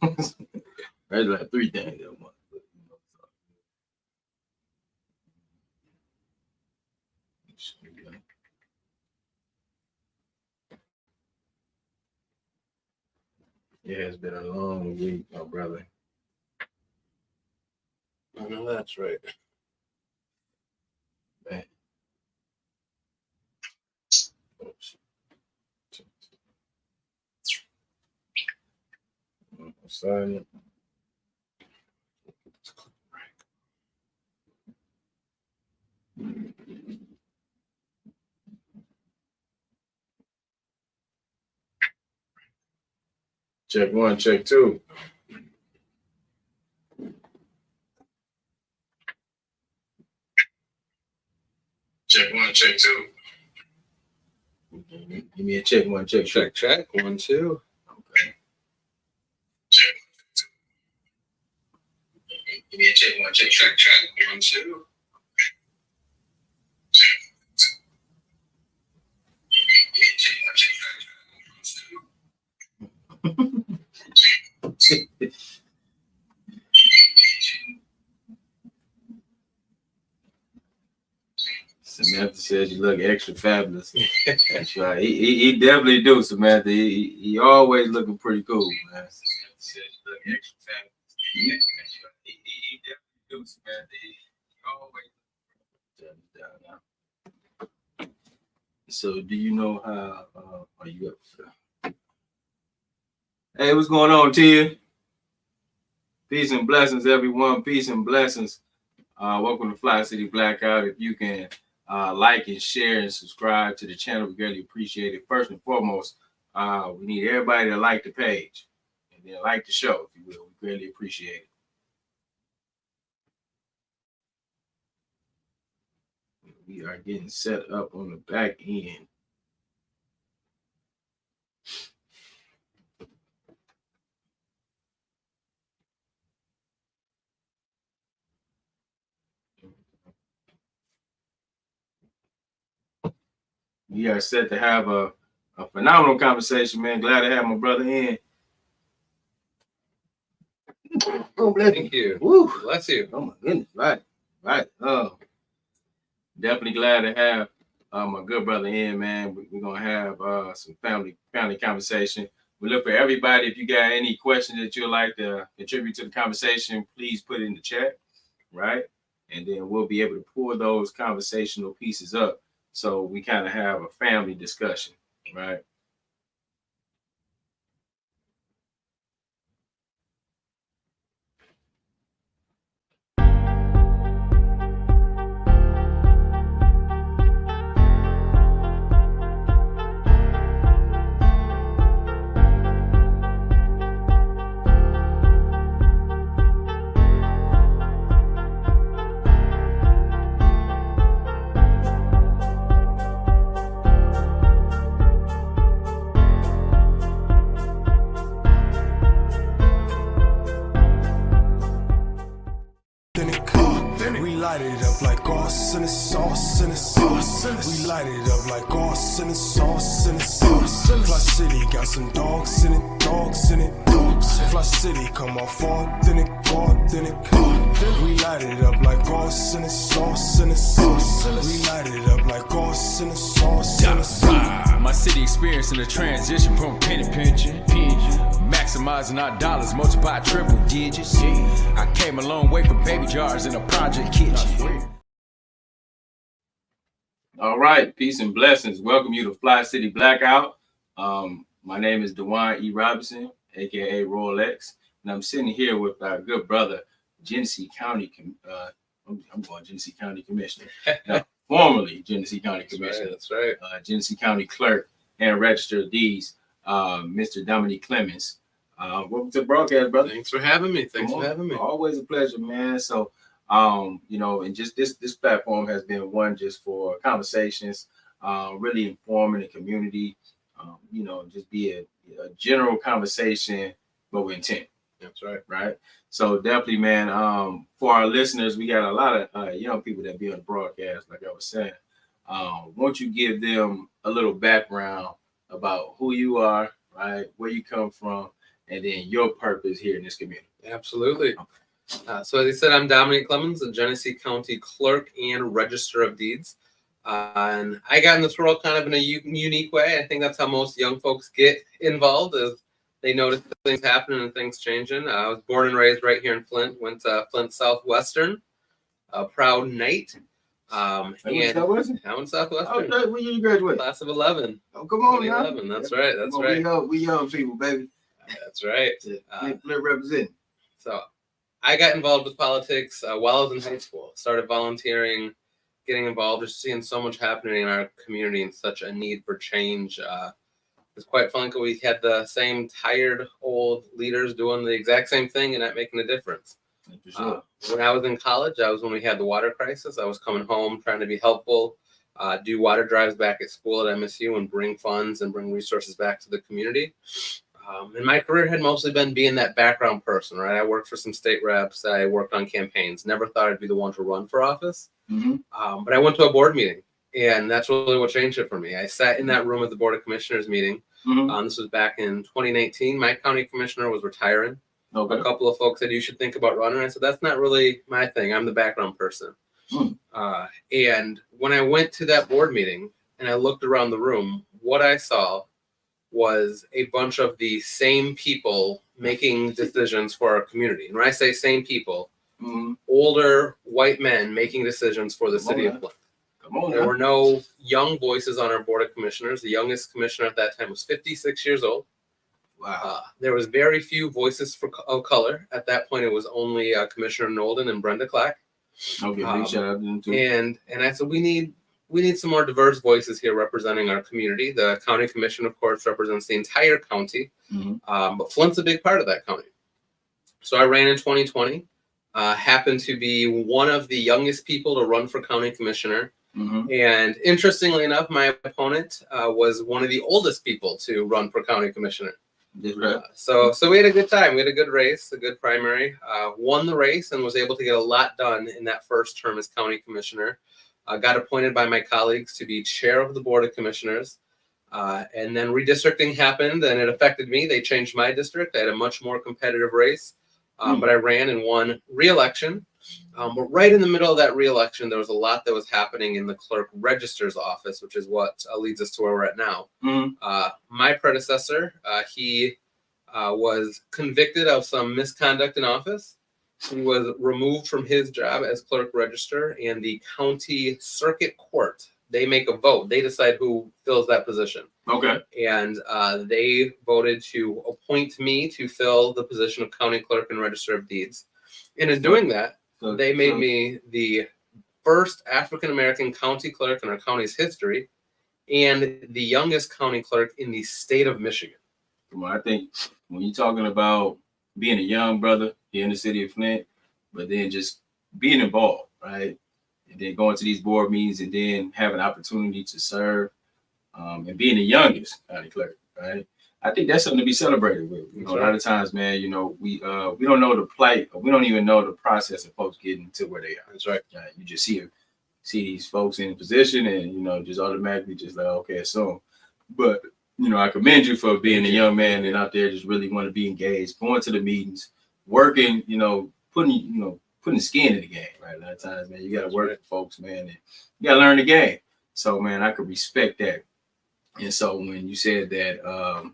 There's like 3 things that month. Yeah, it's been a long week, my brother. I know that's right. Man. Silent. Check 1, check 2. Check 1, check 2. Give me a check 1, check 2. Check 1, 2. Okay. Check. Give me a check 1, check 1, 2. Samantha says you look extra fabulous. That's right. He definitely do, Samantha. He always looking pretty cool, man. Samantha says you look extra fabulous. He definitely do, Samantha. He always down now. So do you know how are you up? Hey, what's going on, Tia? Peace and blessings, everyone. Peace and blessings. Welcome to Fli-City Blackout. If you can like and share and subscribe to the channel, we greatly appreciate it. First and foremost, we need everybody to like the page and then like the show, if you will. We greatly appreciate it. We are getting set up on the back end. We are set to have a phenomenal conversation, man. Glad to have my brother in. Oh, thank you. Woo. Bless you. Oh my goodness. Right. Definitely glad to have my good brother in, man. We're gonna have some family conversation. We look for everybody. If you got any questions that you'd like to contribute to the conversation, please put it in the chat, right? And then we'll be able to pull those conversational pieces up so we kind of have a family discussion, right? light it up like arse in the sauce in the sauce. We light it up like arse in the sauce in the sauce. Fli-City got some dogs in it, dogs in it, dogs. Fli-City come off authentic, authentic. We light it up like arse in the sauce in the sauce. We light it up like arse in the sauce in the sauce. My city experiencing a transition from penny pinching, maximizing our dollars, multiply triple digits. I came a long way from baby jars in a project kitchen. All right, peace and blessings. Welcome you to Fli-City Blackout. My name is DeWaun E. Robinson, aka Royale X, and I'm sitting here with our good brother, Genesee County. I'm going Genesee County Commissioner. Now, formerly Genesee County Commissioner. That's right. Genesee County Clerk and Register of Deeds, Mr. Domonique Clemons. Welcome to the broadcast, brother. Thanks for having me. Thanks for having me. Always a pleasure, man. So, you know, and just this platform has been one just for conversations, really informing the community, you know, just be a general conversation, but with intent. That's right. Right. So definitely, man, for our listeners, we got a lot of young people that be on the broadcast, like I was saying. Won't you give them a little background about who you are, right, where you come from, and then your purpose here in this community. Absolutely. So as I said, I'm Domonique Clemons, the Genesee County Clerk and Register of Deeds. And I got in this role kind of in a unique way. I think that's how most young folks get involved, is they notice things happening and things changing. I was born and raised right here in Flint, went to Flint Southwestern, a proud Knight. Southwestern? I went Southwestern. Okay, when you graduate? Class of 11. Oh, come on now. 11. That's right. That's right. We young people, baby. That's right. Flint represent. So I got involved with politics while I was in high school. Started volunteering, getting involved, just seeing so much happening in our community and such a need for change. It's quite frankly, we had the same tired old leaders doing the exact same thing and not making a difference. For sure. When I was in college, that was when we had the water crisis. I was coming home trying to be helpful, do water drives back at school at MSU and bring funds and bring resources back to the community. And my career had mostly been being that background person, right? I worked for some state reps. I worked on campaigns. Never thought I'd be the one to run for office. But I went to a board meeting, and that's really what changed it for me. I sat in that room at the Board of Commissioners meeting. This was back in 2019. My county commissioner was retiring. Okay. A couple of folks said, you should think about running. I said, that's not really my thing. I'm the background person. And when I went to that board meeting and I looked around the room, what I saw was a bunch of the same people making decisions for our community. And when I say same people, older white men making decisions for the city of Flint. There were no young voices on our Board of Commissioners. The youngest commissioner at that time was 56 years old. Wow. There was very few voices of color. At that point, it was only Commissioner Nolden and Brenda Clack. Okay, big shout out to them too. And I said, we need some more diverse voices here representing our community. The county commission, of course, represents the entire county, but Flint's a big part of that county. So I ran in 2020, happened to be one of the youngest people to run for county commissioner. And interestingly enough, my opponent was one of the oldest people to run for county commissioner. So we had a good time. We had a good race, a good primary. Won the race and was able to get a lot done in that first term as county commissioner. Got appointed by my colleagues to be chair of the Board of Commissioners. And then redistricting happened and it affected me. They changed my district. I had a much more competitive race, but I ran and won re-election. But right in the middle of that re-election, there was a lot that was happening in the clerk register's office, which is what leads us to where we're at now. My predecessor, he was convicted of some misconduct in office. He was removed from his job as clerk register, and the county circuit court, they make a vote. They decide who fills that position. Okay. And they voted to appoint me to fill the position of county clerk and register of deeds. And in doing that, they made me the first African-American county clerk in our county's history and the youngest county clerk in the state of Michigan. Well, I think when you're talking about being a young brother here in the city of Flint, but then just being involved, right? And then going to these board meetings and then having an opportunity to serve and being the youngest county clerk, right? I think that's something to be celebrated with. You know, a lot of times, man, you know, we don't know the plight, or we don't even know the process of folks getting to where they are. That's right. You just see these folks in a position and, you know, just automatically just like, okay, so, but, you know, I commend you for being a young man and out there just really want to be engaged, going to the meetings, working, you know, putting skin in the game, right? A lot of times, man, you got to work with folks, man, and you got to learn the game. So, man, I could respect that. And so when you said that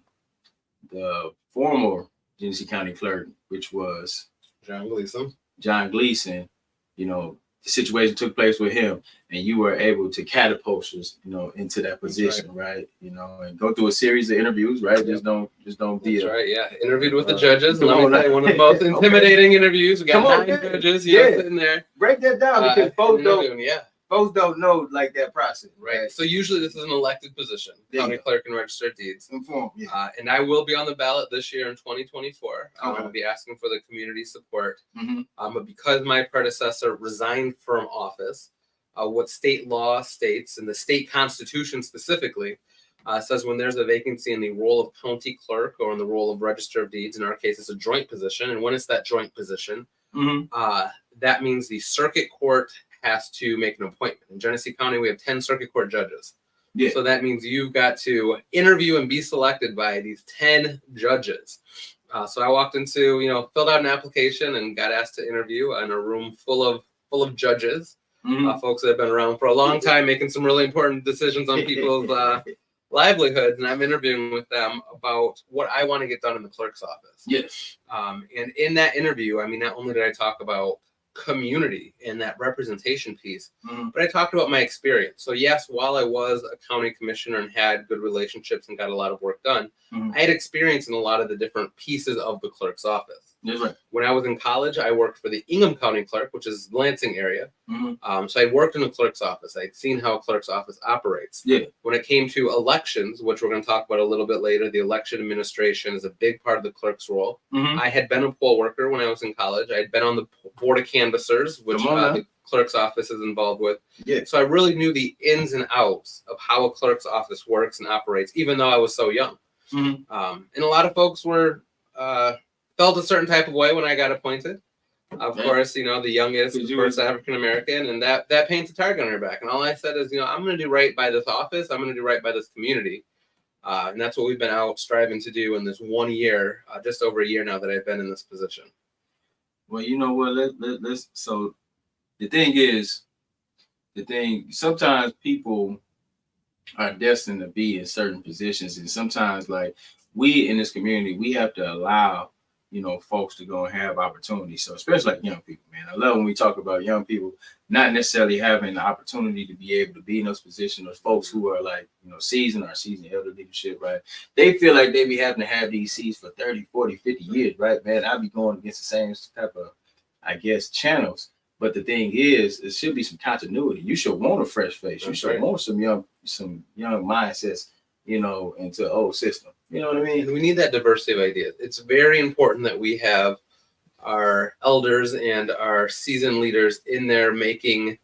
the former Genesee County Clerk, which was John Gleason, you know, the situation took place with him and you were able to catapult us, you know, into that position, right? You know, and go through a series of interviews, right? Just don't be. That's right, yeah. Interviewed with the judges. And let me tell you, one of the most intimidating interviews. We got 9 judges sitting there. Break that down because folks don't know like that process, right? So usually this is an elected position, county clerk and register of deeds. And I will be on the ballot this year in 2024. I'll be asking for the community support. But because my predecessor resigned from office, what state law states and the state constitution specifically says when there's a vacancy in the role of county clerk or in the role of register of deeds, in our case, it's a joint position. And when it's that joint position, that means the circuit court has to make an appointment. In Genesee County, we have 10 circuit court judges. So that means you've got to interview and be selected by these 10 judges. So I walked into, filled out an application and got asked to interview in a room full of judges, folks that have been around for a long time, making some really important decisions on people's livelihoods. And I'm interviewing with them about what I want to get done in the clerk's office. Yes. And in that interview, I mean, not only did I talk about community and that representation piece, but I talked about my experience. So yes, while I was a county commissioner and had good relationships and got a lot of work done, I had experience in a lot of the different pieces of the clerk's office. That's right. When I was in college, I worked for the Ingham County Clerk, which is Lansing area. So I worked in a clerk's office. I'd seen how a clerk's office operates. Yeah. When it came to elections, which we're going to talk about a little bit later, the election administration is a big part of the clerk's role. I had been a poll worker when I was in college. I had been on the board of canvassers, which the clerk's office is involved with. Yeah. So I really knew the ins and outs of how a clerk's office works and operates, even though I was so young. And a lot of folks were felt a certain type of way when I got appointed. Of course, the youngest, of course, African American, and that paints a target on your back. And all I said is, I'm going to do right by this office. I'm going to do right by this community. And that's what we've been out striving to do in this 1 year, just over a year now that I've been in this position. Well, you know what? Let's. So the thing is, sometimes people are destined to be in certain positions, and sometimes, like, we in this community, we have to allow folks to go and have opportunities. So especially like young people, man, I love when we talk about young people not necessarily having the opportunity to be able to be in those positions, or folks who are like, seasoned elder leadership, right? They feel like they be having to have these seats for 30, 40, 50 years, right, man? I be going against the same type of, I guess, channels. But the thing is, it should be some continuity. You should want a fresh face. You should want some young mindsets, into the old system. You know what I mean? And we need that diversity of ideas. It's very important that we have our elders and our seasoned leaders in there making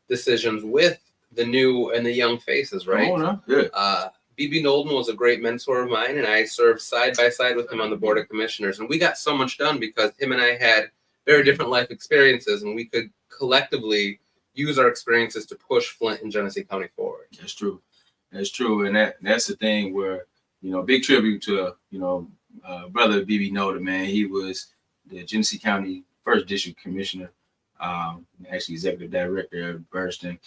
decisions with the new and the young faces, right? Oh, no. Yeah. B.B. Nolden was a great mentor of mine, and I served side by side with him on the Board of Commissioners. And we got so much done because him and I had very different life experiences, and we could collectively use our experiences to push Flint and Genesee County forward. That's true. That's true. And that's the thing where, big tribute to, brother B.B. Nolden, man. He was the Genesee County 1st District Commissioner, actually Executive Director of Burston.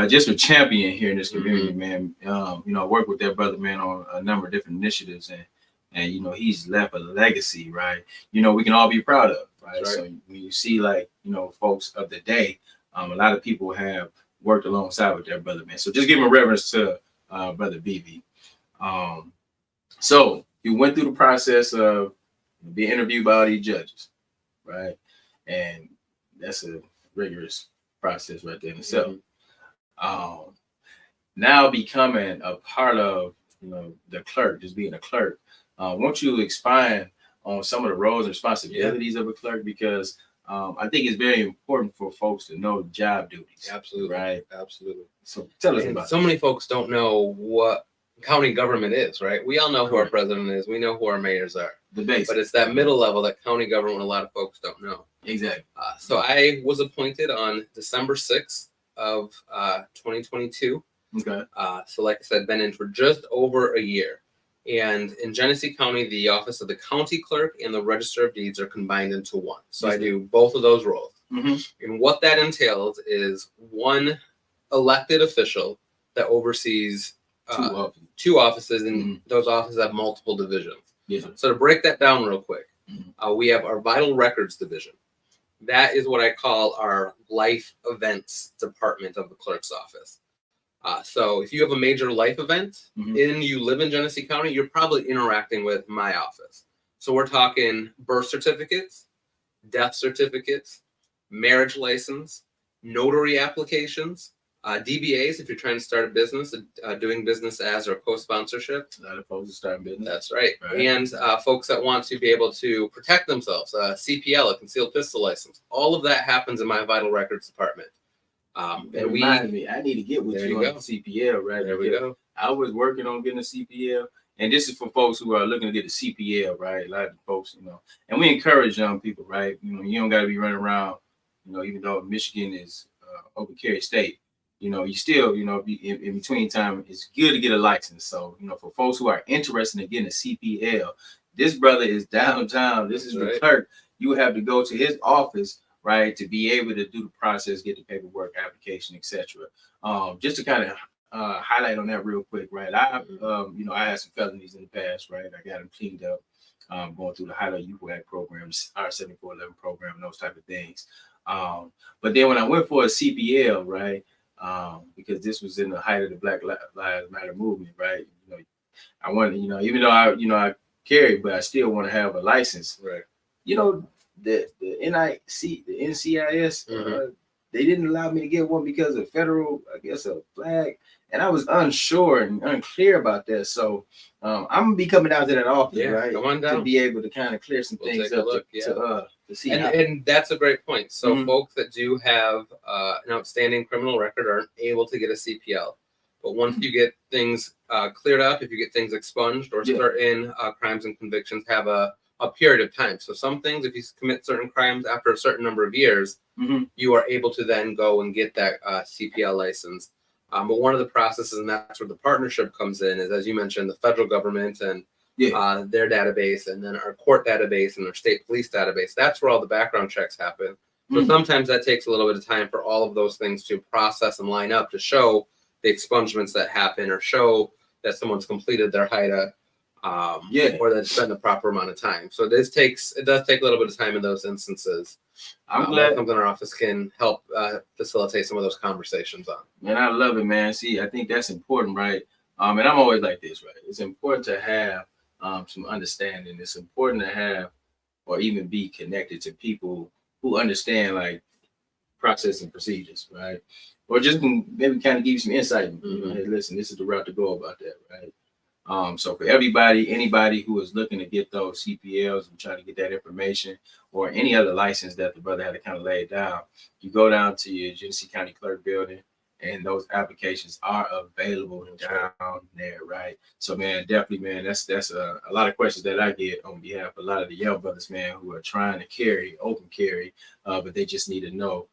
Just a champion here in this community, man. I worked with that brother, man, on a number of different initiatives, and he's left a legacy, right? We can all be proud of, right? So when you see, like, folks of the day, a lot of people have worked alongside with that brother, man. So just give him a reverence to brother BB. So you went through the process of being interviewed by all these judges, right? And that's a rigorous process right there in itself. Now becoming a part of, the clerk, just being a clerk, won't you expand on some of the roles and responsibilities of a clerk? Because I think it's very important for folks to know job duties. Absolutely. Right? Absolutely. So tell us about it. So many folks don't know what county government is, right? We all know who our president is. We know who our mayors are. The base. But it's that middle level that county government a lot of folks don't know. Exactly. So I was appointed on December 6th of 2022. Okay. So like I said, been in for just over a year. And in Genesee County, the office of the county clerk and the register of deeds are combined into one. So I do both of those roles. And what that entails is one elected official that oversees two offices, and those offices have multiple divisions. So to break that down real quick, we have our vital records division. That is what I call our life events department of the clerk's office. So if you have a major life event and you live in Genesee County, you're probably interacting with my office. So we're talking birth certificates, death certificates, marriage license, notary applications, DBAs if you're trying to start a business, doing business as or co-sponsorship. Not opposed to starting business. That's right. And folks that want to be able to protect themselves, CPL, a concealed pistol license. All of that happens in my vital records department. And remind me, I need to get with you on the CPL, right? There we go. I was working on getting a CPL, and this is for folks who are looking to get a CPL, right? A lot of folks, and we encourage young people, right? You don't got to be running around, even though Michigan is open carry state, you still, in between time, it's good to get a license. So, for folks who are interested in getting a CPL, This brother is downtown. This is the Right. clerk. You have to go to his office, right, to be able to do the process, get the paperwork, application, etc. Just to kind of highlight on that real quick, right? I had some felonies in the past, right? I got them cleaned up, going through the Highlight Youth Act programs, R7411 program, and those type of things. But then when I went for a CPL, right, because this was in the height of the Black Lives Matter movement, right? I wanted, even though I carry, but I still want to have a license, Right. The NCIS, they didn't allow me to get one because of federal, I guess, a flag, and I was unsure and unclear about that. So I'm gonna be coming down to that office, right, come on down. to be able to kind of clear some We'll things take a up look, to see. And that's a great point. So Mhm. folks that do have an outstanding criminal record aren't able to get a CPL. But once you get things cleared up, if you get things expunged, or certain crimes and convictions have a period of time. So some things, if you commit certain crimes after a certain number of years, you are able to then go and get that CPL license. But one of the processes, and that's where the partnership comes in, is, as you mentioned, the federal government and their database, and then our court database and our state police database. That's where all the background checks happen. So sometimes that takes a little bit of time for all of those things to process and line up to show the expungements that happen, or show that someone's completed their HIDA, or that spent the proper amount of time. So it does take a little bit of time in those instances. I'm glad something our office can help facilitate some of those conversations on. Man, I love it, man. See, I think that's important, right? And I'm always like this, right? It's important to have some understanding. It's important to have, or even be connected to people who understand, like, process and procedures, right? Or just maybe kind of give you some insight. Hey, listen, this is the route to go about that, right? So for anybody who is looking to get those CPLs and trying to get that information, or any other license that the brother had to kind of lay down, you go down to your Genesee County Clerk building, and those applications are available down there, right? So, man, definitely, man, that's a lot of questions that I get on behalf of a lot of the young brothers, man, who are trying to open carry, but they just need to know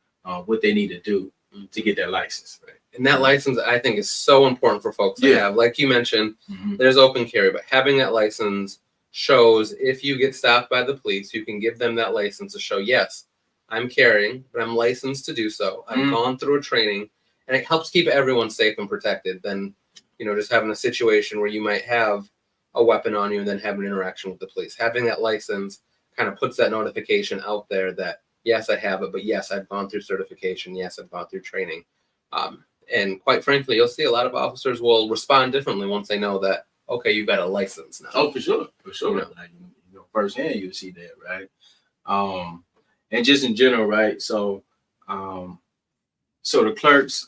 what they need to do to get that license, right? And that license, I think, is so important for folks to have. Like you mentioned, there's open carry, but having that license shows, if you get stopped by the police, you can give them that license to show, yes, I'm carrying, but I'm licensed to do so. I've gone through a training, and it helps keep everyone safe and protected than, just having a situation where you might have a weapon on you and then have an interaction with the police. Having that license kind of puts that notification out there that, yes, I have it, but yes, I've gone through certification. Yes, I've gone through training. And quite frankly, you'll see a lot of officers will respond differently once they know that, okay, you've got a license now. Oh, for sure. Like, firsthand, you'll see that, right? And just in general, right? So, the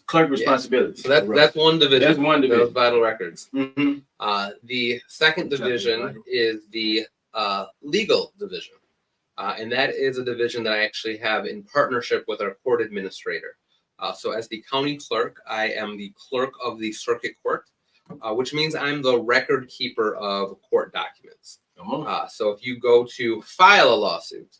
clerk responsibility. So that's one division. That's one division. Those vital records. The second division is the legal division. And that is a division that I actually have in partnership with our court administrator. So as the county clerk, I am the clerk of the circuit court, which means I'm the record keeper of court documents. So if you go to file a lawsuit,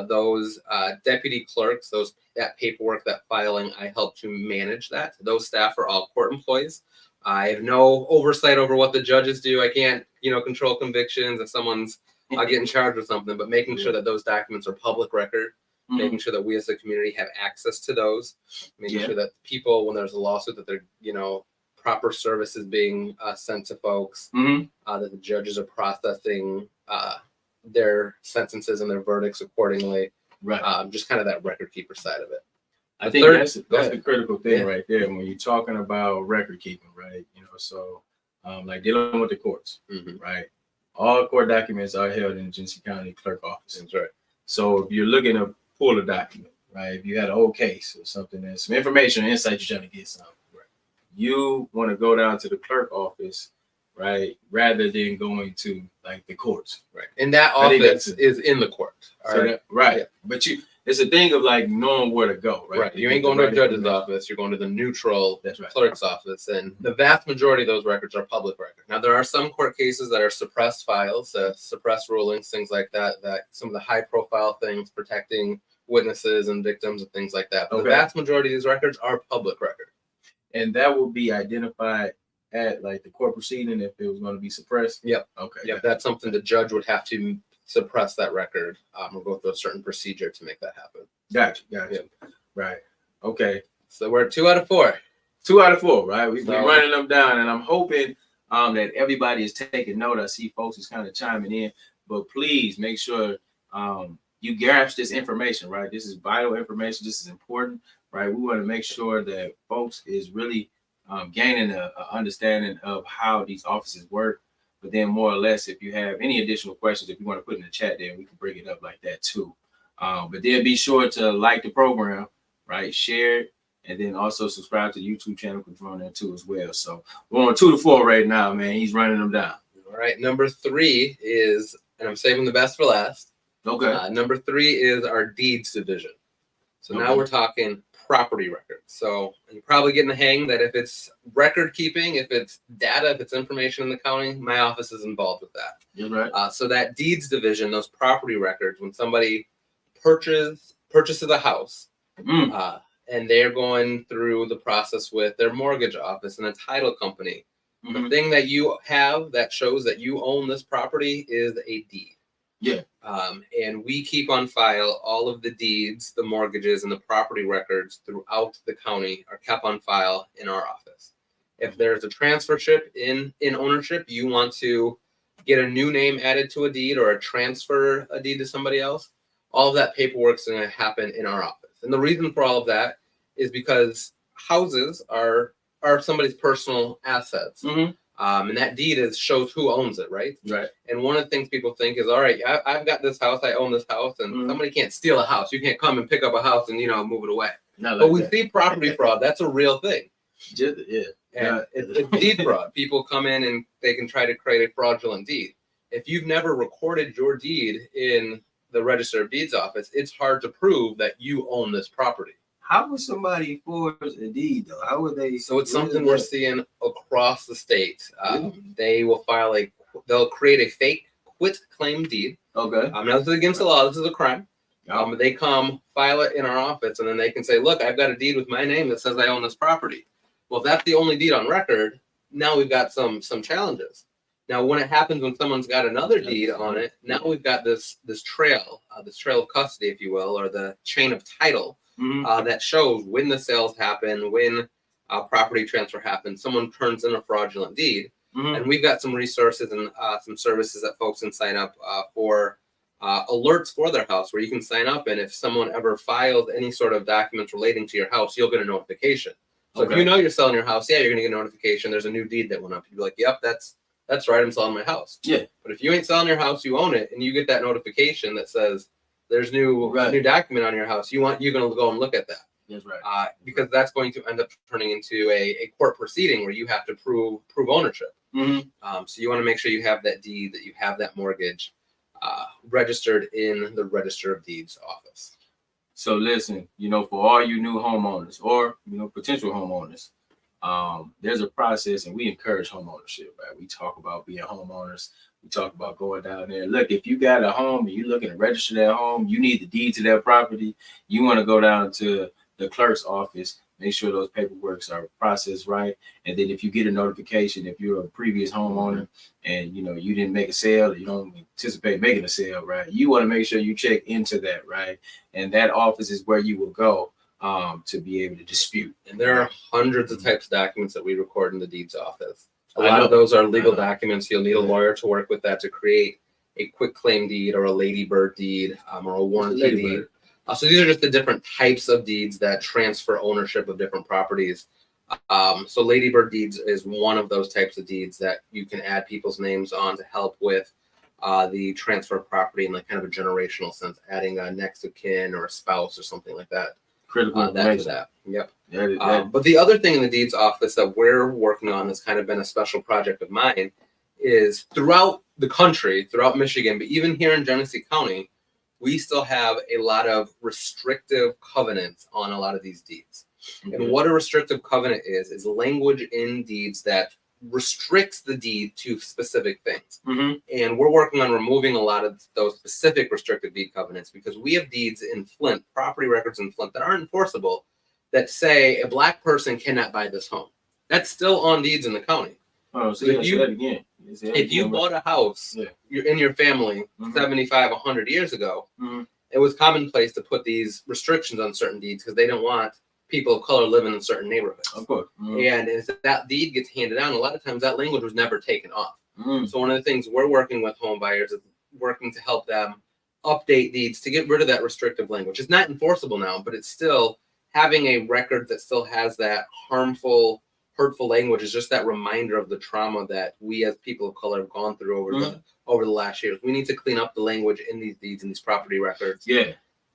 those deputy clerks, that paperwork, that filing, I help to manage that. Those staff are all court employees. I have no oversight over what the judges do. I can't, control convictions if someone's getting charged with something, but making sure that those documents are public record, making sure that we as a community have access to those, making sure that people, when there's a lawsuit, that they're, proper services being sent to folks, that the judges are processing their sentences and their verdicts accordingly. Right. Just kind of that record keeper side of it. I think that's the critical thing right there when you're talking about record keeping, right? Like dealing with the courts, right? All court documents are held in the Genesee County Clerk office. That's right. So if you're looking to pull a document, right? If you had an old case or something, there's some information or insight you're trying to get something, right? You want to go down to the clerk office, right? Rather than going to like the courts. Right. And that office is in the court. Right. Yeah. But it's a thing of like knowing where to go, right? Right. You ain't going to a judge's office. You're going to the neutral clerk's office. And the vast majority of those records are public record. Now, there are some court cases that are suppressed files, suppressed rulings, things like that, some of the high profile things protecting witnesses and victims and things like that. But the vast majority of these records are public record. And that will be identified at like the court proceeding if it was going to be suppressed? Yep. Okay. Yep. That's something the judge would have to suppress that record or go through a certain procedure to make that happen. Gotcha. Yep. Right. Okay. So we're at 2 out of 4. 2 out of 4, right? We're So- running them down, and I'm hoping that everybody is taking note. I see folks is kind of chiming in, but please make sure you grasp this information, right? This is vital information. This is important, right? We want to make sure that folks is really gaining a understanding of how these offices work. But then more or less, if you have any additional questions, if you want to put in the chat there, we can bring it up like that too. But then be sure to like the program, right? Share it. And then also subscribe to the YouTube channel because we're on there too as well. So we're on 2 to 4 right now, man. He's running them down. All right. Number 3 is, and I'm saving the best for last. Okay. Number 3 is our deeds division. So now Okay. we're talking property records. So you're probably getting the hang that if it's record keeping, if it's data, if it's information in the county, my office is involved with that. You're right. So that deeds division, those property records, when somebody purchases a house, and they're going through the process with their mortgage office and a title company, the thing that you have that shows that you own this property is a deed. Yeah. And we keep on file all of the deeds, the mortgages, and the property records throughout the county are kept on file in our office. If there's a transfership in ownership, you want to get a new name added to a deed or transfer a deed to somebody else, all of that paperwork is going to happen in our office. And the reason for all of that is because houses are somebody's personal assets. And that deed shows who owns it, right? Right. And one of the things people think is, all right, I've got this house, I own this house, and somebody can't steal a house. You can't come and pick up a house and, move it away. Not But like we that. see property fraud. That's a real thing. Just, yeah. And it's deed fraud. People come in and they can try to create a fraudulent deed. If you've never recorded your deed in the Register of Deeds office, it's hard to prove that you own this property. How would somebody forge a deed though? How would they? So it's something we're seeing across the state. They will they'll create a fake quit claim deed. Okay. Now this is against the law. This is a crime. They come file it in our office, and then they can say, "Look, I've got a deed with my name that says I own this property." Well, if that's the only deed on record, now we've got some challenges. Now, when it happens when someone's got another deed on it, now we've got this trail of custody, if you will, or the chain of title that shows when the sales happen, when property transfer happens, someone turns in a fraudulent deed. And we've got some resources and some services that folks can sign up for alerts for their house, where you can sign up, and if someone ever files any sort of documents relating to your house, you'll get a notification. So if you know you're selling your house, you're going to get a notification. There's a new deed that went up. You'll be like, yep, that's right, I'm selling my house. Yeah. But if you ain't selling your house, you own it, and you get that notification that says there's new document on your house, you're going to go and look at that. That's right. Because that's going to end up turning into a court proceeding where you have to prove ownership. So you want to make sure you have that deed, that you have that mortgage registered in the Register of Deeds office. So listen, for all you new homeowners or potential homeowners, there's a process, and we encourage home ownership, right? We talk about being homeowners. We talk about going down there. Look, if you got a home and you're looking to register that home, you need the deed to that property. You want to go down to the clerk's office, make sure those paperworks are processed right. And then if you get a notification, if you're a previous homeowner and you didn't make a sale, or you don't anticipate making a sale, right? You want to make sure you check into that, right? And that office is where you will go to be able to dispute. And there are hundreds of types of documents that we record in the deeds office. A lot of those are legal documents. You'll need a lawyer to work with that to create a quick claim deed or a ladybird deed or a warranty deed. So these are just the different types of deeds that transfer ownership of different properties. So ladybird deeds is one of those types of deeds that you can add people's names on to help with the transfer of property in like kind of a generational sense, adding a next of kin or a spouse or something like that. Critical information. That. Yep. But the other thing in the deeds office that we're working on has kind of been a special project of mine is throughout the country, throughout Michigan, but even here in Genesee County, we still have a lot of restrictive covenants on a lot of these deeds. And what a restrictive covenant is language in deeds that restricts the deed to specific things. And we're working on removing a lot of those specific restrictive deed covenants because we have deeds in Flint, property records in Flint that aren't enforceable, that say a black person cannot buy this home. That's still on deeds in the county. Oh, so If say that again. Say that If you again. bought a house Yeah. you're in your family Mhm. 75, 100 years ago, Mhm. it was commonplace to put these restrictions on certain deeds because they don't want people of color living in certain neighborhoods. Of course. And if that deed gets handed down, a lot of times that language was never taken off. Mm. So one of the things we're working with home buyers is working to help them update deeds to get rid of that restrictive language. It's not enforceable now, but it's still having a record that still has that harmful, hurtful language is just that reminder of the trauma that we as people of color have gone through over the last years. We need to clean up the language in these deeds and these property records. Yeah.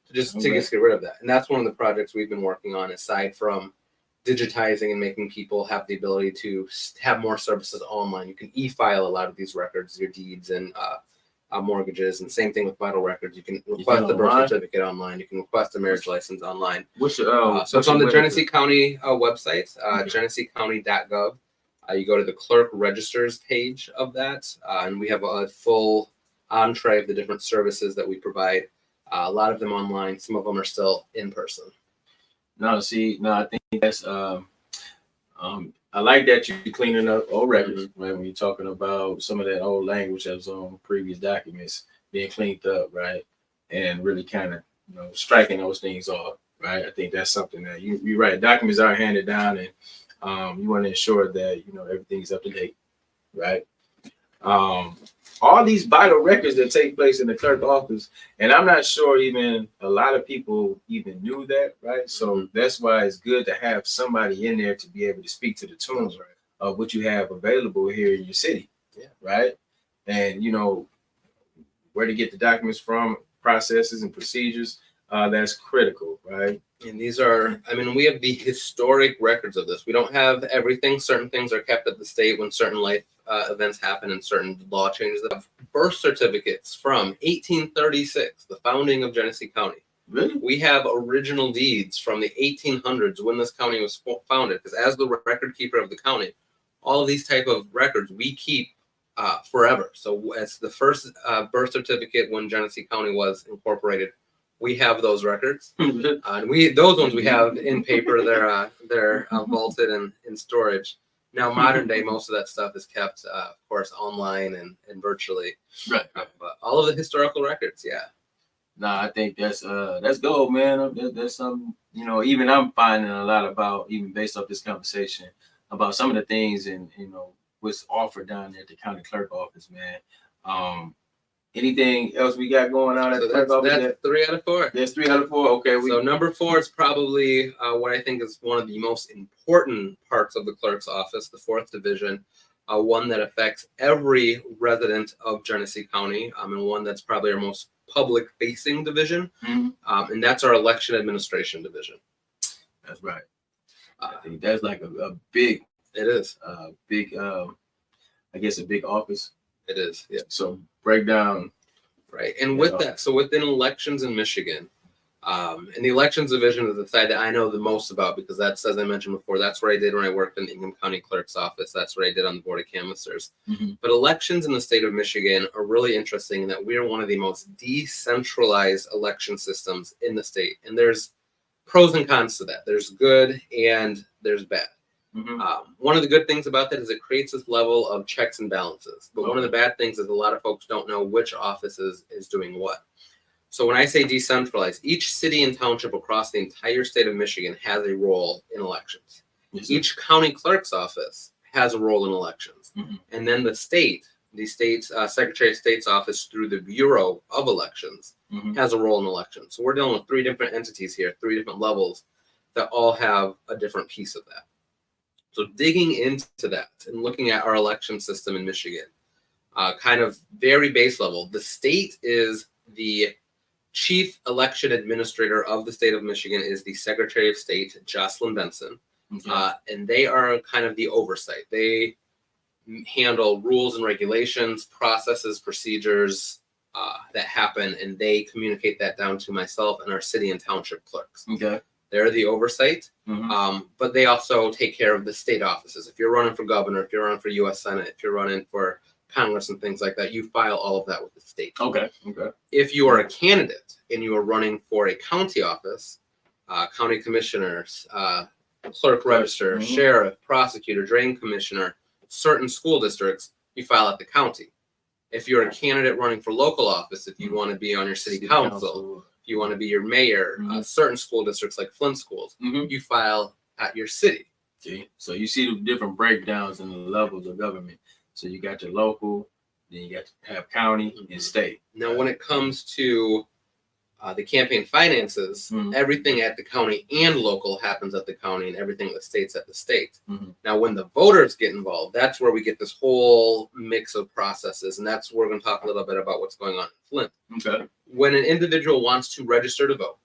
To just get rid of that. And that's one of the projects we've been working on aside from digitizing and making people have the ability to have more services online. You can e-file a lot of these records, your deeds and mortgages, and same thing with vital records. You can request a birth certificate online. You can request a marriage license online. What's your, so it's on the Genesee County website, geneseecounty.gov. You go to the clerk registers page of that, and we have a full entree of the different services that we provide. A lot of them online. Some of them are still in person. I think that's I like that you're cleaning up old records, right? When you're talking about some of that old language that was on previous documents being cleaned up, right? And really kind of, striking those things off, right? I think that's something that you're right. Documents are handed down, and you want to ensure that, everything's up to date, right? All these vital records that take place in the clerk office, and I'm not sure even a lot of people even knew that, right? So that's why it's good to have somebody in there to be able to speak to the tunes of what you have available here in your city, right? And where to get the documents from, processes and procedures, that's critical, right? And these are, we have the historic records of this. We don't have everything. Certain things are kept at the state when certain life events happen and certain law changes. Birth certificates from 1836, the founding of Genesee County. Really? We have original deeds from the 1800s when this county was founded. Because as the record keeper of the county, all of these type of records we keep forever. So as the first birth certificate when Genesee County was incorporated, we have those records. And those ones we have in paper. They're vaulted and in storage. Now, modern day, most of that stuff is kept, of course, online and virtually. Right. But all of the historical records, I think that's gold, man. That's something, even I'm finding a lot about, even based off this conversation, about some of the things and, what's offered down there at the county clerk office, man. Anything else we got going on at the clerk office? That's 3 out of 4. That's 3 out of 4. Okay. So number 4 is probably what I think is one of the most important parts of the clerk's office, the 4th division, one that affects every resident of Genesee County, and one that's probably our most public-facing division, and that's our election administration division. That's right. I think that's like a big. It is big. I guess a big office. It is. Yeah. So break down. Right. And with that, so within elections in Michigan, and the elections division is the side that I know the most about because that's, as I mentioned before, that's what I did when I worked in the Ingham County Clerk's office. That's what I did on the Board of Canvassers. But elections in the state of Michigan are really interesting in that we are one of the most decentralized election systems in the state. And there's pros and cons to that. There's good and there's bad. One of the good things about that is it creates this level of checks and balances. But one of the bad things is a lot of folks don't know which office is doing what. So when I say decentralized, each city and township across the entire state of Michigan has a role in elections. Each county clerk's office has a role in elections. And then the state's Secretary of State's office through the Bureau of Elections has a role in elections. So we're dealing with 3 different entities here, 3 different levels that all have a different piece of that. So digging into that and looking at our election system in Michigan, kind of very base level, the state is the chief election administrator of the state of Michigan is the Secretary of State, Jocelyn Benson. And they are kind of the oversight. They handle rules and regulations, processes, procedures that happen, and they communicate that down to myself and our city and township clerks. They're the oversight, but they also take care of the state offices. If you're running for governor, if you're running for U.S. Senate, if you're running for Congress and things like that, you file all of that with the state. If you are a candidate and you are running for a county office, county commissioners, clerk register, sheriff, prosecutor, drain commissioner, certain school districts, you file at the county. If you're a candidate running for local office, if you want to be on your city council, if you want to be your mayor, certain school districts like Flint schools, you file at your city. See, so you see the different breakdowns in the levels of government. So you got your local, then you got to have county and state. Now, when it comes to the campaign finances, everything at the county and local happens at the county, and everything at the state's at the state. Now, when the voters get involved, that's where we get this whole mix of processes, and that's where we're going to talk a little bit about what's going on in Flint. Okay. When an individual wants to register to vote,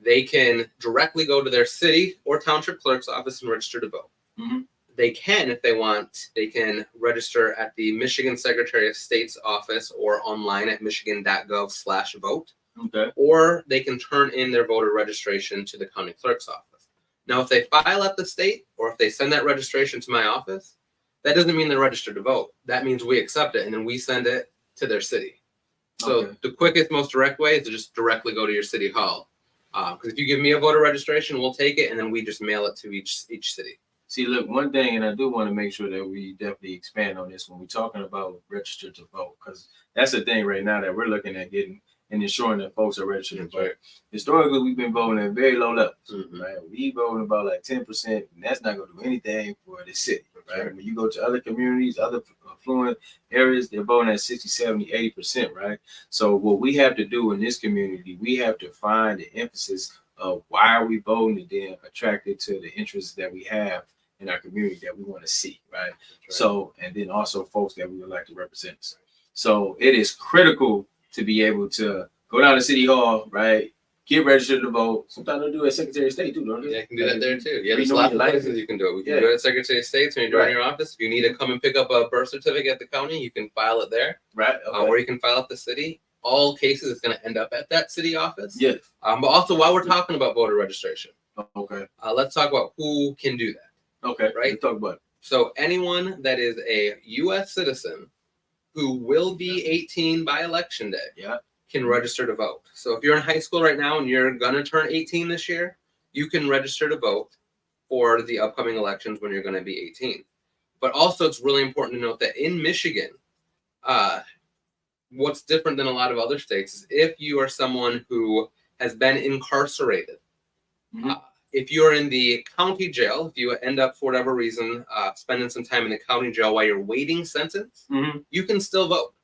they can directly go to their city or township clerk's office and register to vote. They can, if they want, they can register at the Michigan Secretary of State's office or online at michigan.gov/vote. Okay. Or they can turn in their voter registration to the county clerk's office. Now, if they file at the state or if they send that registration to my office, that doesn't mean they're registered to vote. That means we accept it and then we send it to their city. So the quickest, most direct way is to just directly go to your city hall. Because if you give me a voter registration, we'll take it and then we just mail it to each city. See, look, one thing, and I do want to make sure that we definitely expand on this when we're talking about register to vote, because that's the thing right now that we're looking at getting and ensuring that folks are registered to vote. Right. Historically, we've been voting at very low levels, right? We voting about like 10%, and that's not going to do anything for the city, right? When you go to other communities, other affluent areas, they're voting at 60, 70, 80%, right? So what we have to do in this community, we have to find the emphasis of why are we voting and then attract it to the interests that we have in our community that we want to see, right? So, and then also folks that we would like to represent. So it is critical to be able to go down to City Hall, right? Get registered to vote. Sometimes they'll do it at Secretary of State too, don't they? Yeah, you can do that there too. Yeah, there's a lot of places you can do it. We can do it at Secretary of State when you're in your office. If you need to come and pick up a birth certificate at the county, you can file it there. Right. Or you can file at the city. All cases, it's going to end up at that city office. Yes. But also, while we're talking about voter registration, let's talk about who can do that. Okay. Right. Let's talk about it. So anyone that is a U.S. citizen who will be 18 by election day can register to vote. So if you're in high school right now and you're going to turn 18 this year, you can register to vote for the upcoming elections when you're going to be 18. But also, it's really important to note that in Michigan, what's different than a lot of other states is if you are someone who has been incarcerated, if you're in the county jail, if you end up, for whatever reason, spending some time in the county jail while you're waiting sentence, you can still vote.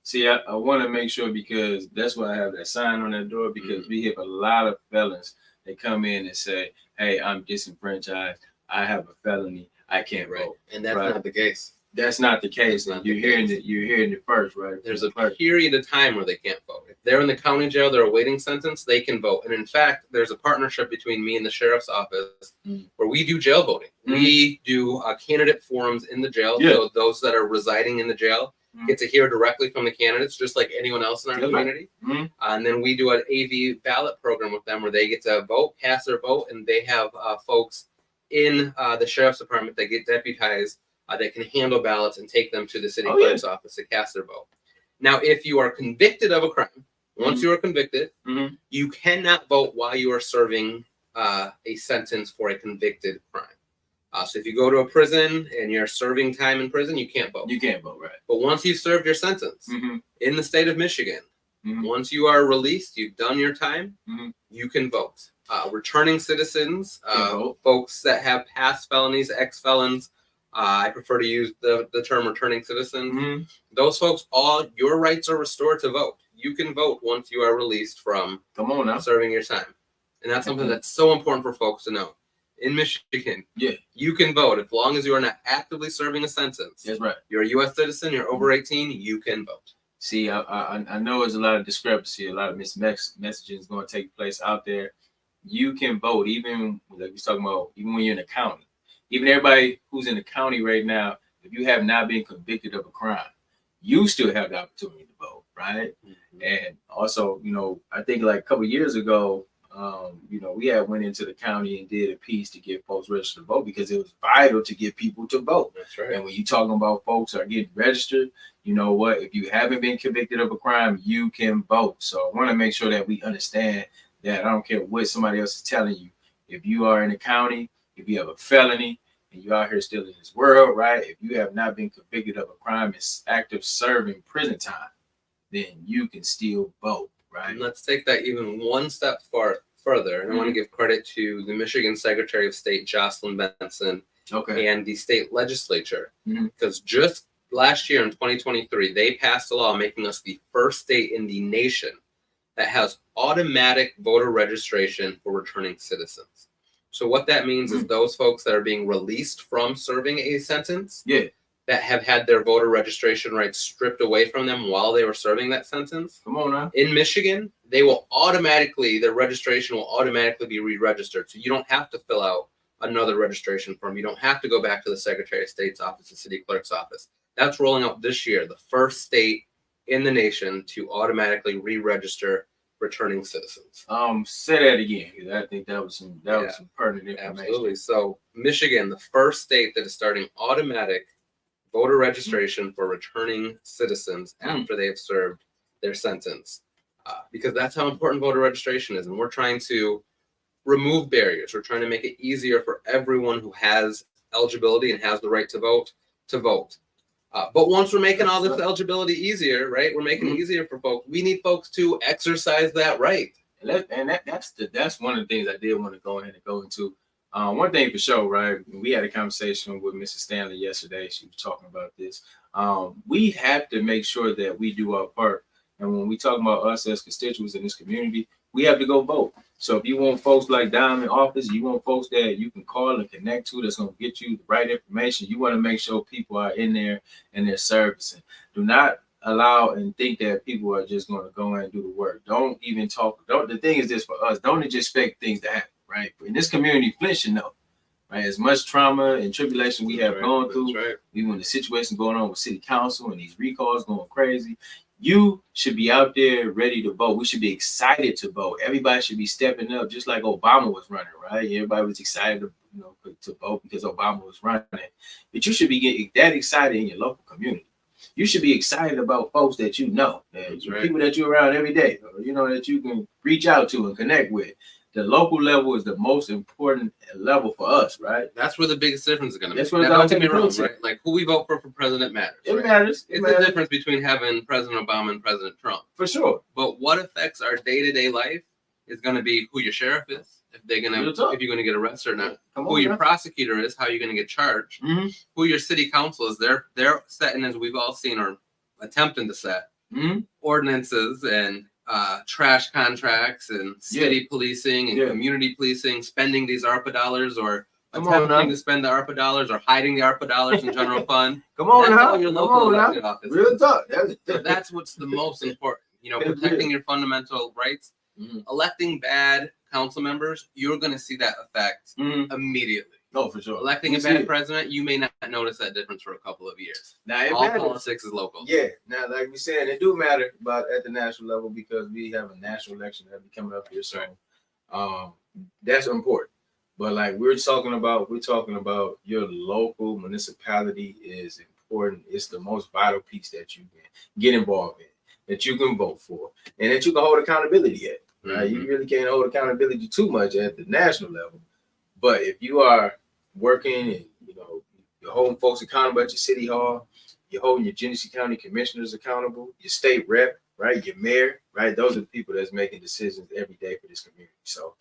See, I want to make sure, because that's why I have that sign on that door, because we have a lot of felons that come in and say, hey, I'm disenfranchised. I have a felony. I can't vote. And that's not the case. That's not the case. You're hearing it first, right? There's a period of time where they can't vote. If they're in the county jail, they're awaiting sentence, they can vote. And in fact, there's a partnership between me and the sheriff's office where we do jail voting. We do candidate forums in the jail. So those that are residing in the jail get to hear directly from the candidates, just like anyone else in our community. And then we do an AV ballot program with them where they get to vote, cast their vote, and they have folks in the sheriff's department that get deputized that can handle ballots and take them to the city clerk's office to cast their vote. Now, if you are convicted of a crime, once you are convicted, you cannot vote while you are serving a sentence for a convicted crime. So if you go to a prison and you're serving time in prison, you can't vote. You can't vote, right? But once you've served your sentence in the state of Michigan, once you are released, you've done your time, you can vote. Returning citizens, folks that have past felonies, ex-felons, I prefer to use the term returning citizen. Those folks, all your rights are restored to vote. You can vote once you are released from serving your time. And that's something that's so important for folks to know. In Michigan, you can vote as long as you are not actively serving a sentence. That's right. You're a U.S. citizen, you're over 18, you can vote. See, I know there's a lot of discrepancy, a lot of messaging is going to take place out there. You can vote, even like we're talking about, even when you're in the county. Even everybody who's in the county right now, if you have not been convicted of a crime, you still have the opportunity to vote, right? And also, I think like a couple of years ago, we had went into the county and did a piece to get folks registered to vote because it was vital to get people to vote. That's right. And when you're talking about folks are getting registered, you know what? If you haven't been convicted of a crime, you can vote. So I want to make sure that we understand that I don't care what somebody else is telling you. If you are in the county, if you have a felony, and you out here still in this world, right? If you have not been convicted of a crime and active serving prison time, then you can still vote, right? And let's take that even one step further. And I want to give credit to the Michigan Secretary of State, Jocelyn Benson, and the state legislature, because just last year in 2023, they passed a law making us the first state in the nation that has automatic voter registration for returning citizens. So what that means is those folks that are being released from serving a sentence, that have had their voter registration rights stripped away from them while they were serving that sentence. Come on now. In Michigan, they will automatically, their registration will automatically be re-registered. So you don't have to fill out another registration form. You don't have to go back to the Secretary of State's office, the city clerk's office. That's rolling out this year, the first state in the nation to automatically re-register returning citizens. Say that again, because I think that was some pertinent information. Absolutely. So Michigan, the first state that is starting automatic voter registration for returning citizens after they have served their sentence, because that's how important voter registration is. And we're trying to remove barriers. We're trying to make it easier for everyone who has eligibility and has the right to vote to vote. But once we're making all this eligibility easier, right? We're making it easier for folks. We need folks to exercise that right. And that's one of the things I did want to go ahead and go into. One thing for sure, right? We had a conversation with Mrs. Stanley yesterday. She was talking about this. We have to make sure that we do our part. And when we talk about us as constituents in this community, we have to go vote. So if you want folks like Dom in office, you want folks that you can call and connect to that's going to get you the right information, you want to make sure people are in there and they're servicing. Do not allow and think that people are just going to go in and do the work. Don't even talk. The thing is this for us, don't just expect things to happen, right? In this community, Flint should know, right? As much trauma and tribulation we have gone through, even when the situation going on with city council and these recalls going crazy, you should be out there ready to vote. We should be excited to vote. Everybody should be stepping up, just like Obama was running, right? Everybody was excited to vote because Obama was running. But you should be getting that excited in your local community. You should be excited about folks that you know, people that you're around every day, or, that you can reach out to and connect with. The local level is the most important level for us, right? That's where the biggest difference is going to be. That's what don't get me wrong, right? Like who we vote for president matters. It matters. It's the difference between having President Obama and President Trump. For sure. But what affects our day-to-day life is going to be who your sheriff is, if you're going to get arrested or not. Who your prosecutor is, how you're going to get charged. Who your city council is. They're setting, as we've all seen, or attempting to set ordinances and trash contracts and city policing and community policing, spending these ARPA dollars or attempting to spend the ARPA dollars or hiding the ARPA dollars in general fund. That's now. All your local elected office. Real talk. So that's what's the most important. Protecting your fundamental rights. Electing bad council members, you're going to see that effect immediately. Oh, for sure. Electing a bad president, you may not notice that difference for a couple of years. Now, all politics is local. Yeah. Now, like we said, it do matter about at the national level because we have a national election that'll be coming up here soon. That's important. But like we're talking about your local municipality is important. It's the most vital piece that you can get involved in, that you can vote for, and that you can hold accountability at. Right? You really can't hold accountability too much at the national level. But if you are working and you're holding folks accountable at your city hall, you're holding your Genesee County commissioners accountable, your state rep, right, your mayor, right, those are the people that's making decisions every day for this community. So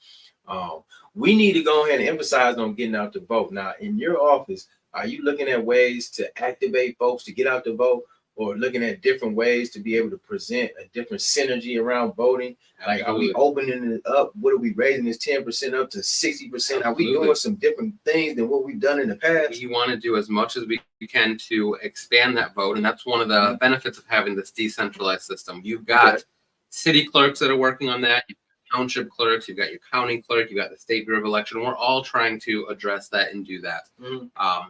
we need to go ahead and emphasize on getting out to vote. Now, in your office, are you looking at ways to activate folks to get out to vote, or looking at different ways to be able to present a different synergy around voting? Like, are we opening it up? What are we raising this 10% up to 60%? Are we doing some different things than what we've done in the past? We want to do as much as we can to expand that vote. And that's one of the benefits of having this decentralized system. You've got city clerks that are working on that. You've got township clerks. You've got your county clerk. You've got the State Bureau of Election. We're all trying to address that and do that.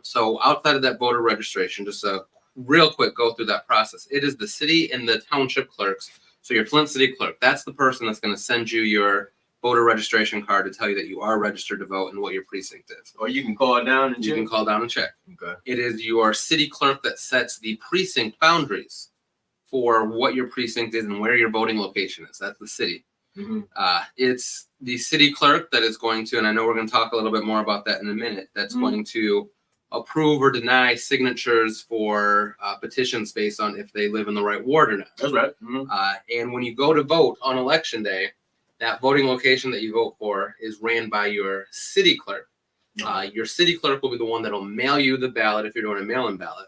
So outside of that voter registration, just a real quick go through that process. It is the city and the township clerks. So your Flint City Clerk, that's the person that's going to send you your voter registration card to tell you that you are registered to vote and what your precinct is. Or you can call down and you can call down and check. Okay. It is your city clerk that sets the precinct boundaries for what your precinct is and where your voting location is. That's the city. It's the city clerk that is going to, and I know we're going to talk a little bit more about that in a minute, that's going to approve or deny signatures for petitions based on if they live in the right ward or not. That's right. And when you go to vote on election day, that voting location that you vote for is ran by your city clerk. Your city clerk will be the one that'll mail you the ballot if you're doing a mail-in ballot.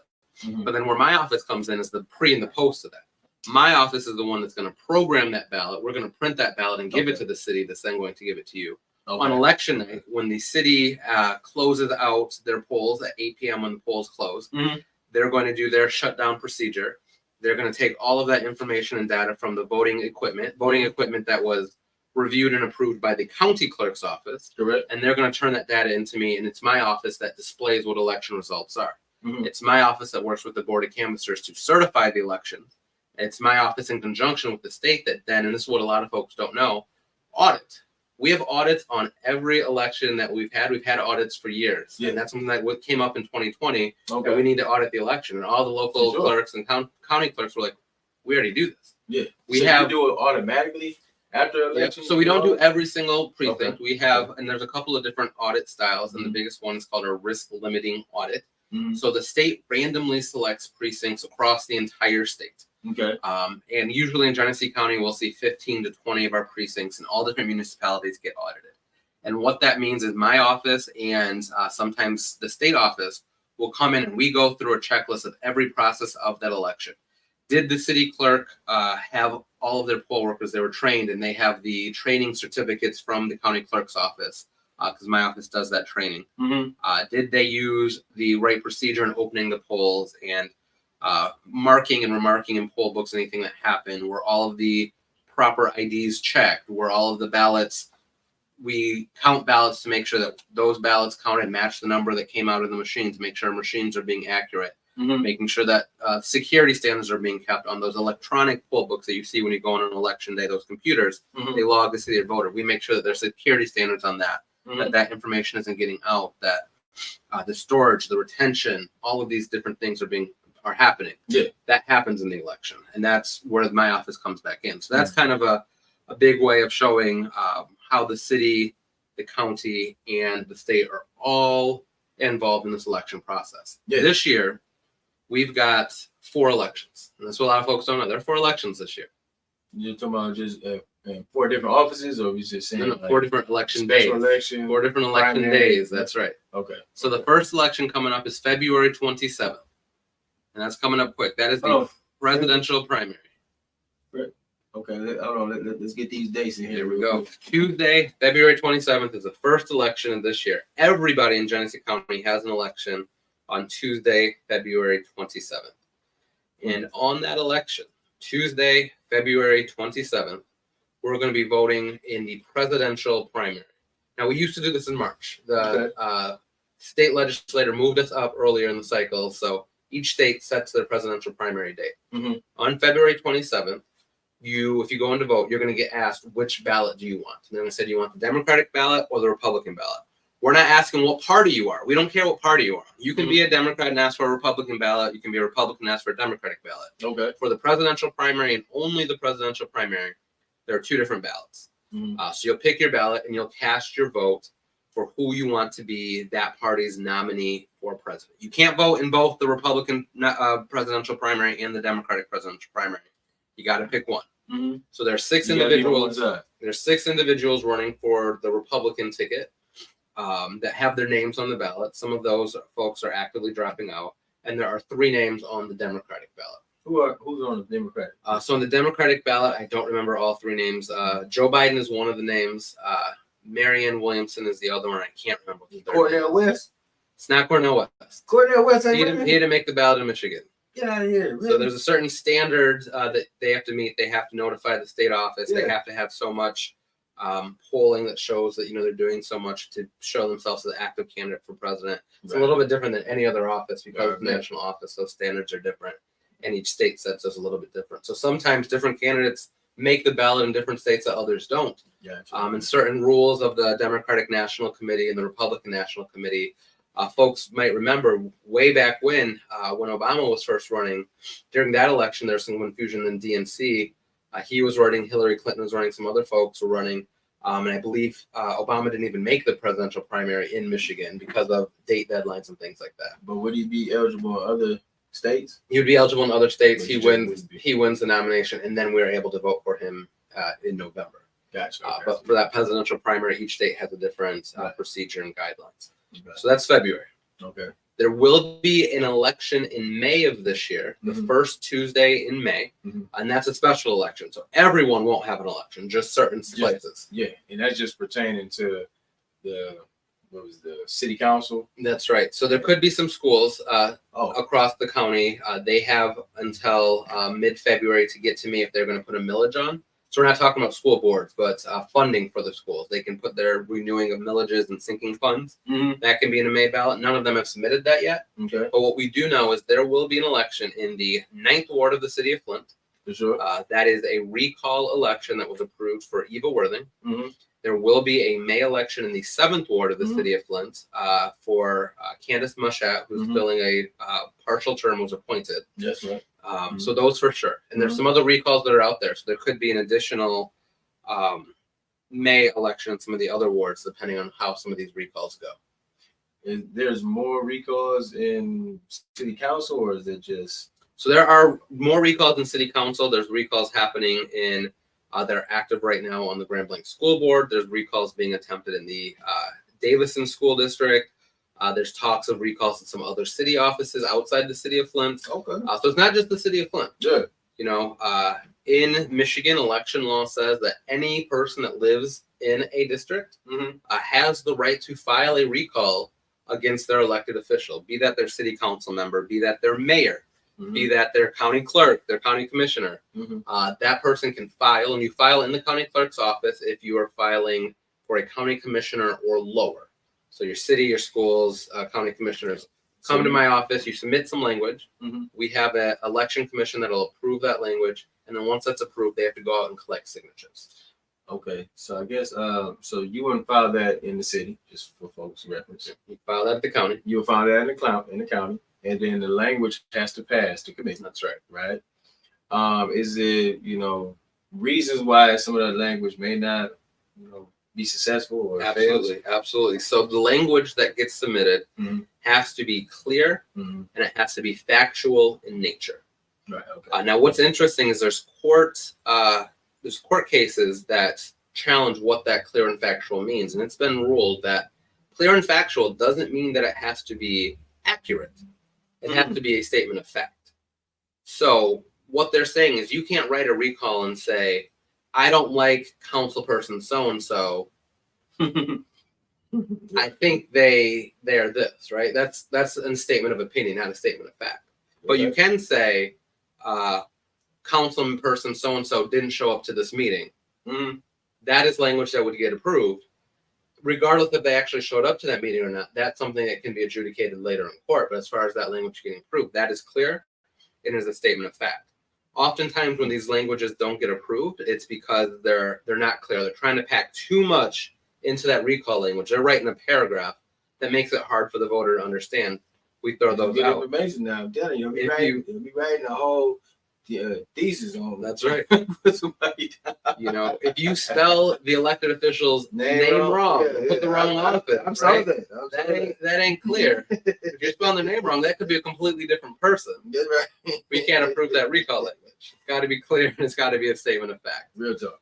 But then where my office comes in is the pre and the post of that. My office is the one that's going to program that ballot. We're going to print that ballot and give it to the city that's then going to give it to you. On election night, when the city closes out their polls at 8 p.m. when the polls close, they're going to do their shutdown procedure. They're going to take all of that information and data from the voting equipment that was reviewed and approved by the county clerk's office. Correct. And they're going to turn that data into me, and it's my office that displays what election results are. It's my office that works with the board of canvassers to certify the election. It's my office in conjunction with the state that then, and this is what a lot of folks don't know, audit. We have audits on every election that we've had. We've had audits for years. And that's something that came up in 2020. That we need to audit the election. And all the local clerks and county clerks were like, we already do this. Yeah. We you do it automatically after election? So we don't do every single precinct. We have, and there's a couple of different audit styles. And the biggest one is called a risk limiting audit. So the state randomly selects precincts across the entire state. Okay. And usually in Genesee County, we'll see 15 to 20 of our precincts in all different municipalities get audited. And what that means is my office and sometimes the state office will come in and we go through a checklist of every process of that election. Did the city clerk have all of their poll workers? They were trained and they have the training certificates from the county clerk's office because my office does that training. Did they use the right procedure in opening the polls and marking and remarking in poll books anything that happened? Were all of the proper IDs checked? Were all of the ballots, we count ballots to make sure that those ballots counted match the number that came out of the machine to make sure machines are being accurate, making sure that security standards are being kept on those electronic poll books that you see when you go on an election day, those computers, they log the city of voter. We make sure that there's security standards on that, that information isn't getting out, that the storage, the retention, all of these different things are happening. That happens in the election, and that's where my office comes back in. So that's kind of a big way of showing how the city, the county, and the state are all involved in this election process. This year, we've got 4 elections, and that's what a lot of folks don't know. There are 4 elections this year. You're talking about just 4 different offices, or we just saying no, 4 different election days. 4 different election days. That's right. Okay. So the first election coming up is February 27th. And that's coming up quick. That is the presidential primary. Okay, let's get these dates in here. Here we go. Tuesday, February 27th is the first election of this year. Everybody in Genesee County has an election on Tuesday, February 27th. And on that election, Tuesday, February 27th, we're going to be voting in the presidential primary. Now, we used to do this in March. The state legislator moved us up earlier in the cycle, so each state sets their presidential primary date. On February 27th, if you go in to vote, you're going to get asked which ballot do you want. And they're going to say, do you want the Democratic ballot or the Republican ballot? We're not asking what party you are. We don't care what party you are. You can be a Democrat and ask for a Republican ballot. You can be a Republican and ask for a Democratic ballot. Okay. For the presidential primary and only the presidential primary, there are 2 different ballots. So you'll pick your ballot and you'll cast your vote for who you want to be that party's nominee for president. You can't vote in both the Republican presidential primary and the Democratic presidential primary. You got to pick one. So there are 6 individuals. There's 6 individuals running for the Republican ticket that have their names on the ballot. Some of those folks are actively dropping out, and there are 3 names on the Democratic ballot. Who's on the Democratic? So on the Democratic ballot, I don't remember all 3 names. Joe Biden is one of the names. Marianne Williamson is the other one. I can't remember. Cornel West? It's not Cornel West. Cornel West? He didn't make the ballot in Michigan. Get out of here. Really? So there's a certain standard that they have to meet. They have to notify the state office. They have to have so much polling that shows that they're doing so much to show themselves as an active candidate for president. It's a little bit different than any other office because it's a national office. Those standards are different, and each state sets those a little bit different. So sometimes different candidates make the ballot in different states that others don't. And certain rules of the Democratic National Committee and the Republican National Committee. Folks might remember way back when Obama was first running, during that election, there's some confusion in DNC. He was running, Hillary Clinton was running, some other folks were running. And I believe Obama didn't even make the presidential primary in Michigan because of date deadlines and things like that. But would he be eligible in other states? He would be eligible in other states. But He he just wins. wouldn't be. He wins the nomination, and then we're able to vote for him in November. Gotcha. But for that presidential primary, each state has a different Right. procedure and guidelines. Okay. So that's February. Okay. There will be an election in May of this year, the Mhm. first Tuesday in May, Mhm. and that's a special election. So everyone won't have an election, just certain places. Yeah, and that's just pertaining to the city council. That's right. So there could be some schools Oh, across the county. They have until mid-February to get to me if they're going to put a millage on. So we're not talking about school boards, but funding for the schools. They can put their renewing of millages and sinking funds. mhm. That can be in a May ballot. None of them have submitted that yet. Okay, But what we do know is there will be an election in the 9th ward of the city of Flint. for sure. That is a recall election that was approved for Eva Worthing. Mhm. There will be a May election in the 7th ward of the Mhm. city of Flint for Candace Mushat, who's Mhm. filling a partial term, was appointed. That's right. So those for sure. And there's some other recalls that are out there. So there could be an additional May election in some of the other wards, depending on how some of these recalls go. There's more recalls in city council, or is it just? So there are more recalls in city council. There's recalls happening in that are active right now on the Grand Blanc School Board. There's recalls being attempted in the Davison School District. There's talks of recalls in some other city offices outside the city of Flint. Okay. So it's not just the city of Flint. Yeah. You know, in Michigan, election law says that any person that lives in a district has the right to file a recall against their elected official, be that their city council member, be that their mayor, be that their county clerk, their county commissioner. That person can file, and you file in the county clerk's office if you are filing for a county commissioner or lower. So your city, your schools, county commissioners come to my office, you submit some language. We have an election commission that'll approve that language. And then once that's approved, they have to go out and collect signatures. Okay, so I guess so you wouldn't file that in the city, just for folks' reference. You file that at the county. You'll find that in the county, and then the language has to pass the committee. That's right. Right? Is it reasons why some of that language may not be successful or Absolutely. So the language that gets submitted Mhm. has to be clear Mhm. and it has to be factual in nature. Right. Okay. Now, what's interesting is there's court cases that challenge what that clear and factual means, and it's been ruled that clear and factual doesn't mean that it has to be accurate. It has to be a statement of fact. So what they're saying is you can't write a recall and say, I don't like councilperson so-and-so. I think they are this, right? That's a statement of opinion, not a statement of fact. But you can say, councilperson so-and-so didn't show up to this meeting. That is language that would get approved. Regardless if they actually showed up to that meeting or not, that's something that can be adjudicated later in court. But as far as that language getting approved, that is clear. It is a statement of fact. Oftentimes when these languages don't get approved, it's because they're not clear. They're trying to pack too much into that recall language. They're writing a paragraph that makes it hard for the voter to understand. We throw those Get out. information now. I'm telling you, If you'll be writing a whole thesis on. That's right. Somebody If you spell the elected official's name wrong, put the wrong office, I'm sorry right? That ain't clear. If you're spelling their name wrong, that could be a completely different person. That's right. We can't approve that recall language. It's got to be clear and it's got to be a statement of fact. Real talk.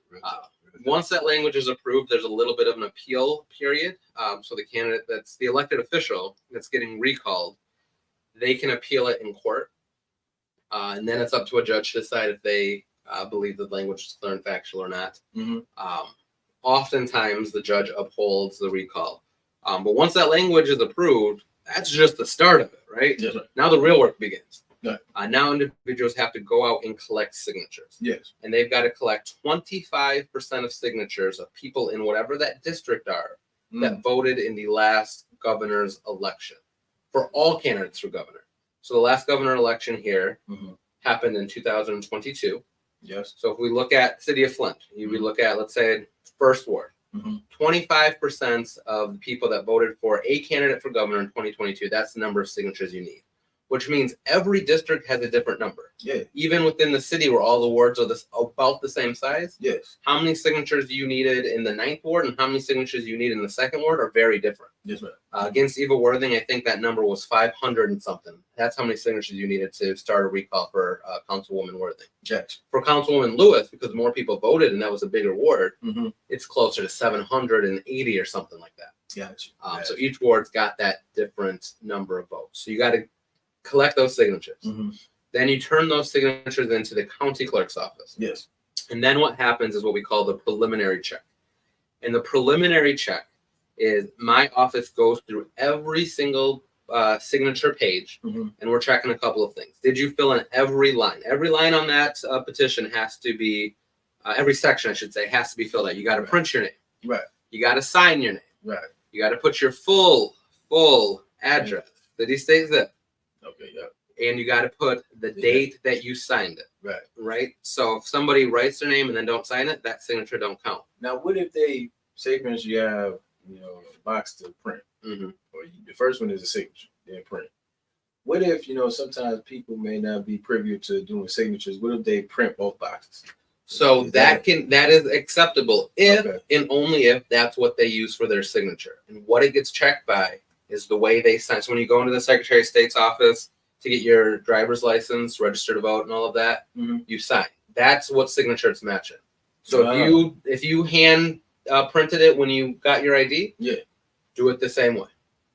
Once that language is approved, there's a little bit of an appeal period. So the candidate that's the elected official that's getting recalled, they can appeal it in court. And then it's up to a judge to decide if they believe the language is clear and factual or not. Oftentimes, the judge upholds the recall. But once that language is approved, that's just the start of it, right? Yes, right. Now the real work begins. Right. Now individuals have to go out and collect signatures. Yes. And they've got to collect 25% of signatures of people in whatever that district are that voted in the last governor's election for all candidates for governor. So the last governor election here happened in 2022. Yes. So if we look at city of Flint, we look at, let's say, first ward, 25% of the people that voted for a candidate for governor in 2022, that's the number of signatures you need. which means every district has a different number. Yeah. Even within the city where all the wards are about the same size, Yes. how many signatures you needed in the 9th ward and how many signatures you need in the 2nd ward are very different. Yes, right. Against Eva Worthing, I think that number was 500 and something. That's how many signatures you needed to start a recall for Councilwoman Worthing. Gotcha. For Councilwoman Lewis, because more people voted and that was a bigger ward, Mm-hmm. it's closer to 780 or something like that. Gotcha. So each ward's got that different number of votes. So you got to collect those signatures. Mm-hmm. Then you turn those signatures into the county clerk's office. Yes. And then what happens is what we call the preliminary check. And the preliminary check is my office goes through every single signature page, Mm-hmm. and we're checking a couple of things. Did you fill in every line? Every line on that petition has to be, every section, I should say, has to be filled out. You got to print your name. Right. You got to sign your name. Right. You got to put your full address, city, state, zip, Okay. Yeah. and you got to put the date that you signed it. Right. Right. So if somebody writes their name and then don't sign it, that signature don't count. Now, what if they say, for instance, you have a box to print, Mm-hmm. or the first one is a signature, then print. What if sometimes people may not be privy to doing signatures? What if they print both boxes? So Is that is acceptable if Okay. and only if that's what they use for their signature. And what it gets checked by is the way they sign. So when you go into the Secretary of State's office to get your driver's license, register to vote, and all of that, Mhm. you sign. That's what signature it's matching. So if you hand printed it when you got your ID, Yeah. do it the same way.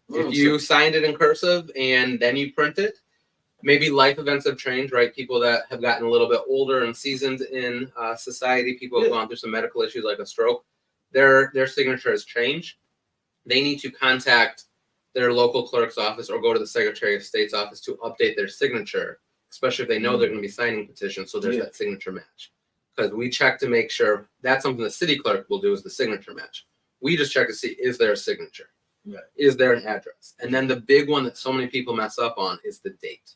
If you signed it in cursive and then you print it, maybe life events have changed, right? People that have gotten a little bit older and seasoned in society, people have gone through some medical issues like a stroke, their signature has changed. They need to contact their local clerk's office or go to the Secretary of State's office to update their signature, especially if they know they're going to be signing petitions. So there's that signature match. Because we check to make sure that's something the city clerk will do is the signature match. We just check to see, is there a signature? Right. Is there an address? And then the big one that so many people mess up on is the date.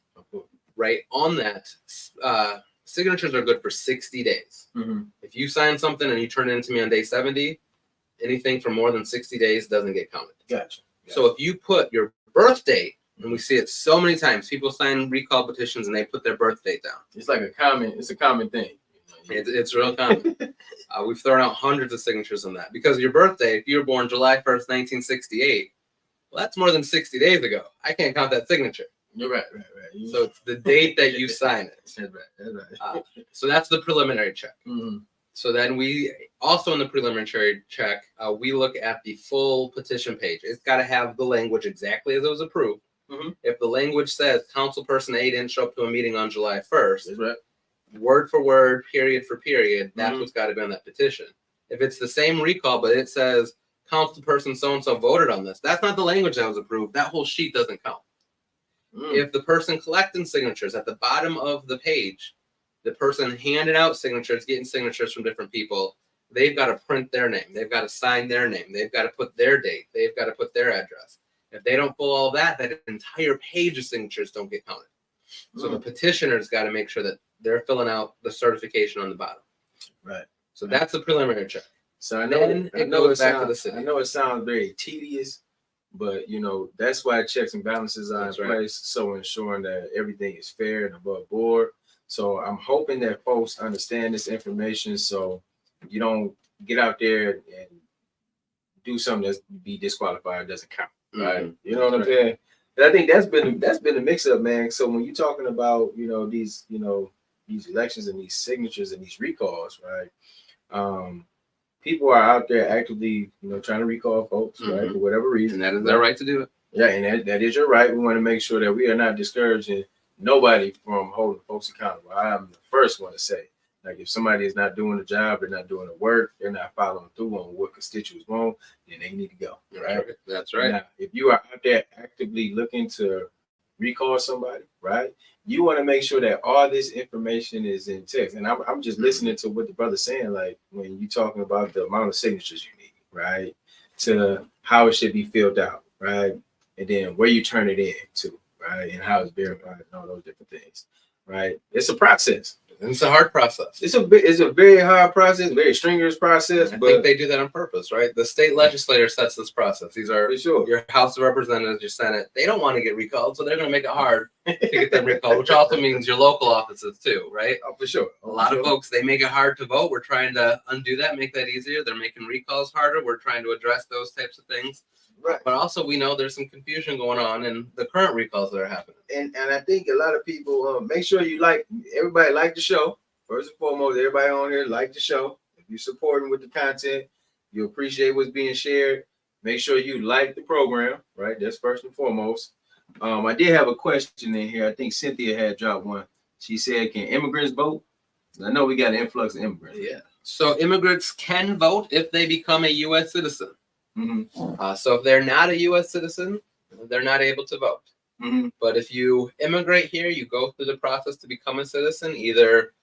Right? On that, signatures are good for 60 days. Mm-hmm. If you sign something and you turn it into me on day 70, anything for more than 60 days doesn't get counted. Gotcha. So if you put your birth date, and we see it so many times, people sign recall petitions and they put their birth date down. It's like a common thing. It's real common. We've thrown out hundreds of signatures on that because your birthday, if you were born July 1st, 1968, well, that's more than 60 days ago. I can't count that signature. You're right. So it's the date that you sign it. That's right. So that's the preliminary check. Mm-hmm. So then we also in the preliminary check, we look at the full petition page. It's got to have the language exactly as it was approved. Mm-hmm. If the language says Councilperson A didn't show up to a meeting on July 1st, That's right. word for word, period for period, that's Mhm. what's got to be on that petition. If it's the same recall, but it says Councilperson so-and-so voted on this, that's not the language that was approved. That whole sheet doesn't count. If the person collecting signatures at the bottom of the page, the person handed out signatures, getting signatures from different people, they've got to print their name. They've got to sign their name. They've got to put their date. They've got to put their address. If they don't pull all that, that entire page of signatures don't get counted. So the petitioner's got to make sure that they're filling out the certification on the bottom. Right. So that's the preliminary check. So I Then know it goes back to sounds, the city. I know it sounds very tedious, but that's why checks and balances are That's in right. place, so ensuring that everything is fair and above board. So I'm hoping that folks understand this information, so you don't get out there and do something that's be disqualified, doesn't count, right? Mhm. You know what I'm saying? And I think that's been a mix up, man. So when you're talking about these elections and these signatures and these recalls, right? People are out there actively, trying to recall folks, right, for whatever reason. And that is their right to do it. Yeah, and that is your right. We want to make sure that we are not discouraging nobody from holding folks accountable. I'm the first one to say, like, if somebody is not doing the job, they're not doing the work, they're not following through on what constituents want, then they need to go, right? That's right. Now, if you are out there actively looking to recall somebody, right, you want to make sure that all this information is in text. And I'm just listening to what the brother's saying, like when you're talking about the amount of signatures you need, right, to how it should be filled out, right, and then where you turn it in to, right, and how it's verified and all those different things. right? It's a process. And it's a hard process. It's a very hard process, very strenuous process. I but think they do that on purpose, right? The state legislator sets this process. These are for sure. your House of Representatives, your Senate. They don't want to get recalled, so they're going to make it hard to get them recalled, which also means your local offices too, right? Oh, for sure. A lot of folks, they make it hard to vote. We're trying to undo that, make that easier. They're making recalls harder. We're trying to address those types of things. Right. But also, we know there's some confusion going on in the current recalls that are happening. And I think a lot of people make sure you everybody like the show. First and foremost, everybody on here like the show. If you're supporting with the content, you appreciate what's being shared. Make sure you like the program, right? That's first and foremost. I did have a question in here. I think Cynthia had dropped one. She said, "Can immigrants vote?" I know we got an influx of immigrants. Yeah. So immigrants can vote if they become a U.S. citizen. Mm-hmm. So if they're not a U.S. citizen, they're not able to vote. Mm-hmm. But if you immigrate here, you go through the process to become a citizen, either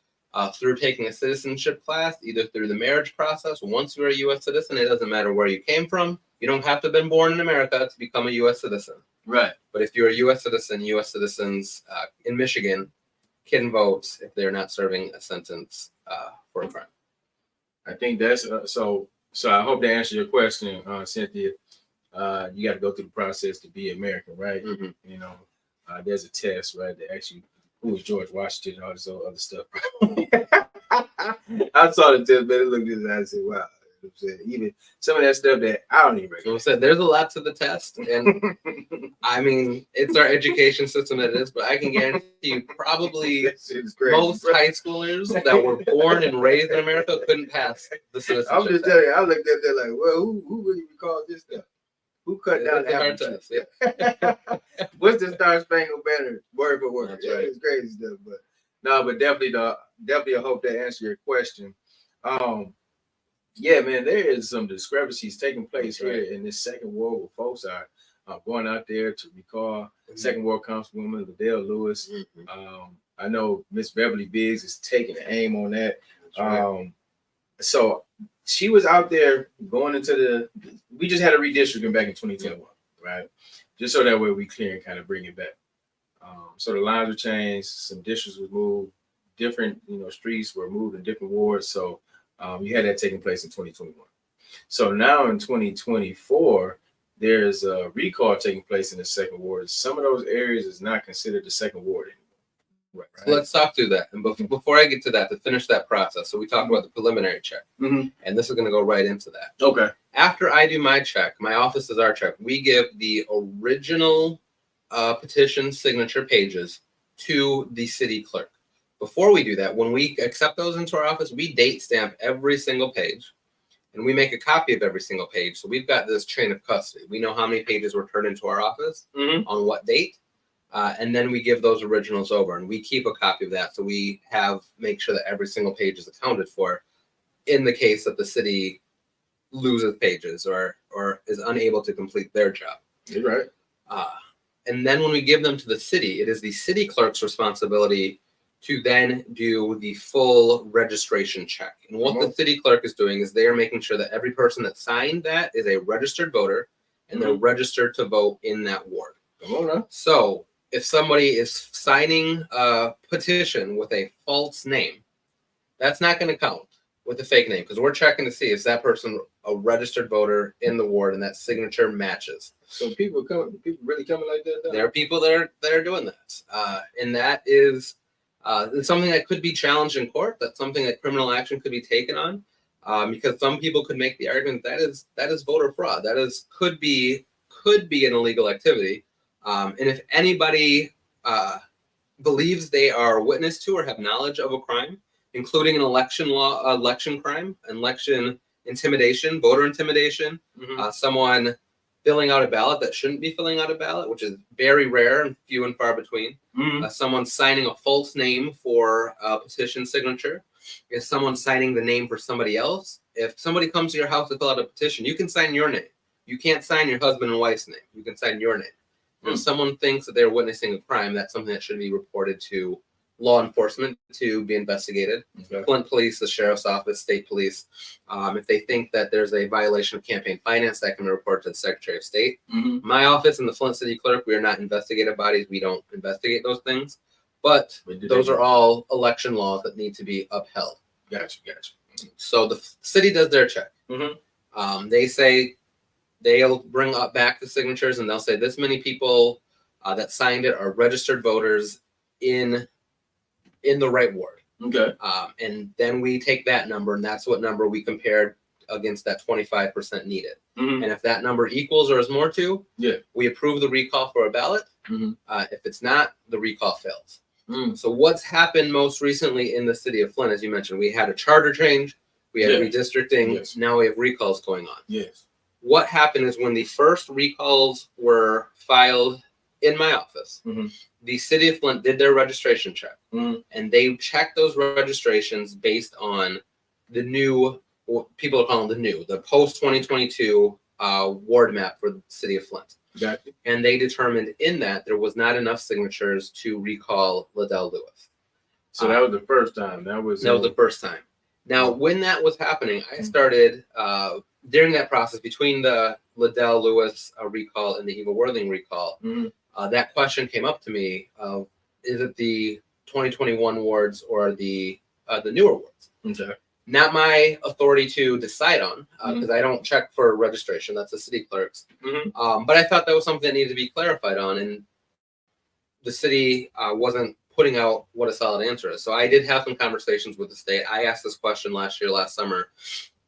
through taking a citizenship class, either through the marriage process. Once you're a U.S. citizen, it doesn't matter where you came from. You don't have to have been born in America to become a U.S. citizen. Right. But if you're a U.S. citizen, U.S. citizens in Michigan can vote if they're not serving a sentence for a crime. I think that's so. So I hope that answers your question, Cynthia. You got to go through the process to be American, right? Mm-hmm. You know, there's a test, right? That actually, who was George Washington and all this other stuff. I saw the test, but it looked at it, I said, wow. Even some of that stuff that I don't even So I said, there's a lot to the test, and I mean, it's our education system that it is, but I can guarantee you probably most high schoolers that were born and raised in America couldn't pass the citizenship I'm just test. telling you, I looked at that like, well, who really recalls this stuff? Who cut down It's a hard the test, yeah. What's the Star Spangled Banner word for word? That's Yeah, right. it's crazy stuff, but no, but definitely I hope that answers your question. Yeah, man, there is some discrepancies taking place here in this second war where folks are going out there to recall Second War Councilwoman Liddell Lewis. Mhm. I know Miss Beverly Biggs is taking aim on that. Right. So she was out there going into we just had a redistricting back in 2021, right? Just so that way we clear and kind of bring it back. So the lines were changed, some districts were moved, different streets were moved in different wards. So you had that taking place in 2021. So now in 2024, there's a recall taking place in the second ward. Some of those areas is not considered the second ward anymore. Right. So let's talk through that. And before I get to that, to finish that process, so we talked about the preliminary check, and this is going to go right into that. Okay. After I do my check, my office does our check. We give the original petition signature pages to the city clerk. Before we do that, when we accept those into our office, we date stamp every single page, and we make a copy of every single page. So we've got this chain of custody. We know how many pages were turned into our office on what date. And then we give those originals over, and we keep a copy of that. So we make sure that every single page is accounted for in the case that the city loses pages or is unable to complete their job. You're right. And then when we give them to the city, it is the city clerk's responsibility to then do the full registration check. And what the city clerk is doing is they are making sure that every person that signed that is a registered voter, and they're registered to vote in that ward. Come on now. So if somebody is signing a petition with a false name, that's not going to count with a fake name, because we're checking to see if that person a registered voter in the ward and that signature matches. So people really coming like that? There are people that are doing that, and that is it's something that could be challenged in court. That's something that criminal action could be taken on, because some people could make the argument that is voter fraud. That could be an illegal activity. And if anybody believes they are witness to or have knowledge of a crime, including an election crime, election intimidation, voter intimidation, someone filling out a ballot that shouldn't be filling out a ballot, which is very rare and few and far between. Someone signing a false name for a petition signature. If someone signing the name for somebody else, if somebody comes to your house to fill out a petition, you can sign your name. You can't sign your husband and wife's name. You can sign your name. If someone thinks that they're witnessing a crime, that's something that should be reported to law enforcement to be investigated. Flint Police, the Sheriff's Office, State Police. If they think that there's a violation of campaign finance, that can be reported to the Secretary of State. My office and the Flint City Clerk, we are not investigative bodies. We don't investigate those things. But did those they- are all election laws that need to be upheld. Gotcha. So the city does their check. Mm-hmm. They say they'll bring up back the signatures, and they'll say this many people that signed it are registered voters in the right ward. Okay. And then we take that number, and that's what number we compared against that 25% needed. Mm-hmm. And if that number equals or is more to, Yeah. we approve the recall for a ballot. Mm-hmm. If it's not, the recall fails. Mm. So what's happened most recently in the city of Flint, as you mentioned, we had a charter change, we had Yeah. redistricting, Yes. now we have recalls going on. Yes. What happened is when the first recalls were filed in my office, Mhm. the city of Flint did their registration check, Mhm. and they checked those registrations based on the new, what people are calling the post 2022 ward map for the city of Flint. Gotcha. And they determined in that there was not enough signatures to recall Liddell Lewis. So that was the first time. That was the first time. Now, when that was happening, I started during that process between the Liddell Lewis recall and the Eva Worthing recall. Mhm. That question came up to me: is it the 2021 wards or the newer wards? Okay. Not my authority to decide on, because I don't check for registration. That's the city clerk's. Mhm. But I thought that was something that needed to be clarified on, and the city wasn't putting out what a solid answer is. So I did have some conversations with the state. I asked this question last summer,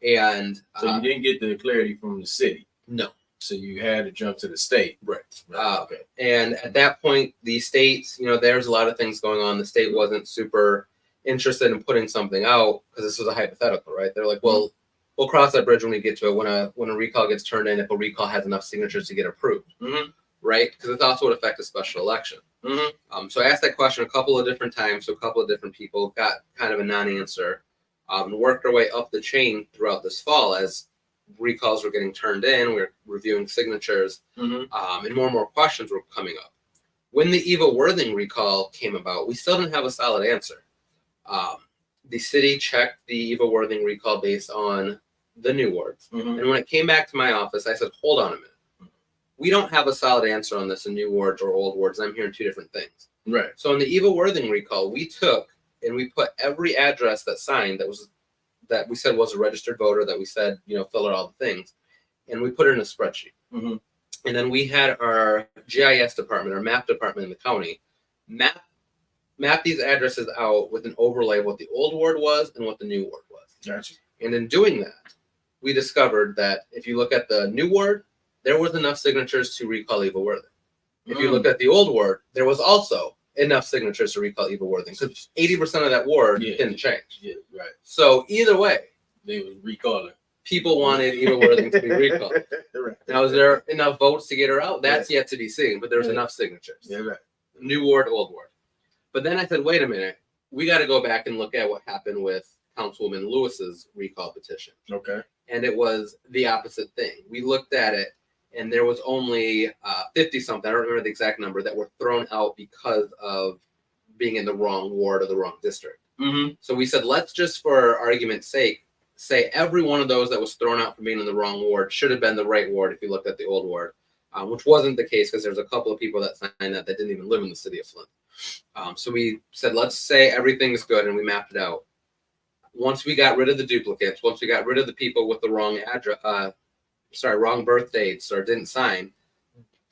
and So you didn't get the clarity from the city. no. So you had to jump to the state. Right. Okay. And at that point, the state, there's a lot of things going on. The state wasn't super interested in putting something out because this was a hypothetical, right? They're like, well, we'll cross that bridge when we get to it. When a recall gets turned in, if a recall has enough signatures to get approved, Mhm. right? Because it's also would affect a special election. Mhm. So I asked that question a couple of different times to a couple of different people, got kind of a non-answer, and worked our way up the chain throughout this fall as recalls were getting turned in. We were reviewing signatures, Mhm. and more questions were coming up. When the Eva Worthing recall came about, we still didn't have a solid answer. The city checked the Eva Worthing recall based on the new wards. Mhm. And when it came back to my office, I said, hold on a minute. We don't have a solid answer on this in new wards or old wards. I'm hearing two different things. Right. So in the Eva Worthing recall, we took and we put every address that signed that we said was a registered voter, that we said, fill out all the things, and we put it in a spreadsheet. Mhm. And then we had our GIS department, our map department in the county, map these addresses out with an overlay of what the old ward was and what the new ward was. Gotcha. And in doing that, we discovered that if you look at the new ward, there was enough signatures to recall Eva Worthing. If you looked at the old ward, there was also enough signatures to recall Eva Worthing. So 80% of that ward didn't change. Yeah. Right. So either way, They was recalling. people wanted Eva Worthing to be recalled. Right. Now, is there enough votes to get her out? That's yet to be seen, but there's enough signatures. Yeah. Right. New ward, old ward. But then I said, wait a minute, we got to go back and look at what happened with Councilwoman Lewis's recall petition. Okay. And it was the opposite thing. We looked at it, and there was only 50 something, I don't remember the exact number, that were thrown out because of being in the wrong ward or the wrong district. Mm-hmm. So we said, let's just, for argument's sake, say every one of those that was thrown out for being in the wrong ward should have been the right ward if you looked at the old ward, which wasn't the case because there's a couple of people that signed that didn't even live in the city of Flint. So we said, let's say everything's good, and we mapped it out. Once we got rid of the duplicates, once we got rid of the people with the wrong address, wrong birth dates or didn't sign,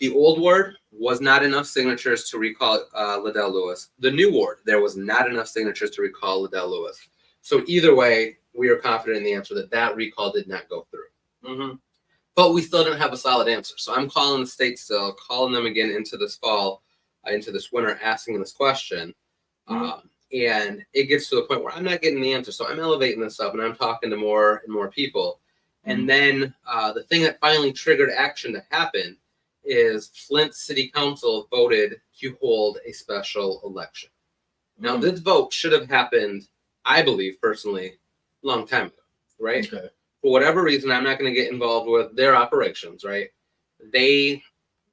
the old ward was not enough signatures to recall Liddell Lewis. The new ward, there was not enough signatures to recall Liddell Lewis. So either way, we are confident in the answer that recall did not go through. Mm-hmm. But we still didn't have a solid answer. So I'm calling the state still, calling them again into this fall, into this winter, asking this question. And it gets to the point where I'm not getting the answer. So I'm elevating this up and I'm talking to more and more people. And then the thing that finally triggered action to happen is Flint City Council voted to hold a special election. Now, this vote should have happened, I believe personally, a long time ago, right? Okay. For whatever reason, I'm not going to get involved with their operations, right? They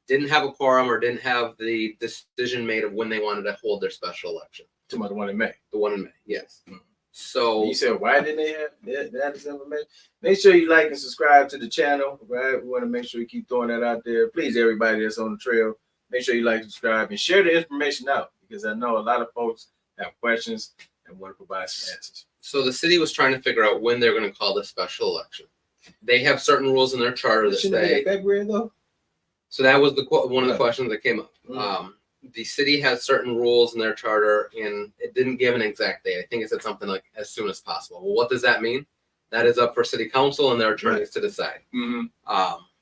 didn't have a quorum or didn't have the decision made of when they wanted to hold their special election. Talking about the one in May. The one in May, yes. Mhm. So You said, why didn't they have that information? Make sure you like and subscribe to the channel, right? We want to make sure we keep throwing that out there. Please, everybody that's on the trail, make sure you like, subscribe, and share the information out. because I know a lot of folks have questions and want to provide some answers. So the city was trying to figure out when they're going to call this special election. They have certain rules in their charter that Shouldn't it be say. in February though? So that was one of the Yeah. questions that came up. Mm. The city has certain rules in their charter, and it didn't give an exact date. I think it said something like as soon as possible. Well, what does that mean? That is up for city council and their attorneys to decide. Mm-hmm.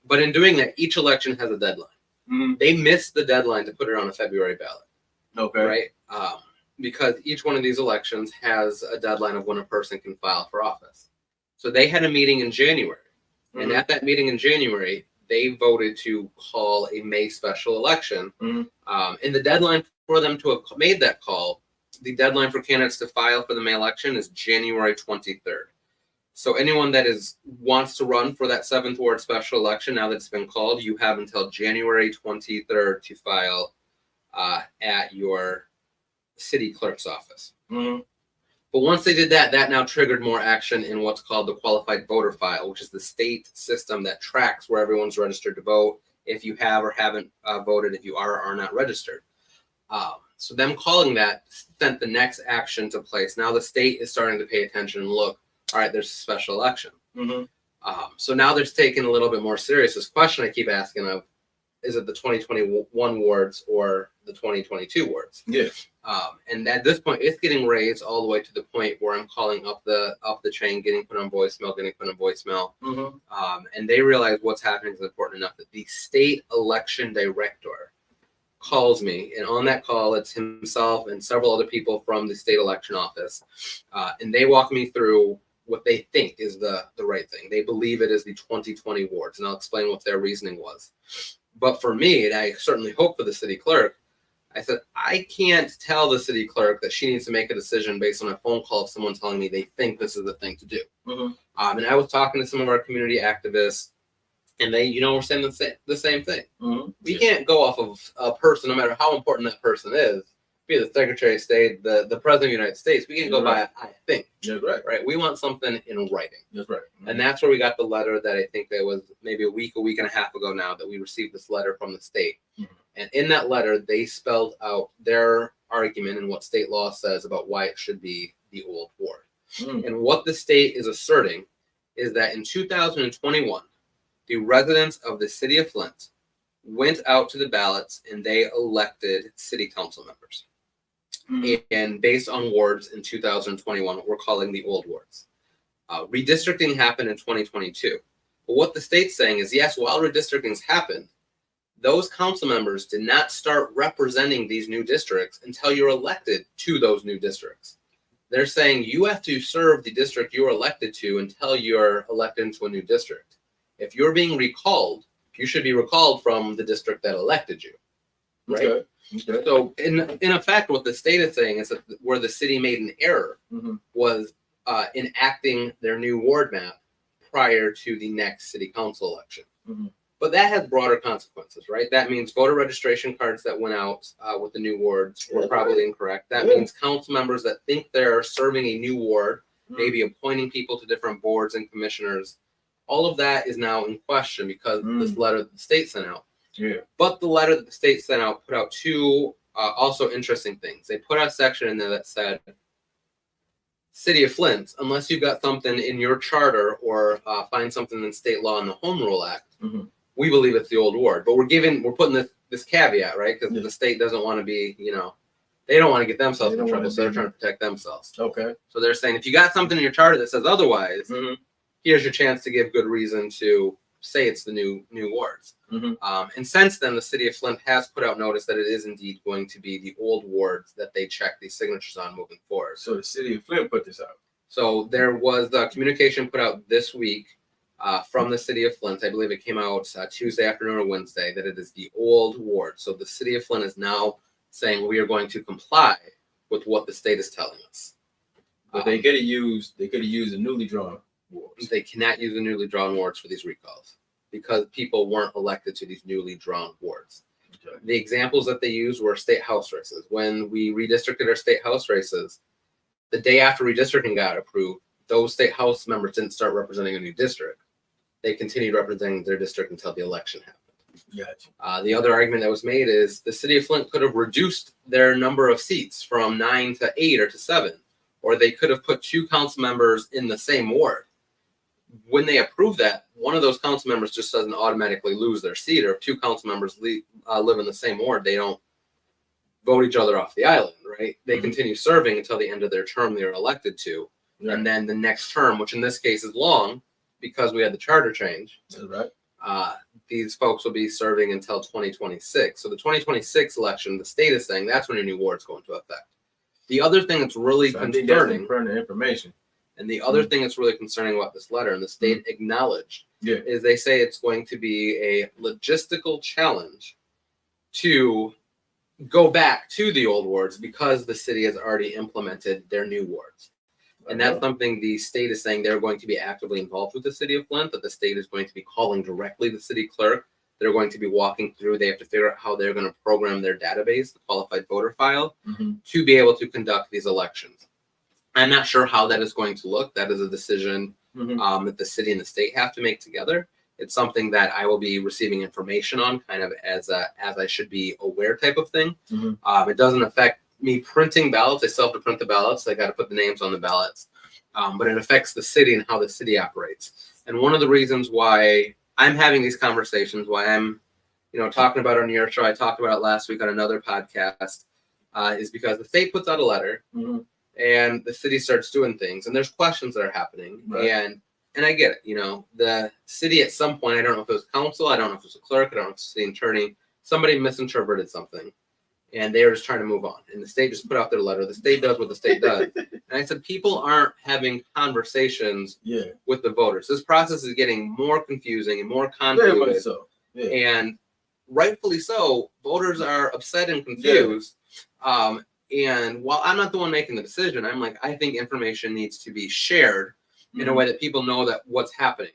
But in doing that, each election has a deadline. Mm-hmm. They missed the deadline to put it on a February ballot, Okay. right? Because each one of these elections has a deadline of when a person can file for office. So they had a meeting in January. Mm-hmm. And at that meeting in January, they voted to call a May special election. Mm-hmm. And the deadline for them to have made that call, the deadline for candidates to file for the May election is January 23rd. So anyone that wants to run for that 7th Ward special election, now that it's been called, you have until January 23rd to file at your city clerk's office. Mm-hmm. But once they did that, that now triggered more action in what's called the qualified voter file, which is the state system that tracks where everyone's registered to vote, if you have or haven't voted, if you are or are not registered. So them calling that sent the next action to place. Now the state is starting to pay attention and look, all right, there's a special election. Mm-hmm. So now they're taking a little bit more serious. This question I keep asking of, is it the 2021 wards or the 2022 wards? Yes. And at this point, it's getting raised all the way to the point where I'm calling up the chain, getting put on voicemail. Mm-hmm. And they realize what's happening is important enough that the state election director calls me, and on that call, it's himself and several other people from the state election office, and they walk me through what they think is the right thing. They believe it is the 2020 wards, and I'll explain what their reasoning was. But for me, and I certainly hope for the city clerk, I said, I can't tell the city clerk that she needs to make a decision based on a phone call of someone telling me they think this is the thing to do. Mm-hmm. And I was talking to some of our community activists, and they, were saying the same thing. Mm-hmm. We can't go off of a person, no matter how important that person is, be it the Secretary of State, the President of the United States. We can't go by, I think. That's right. Right? We want something in writing. That's right. Mm-hmm. And that's where we got the letter that I think that was maybe a week and a half ago now that we received this letter from the state. Mm-hmm. And in that letter, they spelled out their argument and what state law says about why it should be the old ward. Mm-hmm. And what the state is asserting is that in 2021, the residents of the city of Flint went out to the ballots and they elected city council members. Mm-hmm. And based on wards in 2021, what we're calling the old wards. Redistricting happened in 2022. But what the state's saying is, yes, while redistricting's happened, those council members did not start representing these new districts until you're elected to those new districts. They're saying you have to serve the district you're elected to until you're elected into a new district. If you're being recalled, you should be recalled from the district that elected you. Right? Okay. Okay. So in effect, what the state is saying is that where the city made an error Mm-hmm. was enacting their new ward map prior to the next city council election. Mm-hmm. But that has broader consequences, right? That means voter registration cards that went out with the new wards were probably incorrect. That means council members that think they're serving a new ward, maybe appointing people to different boards and commissioners. All of that is now in question because of this letter that the state sent out. Yeah. But the letter that the state sent out put out two also interesting things. They put out a section in there that said, City of Flint, unless you've got something in your charter or find something in state law in the Home Rule Act, Mm-hmm. we believe it's the old ward. But we're putting this caveat, right? Because the state doesn't want to be, they don't want to get themselves in trouble, so they're trying to protect themselves. Okay. So they're saying, if you got something in your charter that says otherwise, Mm-hmm. here's your chance to give good reason to say it's the new wards. Mm-hmm. And since then, the city of Flint has put out notice that it is indeed going to be the old wards that they check these signatures on moving forward. So the city of Flint put this out. So there was communication put out this week from the city of Flint. I believe it came out Tuesday afternoon or Wednesday that it is the old ward. So the city of Flint is now saying we are going to comply with what the state is telling us. But they could have used the newly drawn wards. They cannot use the newly drawn wards for these recalls because people weren't elected to these newly drawn wards. Okay. The examples that they used were state house races. When we redistricted our state house races, the day after redistricting got approved, those state house members didn't start representing a new district. They continued representing their district until the election happened. Gotcha. The other argument that was made is the city of Flint could have reduced their number of seats from 9 to 8 or to 7, or they could have put 2 council members in the same ward. When they approve that, one of those council members just doesn't automatically lose their seat, or if 2 council members live in the same ward, they don't vote each other off the island, right? They continue serving until the end of their term they're elected to. Right. And then the next term, which in this case is long because we had the charter change. That's right. These folks will be serving until 2026. So the 2026 election, the state is saying that's when your new ward's going to affect. The other thing that's really concerning, information. and the other thing that's really concerning about this letter, and the state acknowledged, is they say it's going to be a logistical challenge to go back to the old wards because the city has already implemented their new wards. And that's something the state is saying they're going to be actively involved with the city of Flint, that the state is going to be calling directly the city clerk. They're going to be walking through. They have to figure out how they're going to program their database, the qualified voter file, to be able to conduct these elections. I'm not sure how that is going to look. That is a decision that the city and the state have to make together. It's something that I will be receiving information on kind of as I should be aware type of thing. It doesn't affect me printing ballots. I still have to print the ballots. I got to put the names on the ballots. But it affects the city and how the city operates. And one of the reasons why I'm having these conversations, why I'm, talking about it on your show, I talked about it last week on another podcast, is because the state puts out a letter and the city starts doing things, and there's questions that are happening. Right. And I get it, the city at some point, I don't know if it was council, I don't know if it was a clerk, I don't know if it was the attorney, somebody misinterpreted something. And they were just trying to move on. And the state just put out their letter. The state does what the state does. And I said, people aren't having conversations with the voters. This process is getting more confusing and more convoluted. And rightfully so, voters are upset and confused. And while I'm not the one making the decision, I'm like, I think information needs to be shared in a way that people know that what's happening.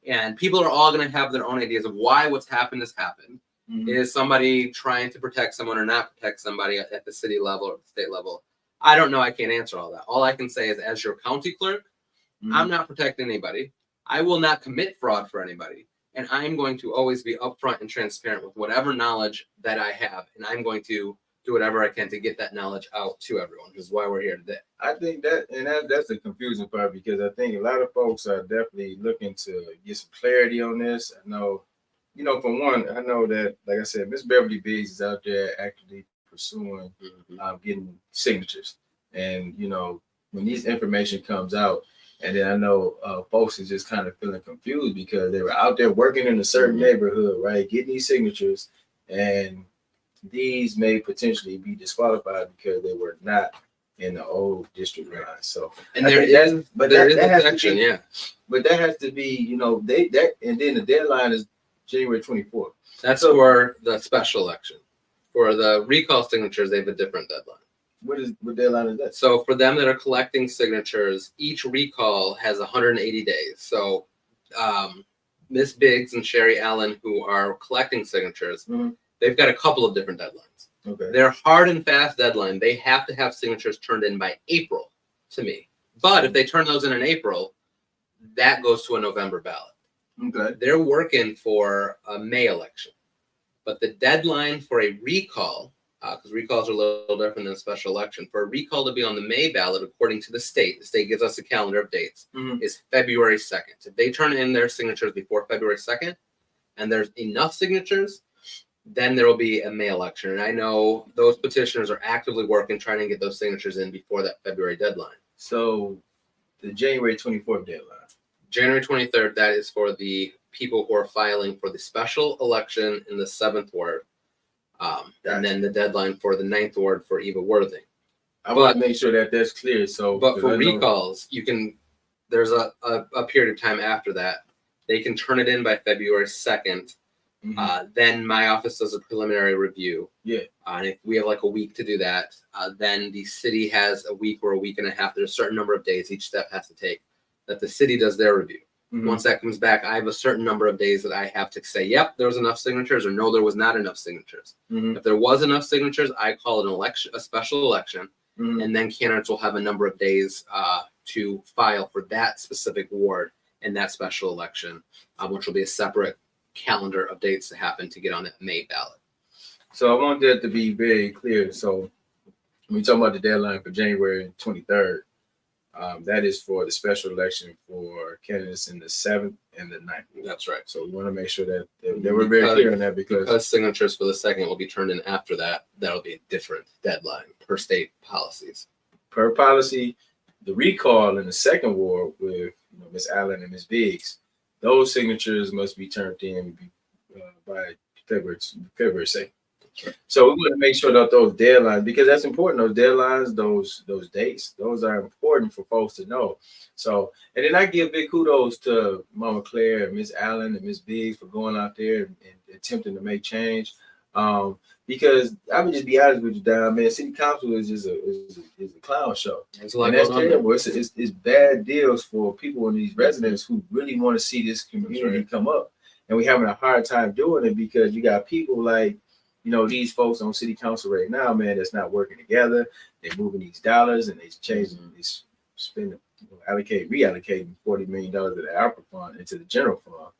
And people are all going to have their own ideas of why what's happened has happened. Is somebody trying to protect someone or not protect somebody at the city level or the state level? I don't know. I can't answer all that. All I can say is, as your county clerk, I'm not protecting anybody. I will not commit fraud for anybody. And I'm going to always be upfront and transparent with whatever knowledge that I have. And I'm going to do whatever I can to get that knowledge out to everyone, which is why we're here today. I think that's the confusing part, because I think a lot of folks are definitely looking to get some clarity on this. I know, for one, I know that, like I said, Miss Beverly Biggs is out there actively pursuing getting signatures. And, when this information comes out, and then I know folks are just kind of feeling confused because they were out there working in a certain neighborhood, right, getting these signatures, and these may potentially be disqualified because they were not in the old district line. So, and there is a section, but that has to be, and then the deadline is January 24th. That's for the special election. For the recall signatures, they have a different deadline. What deadline is that? So for them that are collecting signatures, each recall has 180 days. So Miss Biggs and Sherry Allen, who are collecting signatures, they've got a couple of different deadlines. Okay. Their hard and fast deadline, they have to have signatures turned in by April to me. But if they turn those in April, that goes to a November ballot. Okay. They're working for a May election. But the deadline for a recall, because recalls are a little different than a special election, for a recall to be on the May ballot, according to the state gives us a calendar of dates, is February 2nd. If they turn in their signatures before February 2nd, and there's enough signatures, then there will be a May election. And I know those petitioners are actively working, trying to get those signatures in before that February deadline. So the January 24th deadline. January 23rd, that is for the people who are filing for the special election in the 7th ward. And then the deadline for the 9th ward for Eva Worthing. I want to make sure that that's clear. But for recalls, there's a period of time after that. They can turn it in by February 2nd. Then my office does a preliminary review. And if we have like a week to do that, then the city has a week or a week and a half. There's a certain number of days each step has to take that the city does their review. Once that comes back, I have a certain number of days that I have to say, yep, there was enough signatures, or no, there was not enough signatures. If there was enough signatures, I call it an election, a special election, and then candidates will have a number of days to file for that specific ward in that special election, which will be a separate calendar of dates to happen to get on that May ballot. So I want that to be very clear. So when we talk about the deadline for January 23rd, that is for the special election for candidates in the 7th and the 9th. That's right. So we want to make sure that we're very clear on that because signatures for the second will be turned in after that. That'll be a different deadline per state policies. per policy, the recall in the second ward with Ms. Allen and Ms. Biggs, those signatures must be turned in by February 2nd. So we want to make sure that those deadlines, because that's important, those deadlines, those dates, those are important for folks to know. So, and then I give big kudos to Mama Claire and Miss Allen and Miss Biggs for going out there and attempting to make change. Because I would just be honest with you, Don, man, city council is just a clown show. And that's terrible. It's bad deals for people and these residents who really want to see this community come up. And we're having a hard time doing it because you got people like, these folks on city council right now, man, that's not working together. They're moving these dollars and they're changing, spending, reallocating $40 million of the ARPA fund into the general fund.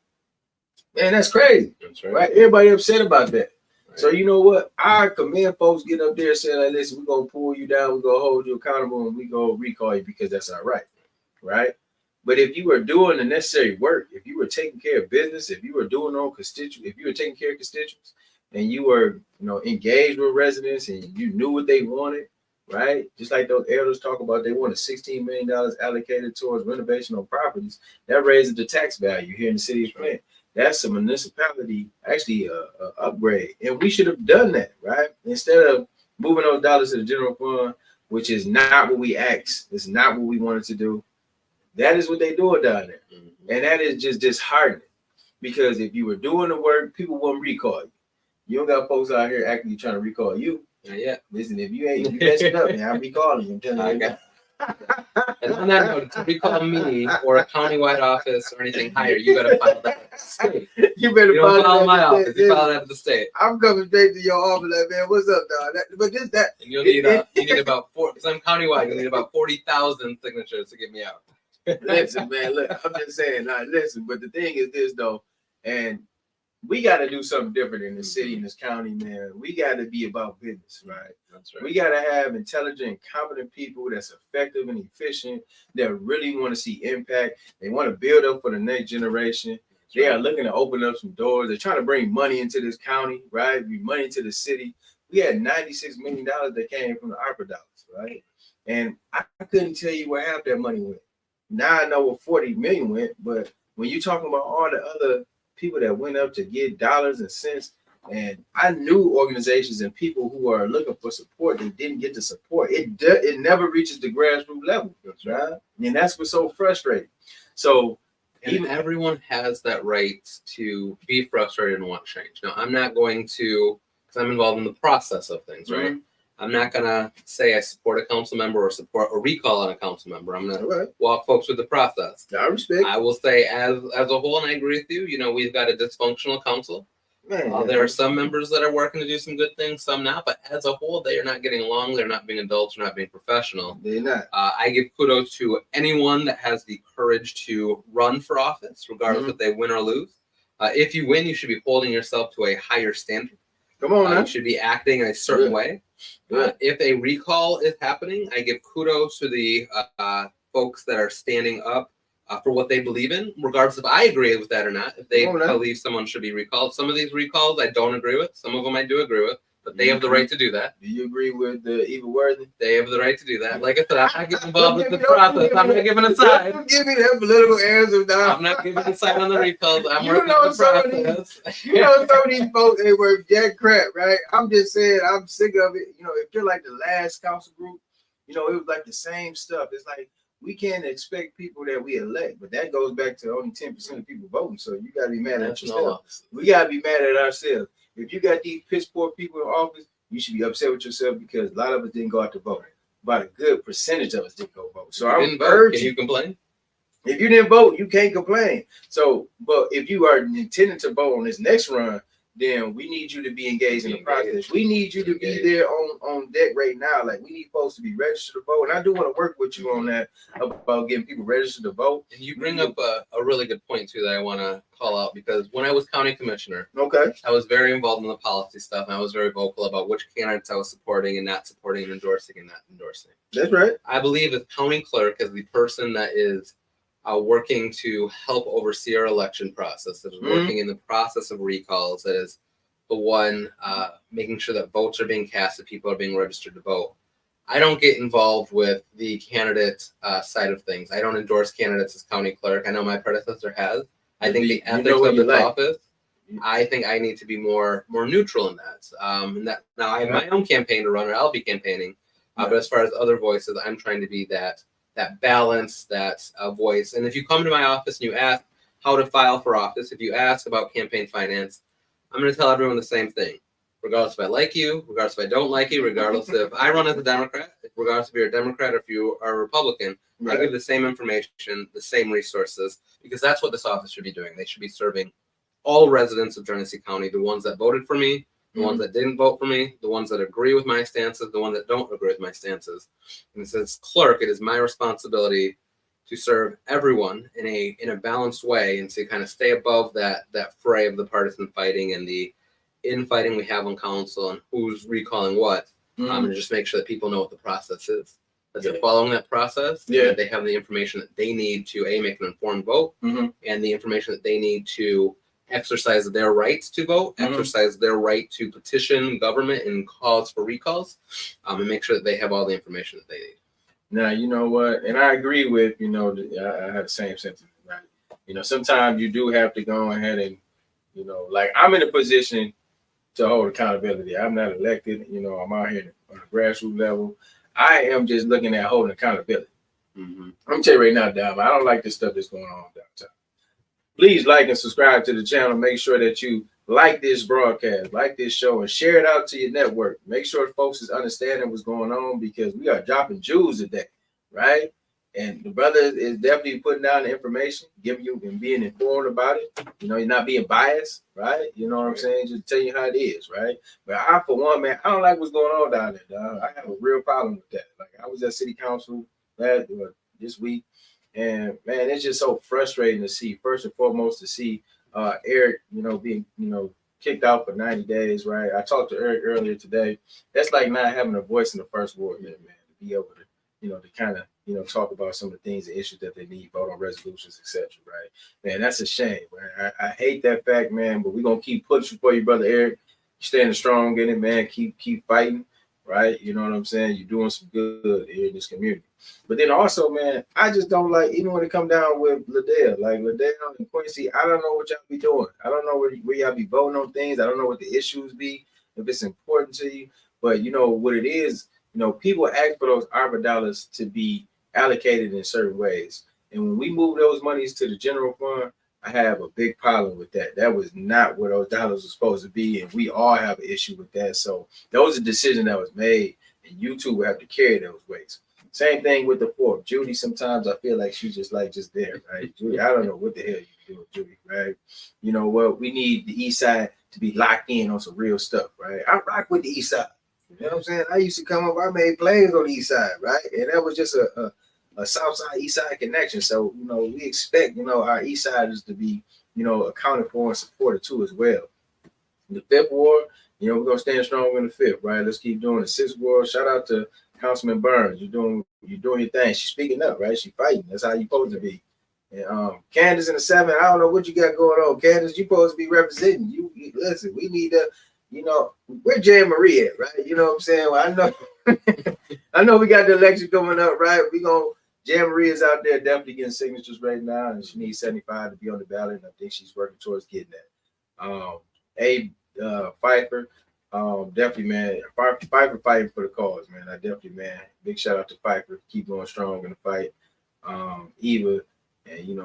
Man, that's crazy. That's right. Everybody upset about that. Right. So you know what? I commend folks get up there saying, like, listen, we're going to pull you down, we're going to hold you accountable, and we're going to recall you because that's our right. Right? But if you were doing the necessary work, if you were taking care of business, if you were doing on constituents, if you were taking care of constituents, and you were, engaged with residents and you knew what they wanted, right? Just like those elders talk about, they wanted $16 million allocated towards renovation on properties. That raises the tax value here in the city of Flint. That's a municipality, actually a upgrade. And we should have done that, right? Instead of moving those dollars to the general fund, which is not what we asked. It's not what we wanted to do. That is what they doing down there. Mm-hmm. And that is just disheartening. Because if you were doing the work, people wouldn't recall you. You don't got folks out here actively trying to recall you. Not yet. Listen, if you messing up, man, I'll be calling you. I'm telling you. And on that note, to recall me or a countywide office or anything higher, you better file that at the state. You better file my office. You file that at the state. I'm coming straight to your office, like, man, what's up, dog? And you'll need about because I'm countywide. You'll need about 40,000 signatures to get me out. Listen, man, look, I'm just saying, listen. But the thing is this, though, and we got to do something different in the city, in this county, man. We got to be about business, right? That's right. We got to have intelligent, competent people that's effective and efficient, that really want to see impact. They want to build up for the next generation. They are looking to open up some doors. They're trying to bring money into this county, right? Bring money into the city. We had $96 million that came from the ARPA dollars, right? And I couldn't tell you where half that money went. Now I know where 40 million went, but when you're talking about all the other people that went up to get dollars and cents, and I knew organizations and people who are looking for support, they didn't get the support. It never reaches the grassroots level, right? And that's what's so frustrating. So everyone has that right to be frustrated and want change. Now, I'm not going to, because I'm involved in the process of things, right? Mm-hmm. I'm not gonna say I support a council member or support a recall on a council member. I'm gonna walk folks through the process. I respect. I will say, as a whole, and I agree with you. We've got a dysfunctional council. There are some members that are working to do some good things, some not. But as a whole, they are not getting along. They're not being adults. They're not being professional. They're not. I give kudos to anyone that has the courage to run for office, regardless if they win or lose. If you win, you should be holding yourself to a higher standard. Come on, you should be acting in a certain way. If a recall is happening, I give kudos to the folks that are standing up for what they believe in, regardless if I agree with that or not. If they believe someone should be recalled. Some of these recalls I don't agree with. Some of them I do agree with, but they have the right to do that. Do you agree with Eva Worthy? They have the right to do that. Like I said, I'm not getting involved with the process. I'm not giving a side. Don't give me that political answer now. I'm not giving a side on the recalls. I'm working on the process. Some of these folks, they work jack crap, right? I'm just saying, I'm sick of it. If you're like the last council group, it was like the same stuff. It's like, we can't expect people that we elect, but that goes back to only 10% of people voting. So you got to be mad at yourself. We got to be mad at ourselves. If you got these piss poor people in office, you should be upset with yourself because a lot of us didn't go out to vote. About a good percentage of us didn't go vote. So I urge you. Can you complain? If you didn't vote, you can't complain. So, but if you are intending to vote on this next run, then we need you to be engaged in the process. We need you to be there on deck right now. Like, we need folks to be registered to vote. And I do want to work with you on that about getting people registered to vote. And you bring up a really good point too that I want to call out, because when I was county commissioner, I was very involved in the policy stuff, and I was very vocal about which candidates I was supporting and not supporting, and endorsing and not endorsing. That's right. I believe as county clerk, as the person that is working to help oversee our election process, that is working in the process of recalls, that is the one making sure that votes are being cast, that people are being registered to vote. I don't get involved with the candidate side of things. I don't endorse candidates as county clerk. I know my predecessor has. I think the ethics of this office, I think I need to be more neutral in that. And that now I have my own campaign to run, or I'll be campaigning. But as far as other voices, I'm trying to be that balance, that voice. And if you come to my office and you ask how to file for office, if you ask about campaign finance, I'm going to tell everyone the same thing. Regardless if I like you, regardless if I don't like you, regardless if I run as a Democrat, regardless if you're a Democrat or if you are a Republican, I give the same information, the same resources, because that's what this office should be doing. They should be serving all residents of Genesee County, the ones that voted for me, the ones that didn't vote for me, the ones that agree with my stances, the ones that don't agree with my stances. And as clerk, it is my responsibility to serve everyone in a balanced way, and to kind of stay above that fray of the partisan fighting and the infighting we have on council and who's recalling what, and just make sure that people know what the process is, that they're following that process, and that they have the information that they need to make an informed vote, and the information that they need to exercise their rights to vote, exercise their right to petition government and calls for recalls, and make sure that they have all the information that they need. Now, you know what, and I agree with, I have the same sentiment, right? Sometimes you do have to go ahead and, like, I'm in a position to hold accountability. I'm not elected, I'm out here on a grassroots level. I am just looking at holding accountability. I'm gonna tell you right now, Dom, I don't like this stuff that's going on downtown. Please like and subscribe to the channel. Make sure that you like this broadcast, like this show, and share it out to your network. Make sure folks is understanding what's going on, because we are dropping jewels today, right? And the brother is definitely putting down the information, giving you and being informed about it. You're not being biased, right? You know what I'm saying? Just tell you how it is, right? But I, for one, man, I don't like what's going on down there, dog. I have a real problem with that. Like, I was at city council this week, and man, it's just so frustrating to see. First and foremost, to see Eric, being, kicked out for 90 days, right? I talked to Eric earlier today. That's like not having a voice in the first ward, man, to be able to, to kind of, talk about some of the things and issues that they need, vote on resolutions, etc. Right, man, that's a shame, man. I hate that fact, man. But we're gonna keep pushing for you, brother Eric. You're standing strong in it, man. Keep fighting, right? You know what I'm saying? You're doing some good here in this community. But then also, man, I just don't like, even when it come down with Liddell, like Liddell and Quincy, I don't know what y'all be doing. I don't know where y'all be voting on things. I don't know what the issues be, if it's important to you. But what it is, people ask for those ARPA dollars to be allocated in certain ways. And when we move those monies to the general fund, I have a big problem with that. That was not where those dollars were supposed to be. And we all have an issue with that. So those are decisions that was made, and you two will have to carry those weights. Same thing with the fourth. Judy, sometimes I feel like she's just there, right? Judy, I don't know what the hell you do with Judy, right? You know what? We need the East Side to be locked in on some real stuff, right? I rock with the East Side. You know what I'm saying? I used to come up, I made plays on the East Side, right? And that was just a South Side, East Side connection. So, we expect, our East Siders to be, accounted for and supported too as well. The fifth ward, we're going to stand strong in the fifth, right? Let's keep doing the sixth ward. Shout out to Councilman Burns. You're doing your thing. She's speaking up, right? She's fighting. That's how you're supposed to be. And Candace in the 7th, I don't know what you got going on. Candace, you're supposed to be representing. You listen, we need to, where Jan Marie at, right? You know what I'm saying? Well, I know we got the election coming up, right? Jan Marie is out there definitely getting signatures right now, and she needs 75 to be on the ballot, and I think she's working towards getting that. Pfeiffer, definitely, man. Pfeiffer fighting for the cause, man. I definitely, man. Big shout out to Pfeiffer. Keep going strong in the fight. Eva, and you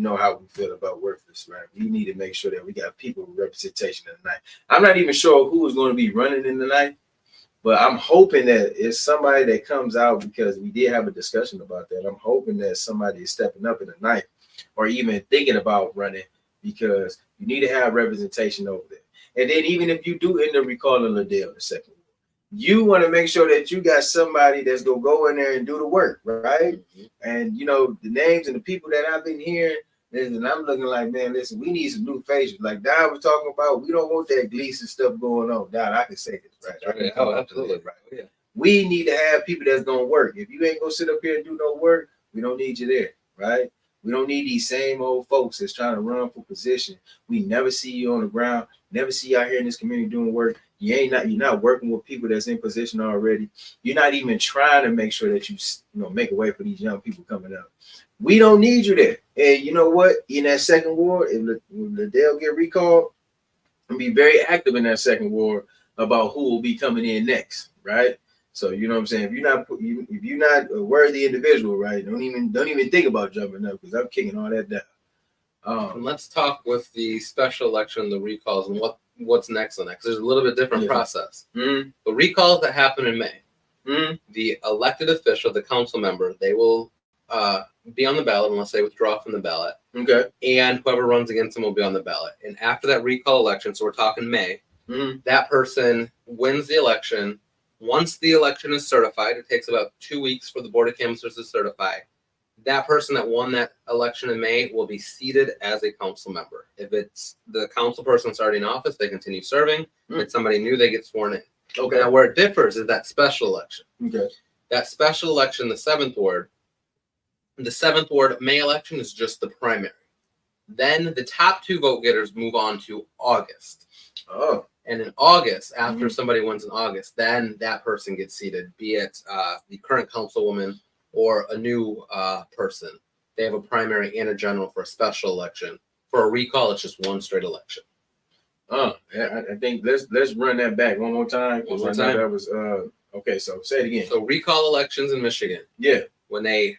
know how we feel about worthless, right? We need to make sure that we got people with representation in the night. I'm not even sure who is going to be running in the night, but I'm hoping that it's somebody that comes out, because we did have a discussion about that. I'm hoping that somebody is stepping up in the night, or even thinking about running, because you need to have representation over there. And then even if you do end up recalling Liddell the second, you want to make sure that you got somebody that's gonna go in there and do the work, right? And you know the names and the people that I've been hearing, and I'm looking like, man, listen, we need some new faces. Like Don was talking about, we don't want that Gleason stuff going on. Don, I can say this, right? Oh, absolutely, right. Yeah. We need to have people that's gonna work. If you ain't gonna sit up here and do no work, we don't need you there, right? We don't need these same old folks that's trying to run for position. We never see you on the ground, never see you out here in this community doing work. You're not working with people that's in position already. You're not even trying to make sure that you make a way for these young people coming up. We don't need you there. And you know what? In that second ward, if Liddell get recalled, and be very active in that second ward about who will be coming in next, right? So you know what I'm saying. If you're not a worthy individual, right? Don't even think about jumping up because I'm kicking all that down. And let's talk with the special election, the recalls, and what's next on that, because there's a little bit different process. The recalls that happen in May, the elected official, the council member, they will be on the ballot unless they withdraw from the ballot. Okay. And whoever runs against them will be on the ballot. And after that recall election, so we're talking May, that person wins the election. Once the election is certified, it takes about 2 weeks for the Board of Canvassers to certify. That person that won that election in May will be seated as a council member. If it's the council person that's already in office, they continue serving. If it's somebody new, they get sworn in. Okay. Now, where it differs is that special election. Okay. That special election, the 7th ward May election is just the primary. Then the top 2 vote getters move on to August. Oh. And in August, after somebody wins in August, then that person gets seated, be it the current councilwoman or a new person. They have a primary and a general for a special election. For a recall, it's just one straight election. I think let's run that back one more time. One more time. That was okay. So say it again. So recall elections in Michigan. Yeah. When a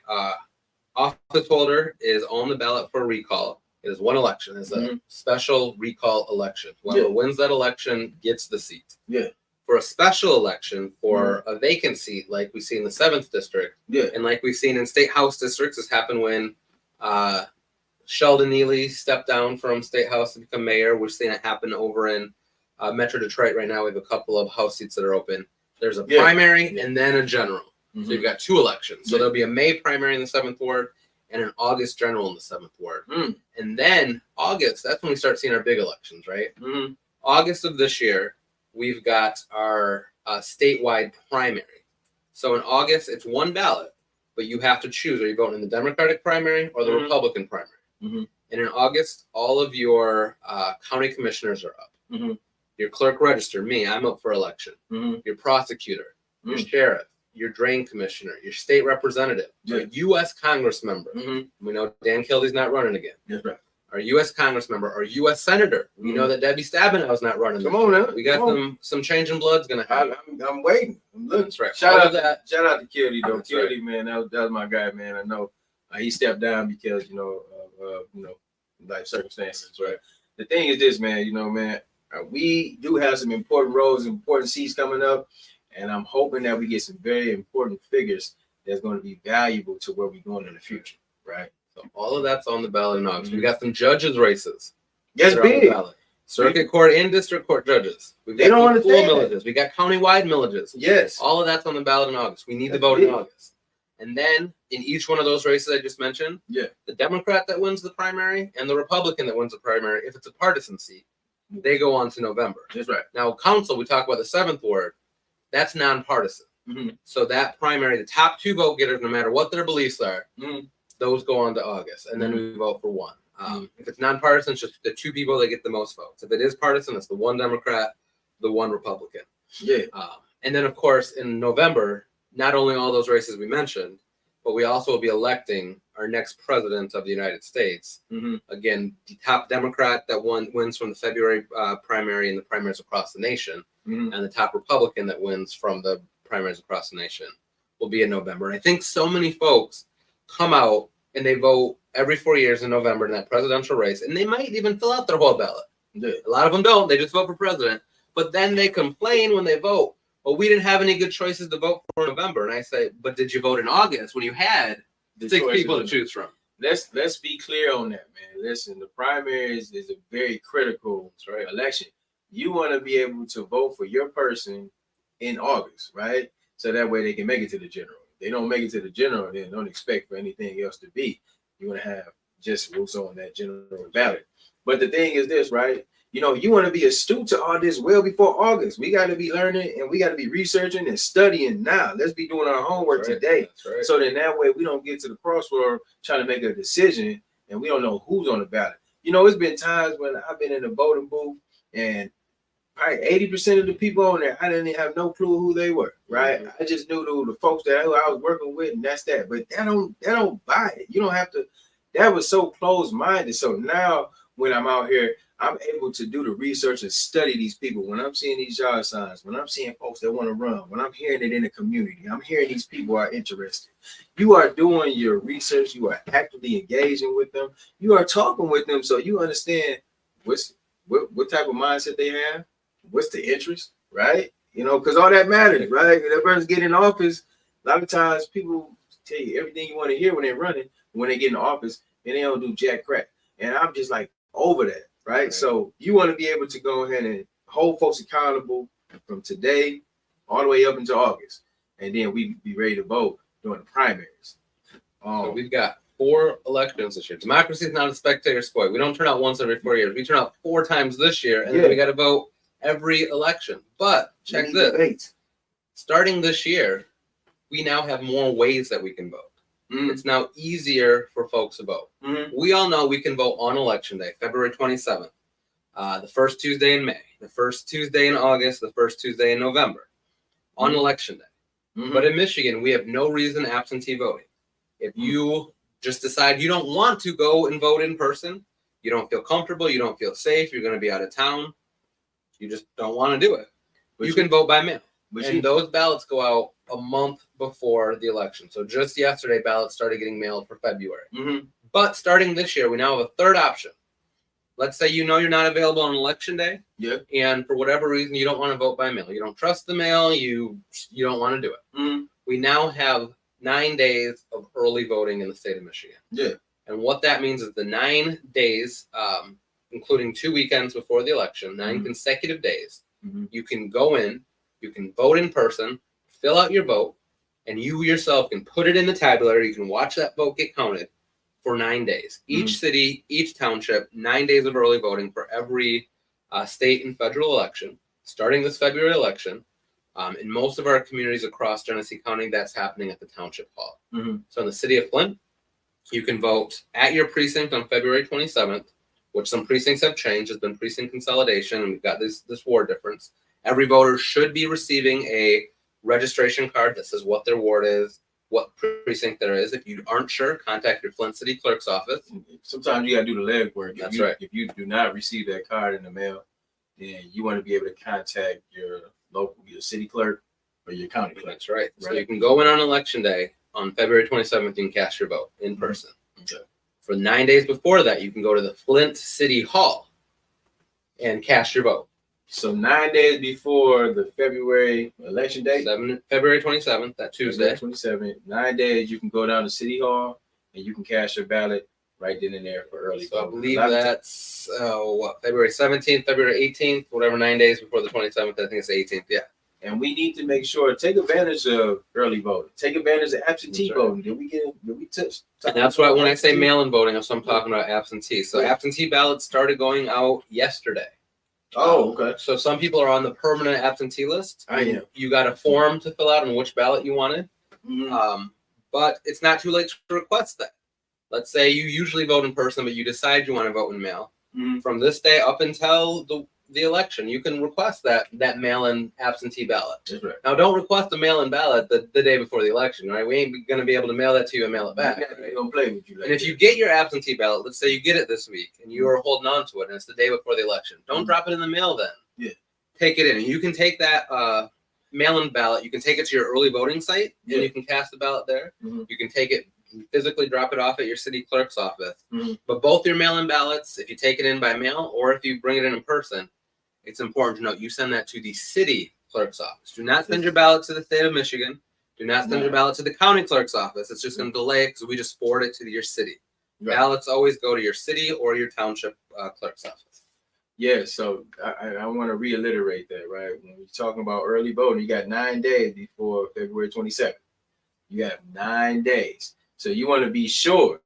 office holder is on the ballot for a recall, it is one election. It's a special recall election. Whoever wins that election gets the seat. Yeah. For a special election, for a vacant seat, like we see in the 7th district, and like we've seen in state house districts, this happened when Sheldon Neely stepped down from state house to become mayor. We're seeing it happen over in Metro Detroit right now. We have a couple of house seats that are open. There's a primary and then a general. So you've got 2 elections. So there'll be a May primary in the 7th ward and an August general in the 7th ward. And then August, that's when we start seeing our big elections, right? August of this year, we've got our statewide primary. So in August, it's one ballot, but you have to choose. Are you voting in the Democratic primary or the Republican primary? And in August, all of your county commissioners are up. Your clerk register, me, I'm up for election. Your prosecutor, your sheriff, your drain commissioner, your state representative, your U.S. Congress member. We know Dan Kilday's not running again. That's right. Our U.S. Congress member, our U.S. Senator. We know that Debbie Stabenow's not running. Come on now. We got some change in blood's going to happen. I'm waiting. I'm looking. That's right. Shout out to Kildy though. That's Kildy, man, that was my guy, man. I know he stepped down because life circumstances. Right. The thing is this, man. We do have some important roles, important seats coming up, and I'm hoping that we get some very important figures that's going to be valuable to where we're going in the future. Right. So all of that's on the ballot in August. We got some judges races. Yes, big. Circuit court and district court judges. They don't understand millages. We got countywide millages. Yes. All of that's on the ballot in August. We need to vote in August. And then in each one of those races I just mentioned, the Democrat that wins the primary and the Republican that wins the primary, if it's a partisan seat, they go on to November. That's right. Now, council, we talk about the 7th ward, that's nonpartisan. So that primary, the top 2 vote getters, no matter what their beliefs are, those go on to August, and then we vote for one. If it's nonpartisan, it's just the 2 people that get the most votes. If it is partisan, it's the 1 Democrat, the 1 Republican. And then, of course, in November, not only all those races we mentioned, but we also will be electing our next president of the United States. Again, the top Democrat that wins from the February primary and the primaries across the nation, and the top Republican that wins from the primaries across the nation will be in November. And I think so many folks come out and they vote every 4 years in November in that presidential race, and they might even fill out their whole ballot. A lot of them don't. They just vote for president. But then they complain when they vote, well, we didn't have any good choices to vote for in November. And I say, but did you vote in August when you had 6 people to choose from? Let's be clear on that, man. Listen, the primaries is a very critical election. you want to be able to vote for your person in August, right? So that way they can make it to the general. If they don't make it to the general, then don't expect for anything else to be. You want to have just what's on that general ballot. But the thing is this, right? You know, you want to be astute to all this well before August. We got to be learning and we got to be researching and studying now. Let's be doing our homework today. That's right. So then that way we don't get to the crossroad trying to make a decision and we don't know who's on the ballot. You know, it's been times when I've been in the voting booth and probably 80% of the people on there, I didn't have no clue who they were, right? I just knew the folks that who I was working with, and that's that. But that don't buy it. You don't have to. That was so closed-minded. So now when I'm out here, I'm able to do the research and study these people. When I'm seeing these yard signs, when I'm seeing folks that want to run, when I'm hearing it in the community, I'm hearing these people are interested. You are doing your research. You are actively engaging with them. You are talking with them so you understand what type of mindset they have. What's the interest, right? You know, because all that matters, right? When that person get in office, a lot of times people tell you everything you want to hear when they're running. When they get in office, and they don't do jack crap. And I'm just like over that, right? So you want to be able to go ahead and hold folks accountable from today all the way up until August. And then we be ready to vote during the primaries. So we've got 4 elections this year. Democracy is not a spectator sport. We don't turn out once every 4 years. We turn out 4 times this year, and then we got to vote every election. But check this. Debates. Starting this year, we now have more ways that we can vote. It's now easier for folks to vote. We all know we can vote on election day, February 27th, the first Tuesday in May, the first Tuesday in August, the first Tuesday in November on election day. But in Michigan, we have no reason absentee voting. If you just decide you don't want to go and vote in person, you don't feel comfortable, you don't feel safe, you're going to be out of town, you just don't want to do it, you can vote by mail. And those ballots go out a month before the election. So just yesterday, ballots started getting mailed for February. But starting this year, we now have a third option. Let's say you know you're not available on election day. And for whatever reason, you don't want to vote by mail. You don't trust the mail. You don't want to do it. We now have 9 days of early voting in the state of Michigan. And what that means is the 9 days, including 2 weekends before the election, 9 consecutive days, you can go in, you can vote in person, fill out your vote, and you yourself can put it in the tabulator. You can watch that vote get counted for 9 days. Each city, each township, 9 days of early voting for every state and federal election, starting this February election. In most of our communities across Genesee County, that's happening at the township hall. So in the city of Flint, you can vote at your precinct on February 27th, which some precincts have changed. There's been precinct consolidation, and we've got this ward difference. Every voter should be receiving a registration card that says what their ward is, what precinct there is. If you aren't sure, contact your Flint City Clerk's office. Sometimes you got to do the legwork. That's right. If you do not receive that card in the mail, then you want to be able to contact your city clerk or your county clerk. That's right. So you can go in on election day on February 27th and cast your vote in person. For 9 days before that, you can go to the Flint City Hall and cast your vote. So 9 days before the February election day, February 27th, that Tuesday. 27th, 9 days, you can go down to City Hall and you can cast your ballot right then and there for early voting. I believe that's February 17th, February 18th, whatever 9 days before the 27th. I think it's the 18th. Yeah. And we need to make sure take advantage of early voting. Take advantage of absentee voting. Did we touch? And that's why when I say mail-in voting, I'm talking about absentee. So absentee ballots started going out yesterday. Oh, okay. So some people are on the permanent absentee list. I am. You got a form to fill out on which ballot you wanted. But it's not too late to request that. Let's say you usually vote in person, but you decide you want to vote in mail. From this day up until the election, you can request that mail-in absentee ballot. That's right. Now, don't request a mail-in ballot the day before the election, right? We ain't going to be able to mail that to you and mail it back. They're going to play with you. And if you get your absentee ballot, let's say you get it this week, and you are holding on to it, and it's the day before the election, don't drop it in the mail then. Yeah. Take it in. And you can take that mail-in ballot, you can take it to your early voting site, and you can cast the ballot there. You can take it, physically drop it off at your city clerk's office. But both your mail-in ballots, if you take it in by mail or if you bring it in person, it's important to note you send that to the city clerk's office. Do not send your ballot to the state of Michigan. Do not send your ballot to the county clerk's office. It's just going to delay it because we just forward it to your city. Ballots always go to your city or your township clerk's office. Yeah, so I want to reiterate that, right? When we're talking about early voting, you got 9 days before February 22nd. You have 9 days. So you want to be sure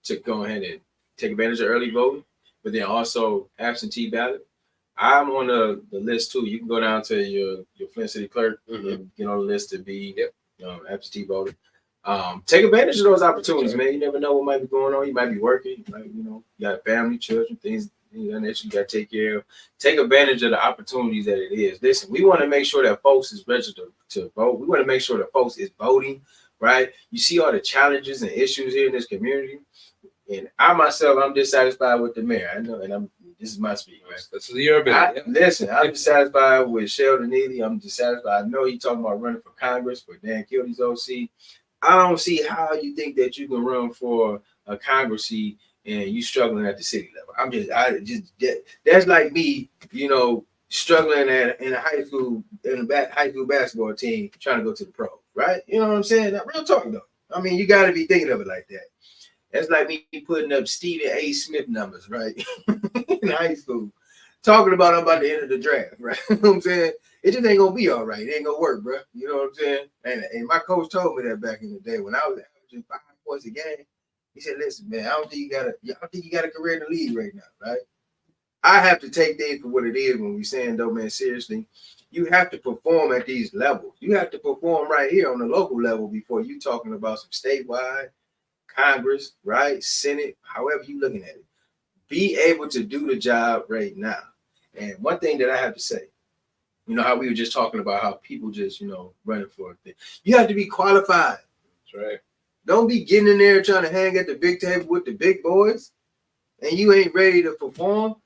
to go ahead and take advantage of early voting, but then also absentee ballot. I'm on the list too. You can go down to your Fli-City Clerk and get on the list to be absentee voter. Take advantage of those opportunities, man. You never know what might be going on. You might be working, you got a family, children, things that you got to take care of. Take advantage of the opportunities that it is. Listen, we want to make sure that folks is registered to vote. We want to make sure that folks is voting, right? You see all the challenges and issues here in this community. And I myself, I'm dissatisfied with the mayor. I know, and this is my speech, right? This is your ability. Listen, I'm dissatisfied with Sheldon Neely. I'm dissatisfied. I know he's talking about running for Congress for Dan Kilty's OC. I don't see how you think that you can run for a Congress seat and you struggling at the city level. That's like me, struggling in a high school basketball team trying to go to the pros, right? You know what I'm saying? Now, real talk though. I mean, you got to be thinking of it like that. That's like me putting up Stephen A. Smith numbers, right? In high school, talking about I'm about to enter the draft, right? You know what I'm saying? It just ain't gonna be all right. It ain't gonna work, bro. You know what I'm saying? And my coach told me that back in the day when I was averaging 5 points a game. He said, "Listen, man, I don't think you got a career in the league right now, right? I have to take things for what it is when we saying though, man. Seriously, you have to perform at these levels. You have to perform right here on the local level before you talking about some statewide." Congress, right? Senate, however you looking at it. Be able to do the job right now. And one thing that I have to say, how we were just talking about how people just, running for a thing. You have to be qualified. That's right. Don't be getting in there trying to hang at the big table with the big boys and you ain't ready to perform.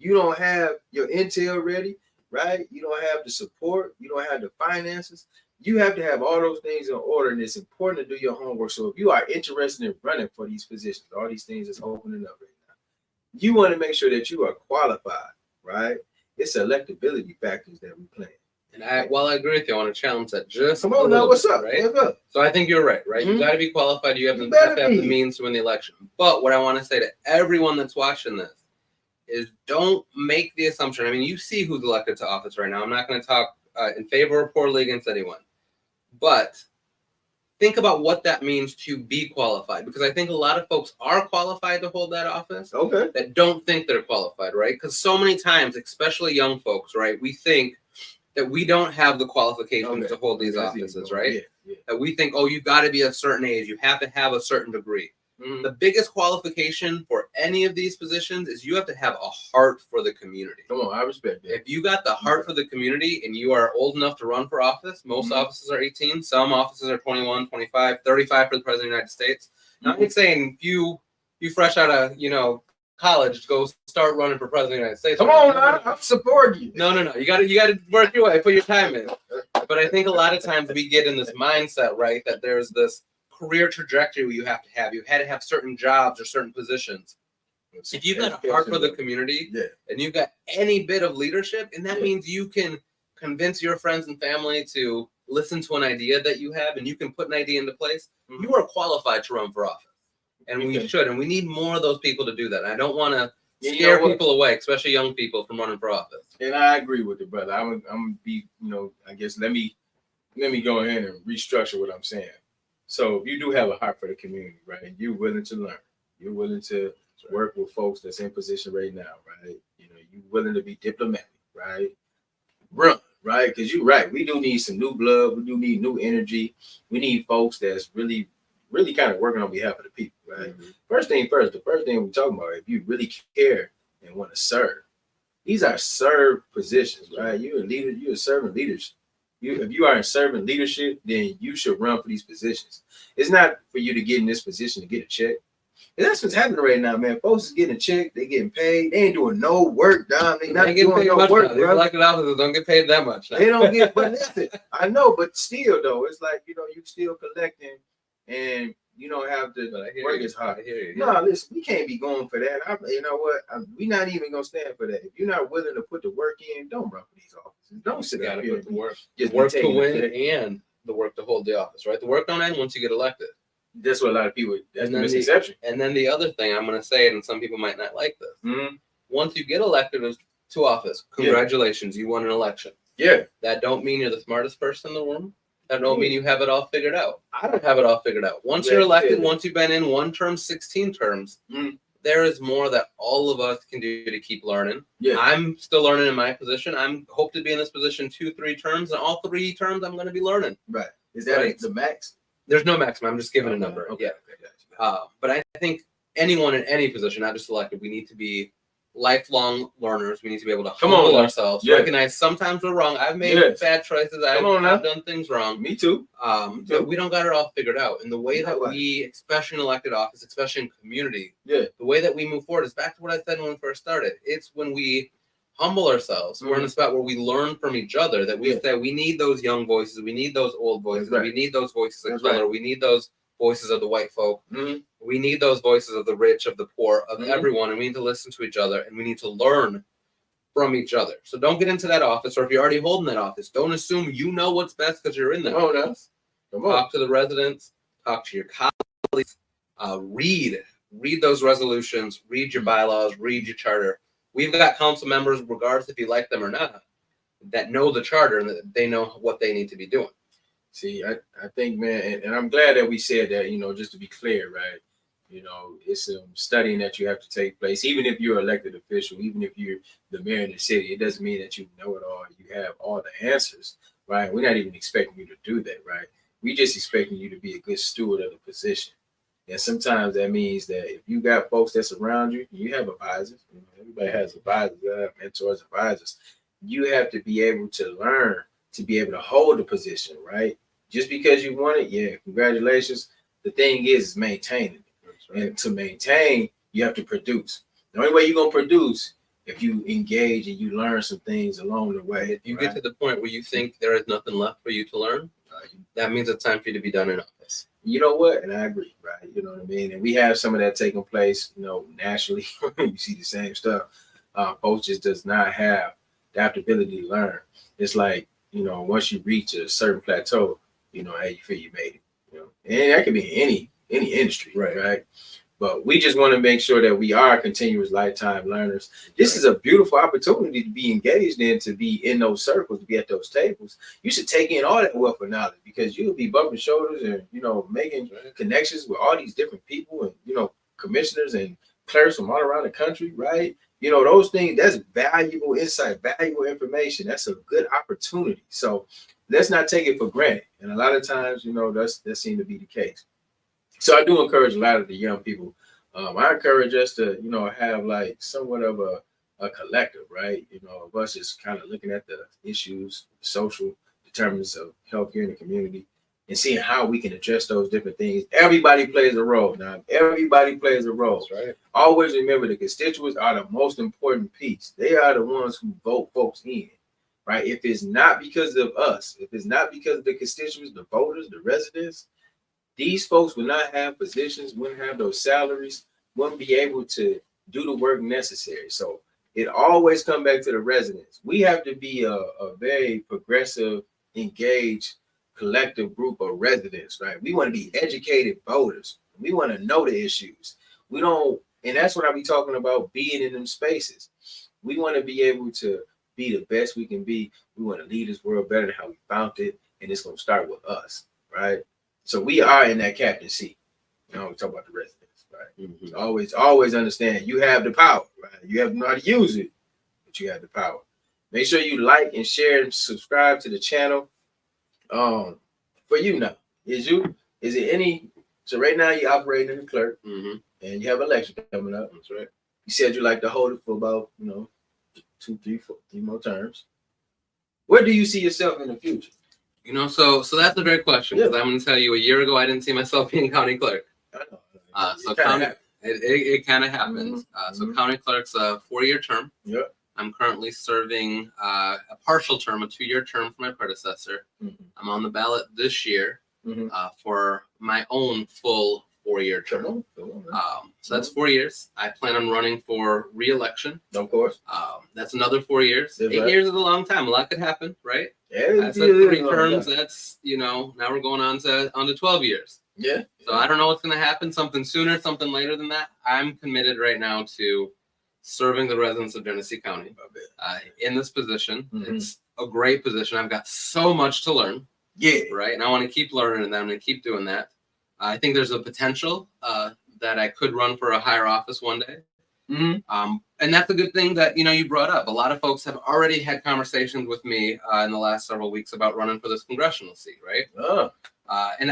You don't have your intel ready, right? You don't have the support. You don't have the finances. You have to have all those things in order, and it's important to do your homework. So if you are interested in running for these positions, all these things that's opening up right now, you want to make sure that you are qualified, right? It's electability factors that we play. And while I agree with you, I want to challenge that just come on now. What's up? Right? What's up? So I think you're right, right? Mm-hmm. You got to be qualified. You have to have the means to win the election. But what I want to say to everyone that's watching this is don't make the assumption. I mean, you see who's elected to office right now. I'm not going to talk in favor or poorly against anyone. But think about what that means to be qualified, because I think a lot of folks are qualified to hold that office that don't think they're qualified, right? Because so many times, especially young folks, right, we think that we don't have the qualifications to hold these offices, right? Yeah. That we think, you got to be a certain age, you have to have a certain degree. Mm-hmm. The biggest qualification for any of these positions is you have to have a heart for the community. Come on, I respect that. If you got the heart for the community and you are old enough to run for office, most offices are 18, some offices are 21, 25, 35 for the President of the United States. Now, I'm saying you fresh out of, college, go start running for President of the United States. Come on, I support you. No. You got to work your way, put your time in. But I think a lot of times we get in this mindset, right, that there's this career trajectory you have to have. You had to have certain jobs or certain positions. If you've got a heart for the community and you've got any bit of leadership, and that means you can convince your friends and family to listen to an idea that you have and you can put an idea into place, you are qualified to run for office. And we should. And we need more of those people to do that. I don't want to scare people away, especially young people, from running for office. And I agree with it, brother. I'm gonna be, I guess let me go ahead and restructure what I'm saying. So if you do have a heart for the community, right, and you're willing to learn, you're willing to work with folks that's in position right now, right? You're willing to be diplomatic, right? Run, right? Because you're right. We do need some new blood. We do need new energy. We need folks that's really, really kind of working on behalf of the people, right? Mm-hmm. First thing first, the first thing we're talking about, if you really care and want to serve, these are serve positions, right? You're a leader. You're serving leadership. If you are in servant leadership, then you should run for these positions. It's not for you to get in this position to get a check. And that's what's happening right now, man. Folks is getting a check. They getting paid. They ain't doing no work, Dom. They not getting doing paid no much work, now. These elected officers don't get paid that much. They don't get, but listen, I know, but still, though, it's like, you still collecting and you don't have to work as hard. No, listen, we can't be going for that. You know what? We're not even going to stand for that. If you're not willing to put the work in, don't run for these offices. Don't sit out here. Put the work. Work to win and the work to hold the office, right? The work don't end once you get elected. That's what a lot of people, that's the misconception. And then the other thing, I'm going to say it, and some people might not like this. Mm-hmm. Once you get elected to office. Congratulations, you won an election. Yeah. That don't mean you're the smartest person in the room. That don't mean you have it all figured out. I don't have it all figured out. Once you're elected, once you've been in one term, 16 terms, there is more that all of us can do to keep learning. Yeah. I'm still learning in my position. I'm hope to be in this position 2-3 terms, and all 3 terms I'm going to be learning. Right. Is that the max? There's no maximum. I'm just giving a number. Okay. Yeah. But I think anyone in any position, not just elected, we need to be lifelong learners. We need to be able to humble ourselves, recognize sometimes we're wrong. I've made bad choices. I've done things wrong. Me too. But we don't got it all figured out. And the way that we, especially in elected office, especially in community, the way that we move forward is back to what I said when we first started. It's when we humble ourselves. We're in a spot where we learn from each other, that we say we need those young voices, we need those old voices, we need those voices of color, we need those voices of the white folk. We need those voices of the rich, of the poor, of everyone, and we need to listen to each other, and we need to learn from each other. So don't get into that office, or if you're already holding that office, don't assume you know what's best because you're in that office. Talk to the residents, talk to your colleagues, read those resolutions, read your bylaws, read your charter. We've got council members, regardless if you like them or not, that know the charter and that they know what they need to be doing. See, I think, man, and I'm glad that we said that, just to be clear, right? It's studying that you have to take place, even if you're an elected official, even if you're the mayor of the city, it doesn't mean that you know it all, you have all the answers, right? We're not even expecting you to do that, right? We just expecting you to be a good steward of the position. And sometimes that means that if you got folks that's around you, you have advisors, everybody has advisors, mentors, advisors. You have to be able to learn to be able to hold the position, right? Just because you want it, congratulations. The thing is maintaining it. Right. And to maintain, you have to produce. The only way you're going to produce if you engage and you learn some things along the way. If you get to the point where you think there is nothing left for you to learn, that means it's time for you to be done in office. You know what? And I agree, right? You know what I mean? And we have some of that taking place, nationally. You see the same stuff. Folks just does not have the adaptability to learn. It's like, once you reach a certain plateau, how you feel you made it. And that could be in any industry, right? But we just want to make sure that we are continuous lifetime learners. This is a beautiful opportunity to be engaged in, to be in those circles, to be at those tables. You should take in all that wealth of knowledge, because you'll be bumping shoulders and, making connections with all these different people and, commissioners and clerks from all around the country, right? Those things, that's valuable insight, valuable information. That's a good opportunity. So let's not take it for granted. And a lot of times, that seems to be the case. So I do encourage a lot of the young people. I encourage us to, have like somewhat of a collective, right? Of us just kind of looking at the issues, social determinants of health here in the community, and seeing how we can address those different things. Everybody plays a role. Now, everybody plays a role. That's right. Always remember, the constituents are the most important piece. They are the ones who vote folks in, right? If it's not because of us, if it's not because of the constituents, the voters, the residents, these folks will not have positions, wouldn't have those salaries, wouldn't be able to do the work necessary. So it always comes back to the residents. We have to be a very progressive, engaged, collective group of residents, right? We want to be educated voters. We want to know the issues. We don't, and that's what I be talking about, being in them spaces. We want to be able to be the best we can be. We want to lead this world better than how we found it, and it's going to start with us, right? So we are in that captain seat. We talk about the residents, right? Always understand you have the power, right? You have to know how to use it, but you have the power. Make sure you like and share and subscribe to the channel. For you now, is it any? So right now you're operating in the clerk, and you have an election coming up. That's right. You said you like to hold it for about 2, 3, 4, 3 more terms. Where do you see yourself in the future? So that's a great question, because I'm going to tell you, a year ago I didn't see myself being county clerk. I know. So it kind of happens. So county clerk's a 4-year term. Yep. I'm currently serving a partial term, a 2-year term for my predecessor. I'm on the ballot this year for my own full 4-year term. So that's 4 years. I plan on running for re-election. Of course. That's another 4 years. That's 8 right. years is a long time. A lot could happen, right? Yeah, I said 3 terms. That's, now we're going on to 12 years. Yeah. So I don't know what's going to happen. Something sooner, something later than that. I'm committed right now to serving the residents of Genesee County in this position. It's a great position. I've got so much to learn. Yeah. Right. And I want to keep learning, and I'm going to keep doing that. I think there's a potential that I could run for a higher office one day. And that's a good thing that, you brought up. A lot of folks have already had conversations with me in the last several weeks about running for this congressional seat, right? And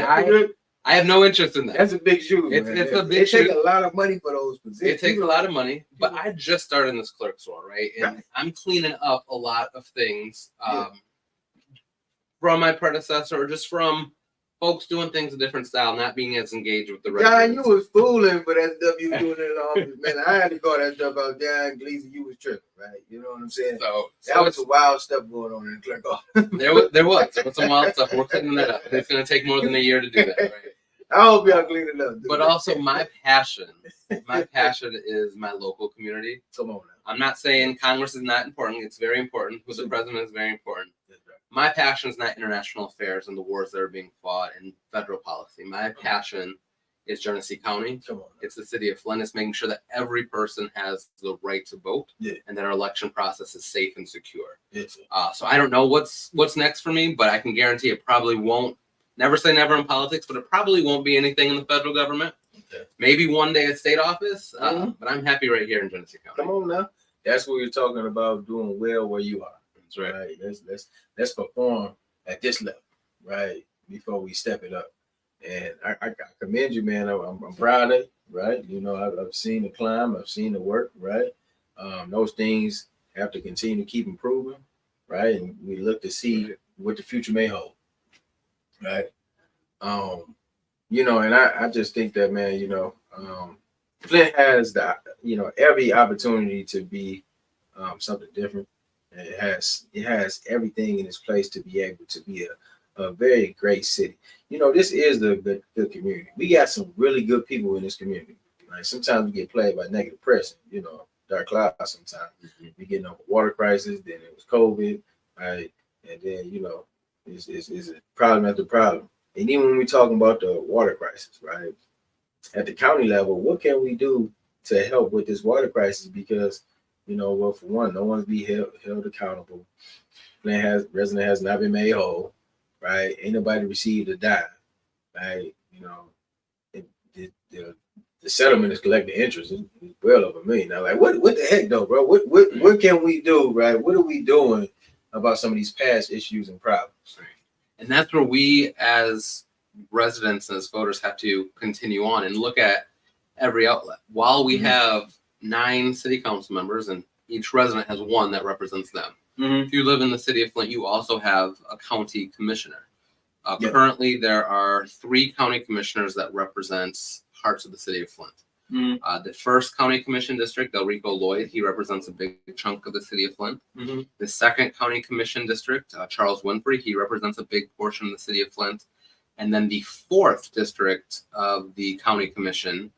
I have no interest in that. That's a big shoe. It's a big shoe. It takes a lot of money for those positions. It takes a lot of money, but I just started in this clerk's role, right? And I'm cleaning up a lot of things from my predecessor, or just from folks doing things a different style, not being as engaged with the residents. John, you was fooling for that stuff you doing in the office, man. I had to call that stuff out. John Gleason, you was tripping, right? You know what I'm saying? So that was some wild stuff going on in the clerk office. There was some wild stuff. We're cleaning that up. It's going to take more than a year to do that, right? I hope y'all clean it up. But also my passion is my local community. Come on now. I'm not saying Congress is not important. It's very important. Who's the president is very important. My passion is not international affairs and the wars that are being fought and federal policy. My passion is Genesee County. It's the city of Flint. It's making sure that every person has the right to vote and that our election process is safe and secure. So I don't know what's next for me, but I can guarantee it probably won't. Never say never in politics, but it probably won't be anything in the federal government. Maybe one day at state office, but I'm happy right here in Genesee County. Come on now. That's what you're talking about, doing well where you are. That's right. Let's perform at this level, right, before we step it up. And I commend you, man. I'm proud of it, right? I've seen the climb. I've seen the work, right? Those things have to continue to keep improving, right? And we look to see what the future may hold, right? And I just think that, man, Flint has the, every opportunity to be something different. It has everything in its place to be able to be a very great city. This is the community. We got some really good people in this community. Right? Sometimes we get played by negative press, dark clouds sometimes. We get over water crisis, then it was COVID, right? And then, it's a problem after problem. And even when we're talking about the water crisis, right? At the county level, what can we do to help with this water crisis? Because, for one, no one's be held accountable. Resident has not been made whole, right? Ain't nobody received a dime, right? The settlement is collecting interest. It's well over $1 million. Now, like, what the heck, though, bro? What can we do, right? What are we doing about some of these past issues and problems? And that's where we, as residents and as voters, have to continue on and look at every outlet. While we have 9 city council members, and each resident has one that represents them. If you live in the city of Flint, you also have a county commissioner. Currently, there are 3 county commissioners that represents parts of the city of Flint. The first county commission district, Delrico Lloyd, he represents a big chunk of the city of Flint. The second county commission district, Charles Winfrey, he represents a big portion of the city of Flint. And then the 4th district of the county commission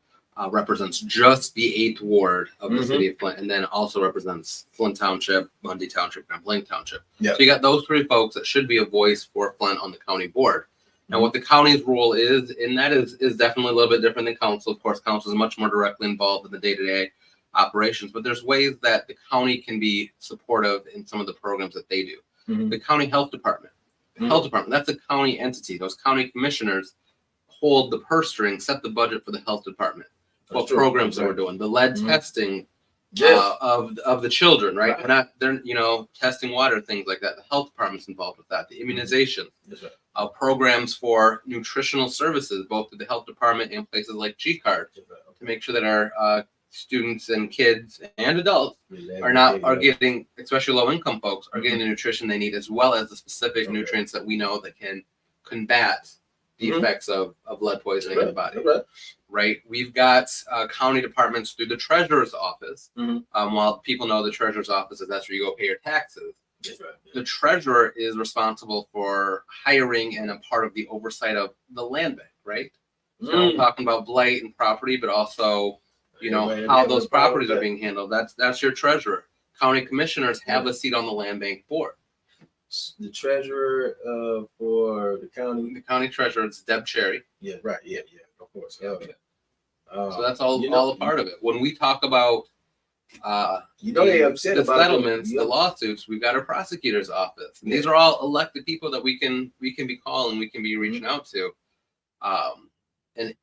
represents just the 8th ward of the city of Flint, and then also represents Flint Township, Mundy Township, and Blank Township. So you got those 3 folks that should be a voice for Flint on the county board. Now, what the county's role is, and that is definitely a little bit different than council. Of course, council is much more directly involved in the day-to-day operations, but there's ways that the county can be supportive in some of the programs that they do. The county health department. The health department, that's a county entity. Those county commissioners hold the purse string, set the budget for the health department. What programs that we're doing, the lead testing of the children, right? They're testing water, things like that. The health department's involved with that. The immunization, programs for nutritional services, both to the health department and places like G-Card, to make sure that our students and kids and adults are getting, especially low income folks, are getting the nutrition they need, as well as the specific nutrients that we know that can combat the effects of lead poisoning in the body. Right. We've got county departments through the treasurer's office. While people know the treasurer's office is that's where you go pay your taxes. The treasurer is responsible for hiring and a part of the oversight of the land bank, right? So we're talking about blight and property, but also, how those properties are being handled. That's your treasurer. County commissioners have a seat on the land bank board. The treasurer for the county. The county treasurer, it's Deb Cherry. Yeah, right. Yeah, of course. Hell yeah. So that's all a part of it. When we talk about They upset the about settlements, the lawsuits. We've got our prosecutor's office. And these are all elected people that we can be calling, we can be reaching out to, and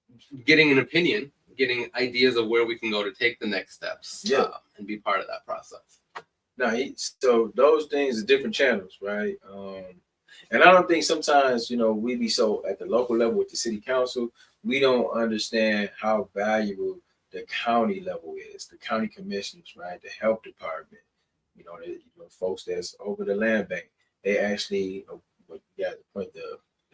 getting an opinion, getting ideas of where we can go to take the next steps, and be part of that process. Now, so those things are different channels, right? And I don't think sometimes, we be so at the local level with the city council, we don't understand how valuable the county level is, the county commissioners, right? The health department, the folks that's over the land bank. They actually, the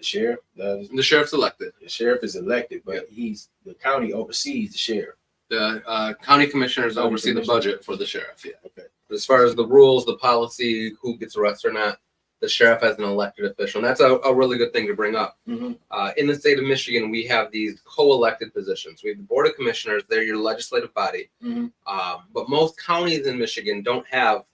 sheriff. The sheriff's elected. The sheriff is elected, but the county oversees the sheriff. The county commissioners oversee the budget for the sheriff. Yeah. Okay. As far as the rules, the policy, who gets arrested or not, the sheriff has an elected official. And that's a really good thing to bring up. Mm-hmm. In the state of Michigan, we have these co-elected positions. We have the Board of Commissioners. They're your legislative body. Mm-hmm. But most counties in Michigan don't have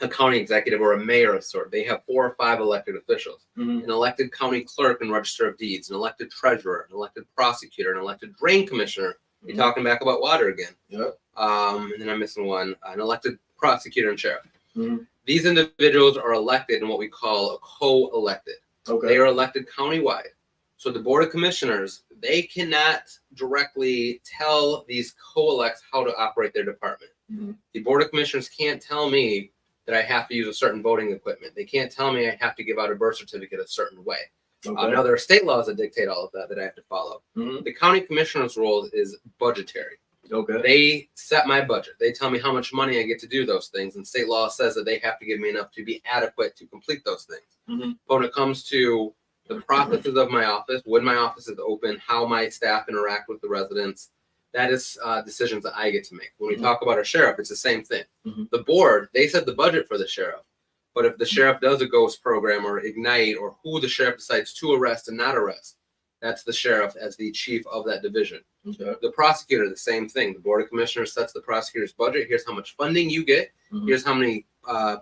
a county executive or a mayor of sort. They have 4 or 5 elected officials. Mm-hmm. An elected county clerk and register of deeds, an elected treasurer, an elected prosecutor, an elected drain commissioner. Mm-hmm. You're talking back about water again. Yep. And then I'm missing one, an elected prosecutor and sheriff. Mm-hmm. These individuals are elected in what we call a co-elected. Okay. They are elected countywide. So the Board of Commissioners, they cannot directly tell these co-elects how to operate their department. Mm-hmm. The Board of Commissioners can't tell me that I have to use a certain voting equipment. They can't tell me I have to give out a birth certificate a certain way. Okay. Now, there are state laws that dictate all of that I have to follow. Mm-hmm. The county commissioner's role is budgetary. Okay. They set my budget. They tell me how much money I get to do those things. And state law says that they have to give me enough to be adequate to complete those things. Mm-hmm. But when it comes to the processes of my office, when my office is open, how my staff interact with the residents, that is decisions that I get to make. When we talk about our sheriff, it's the same thing. Mm-hmm. The board, they set the budget for the sheriff. But if the sheriff does a ghost program or ignite, or who the sheriff decides to arrest and not arrest, that's the sheriff as the chief of that division. Okay. The prosecutor, the same thing. The Board of Commissioners sets the prosecutor's budget. Here's how much funding you get. Mm-hmm. Here's how many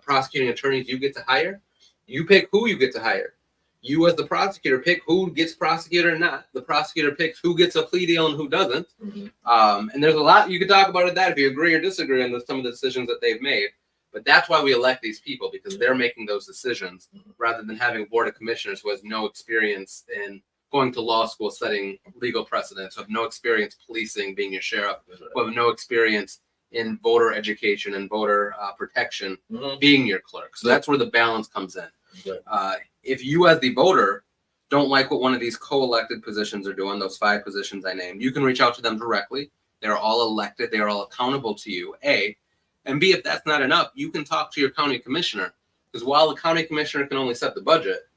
prosecuting attorneys you get to hire. You pick who you get to hire. You as the prosecutor pick who gets prosecuted or not. The prosecutor picks who gets a plea deal and who doesn't. Mm-hmm. And there's a lot you could talk about that if you agree or disagree on some of the decisions that they've made. But that's why we elect these people, because they're making those decisions rather than having a Board of Commissioners who has no experience in going to law school, setting legal precedents, who have no experience policing, being your sheriff, who have no experience in voter education and voter protection, being your clerk. So that's where the balance comes in. Okay. If you as the voter don't like what one of these co-elected positions are doing, those 5 positions I named, you can reach out to them directly. They're all elected. They are all accountable to you, A. And B, if that's not enough, you can talk to your county commissioner. Because while the county commissioner can only set the budget,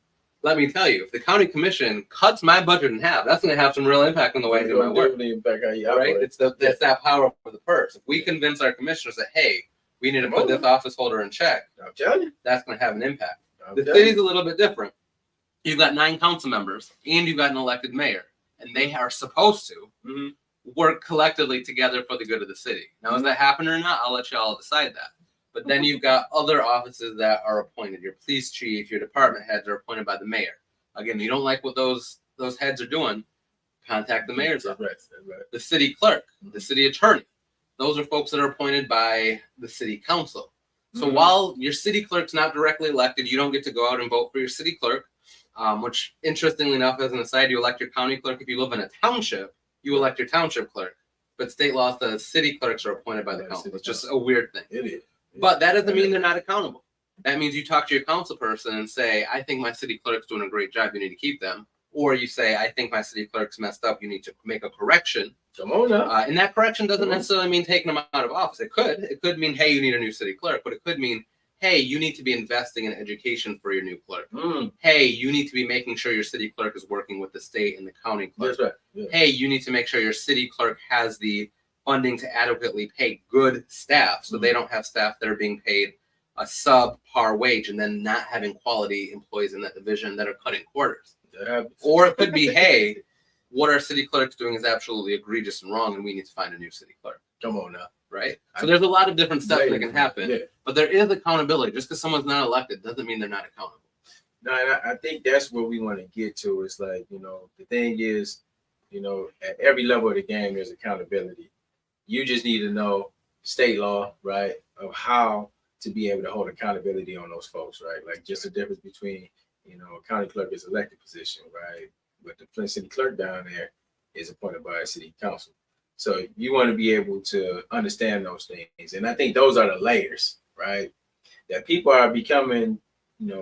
let me tell you, if the county commission cuts my budget in half, that's going to have some real impact on the way I do my work. Right? It's that power of the purse. If we convince our commissioners that, hey, we need to put this office holder in check, I'm telling you. that's going to have an impact. The city's a little bit different. You've got 9 council members and you've got an elected mayor, and they are supposed to work collectively together for the good of the city. Now, does that happen or not? I'll let you all decide that. But then you've got other offices that are appointed. Your police chief, your department heads are appointed by the mayor. Again, you don't like what those heads are doing, contact the mayor's office. Right. The city clerk, the city attorney. Those are folks that are appointed by the city council. So while your city clerk's not directly elected, you don't get to go out and vote for your city clerk, which, interestingly enough, as an aside, you elect your county clerk. If you live in a township, you elect your township clerk. But state law says city clerks are appointed by the council. It's just a weird thing. It is. But that doesn't mean they're not accountable. That means you talk to your council person and say, I think my city clerk's doing a great job. You need to keep them. Or you say, I think my city clerk's messed up. You need to make a correction. Come on now. And that correction doesn't necessarily mean taking them out of office. It could. It could mean, hey, you need a new city clerk. But it could mean, hey, you need to be investing in education for your new clerk. Hey, you need to be making sure your city clerk is working with the state and the county clerk. That's right. Yeah. Hey, you need to make sure your city clerk has the funding to adequately pay good staff, so they don't have staff that are being paid a subpar wage and then not having quality employees in that division that are cutting quarters. Or it could be, hey, what our city clerk's doing is absolutely egregious and wrong, and we need to find a new city clerk. Come on now. Right? So there's a lot of different steps that can happen, but there is accountability. Just because someone's not elected doesn't mean they're not accountable. No, and I think that's where we want to get to. It's like, the thing is, at every level of the game, there's accountability. You just need to know state law, right, of how to be able to hold accountability on those folks, right? Like just the difference between, a county clerk is elected position, right? But the Flint City Clerk down there is appointed by a city council. So you want to be able to understand those things. And I think those are the layers, right? That people are becoming,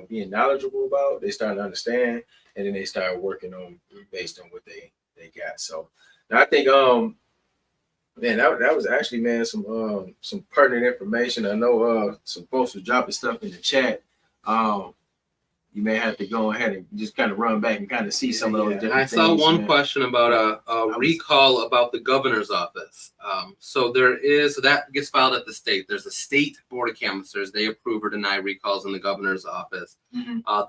being knowledgeable about, they start to understand, and then they start working on based on what they got. So I think, man, that was actually, man, some pertinent information. I know some folks were dropping stuff in the chat. You may have to go ahead and just kind of run back and kind of see some of those different I saw things, one man. question about a recall about the governor's office. So that gets filed at the state. There's a state board of canvassers. They approve or deny recalls in the governor's office.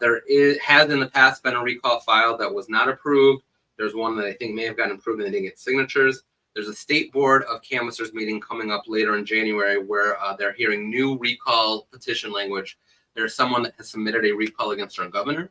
There has in the past been a recall filed that was not approved. There's one that I think may have gotten approved and they didn't get signatures. There's a state board of canvassers meeting coming up later in January where they're hearing new recall petition language. There's someone that has submitted a recall against our governor.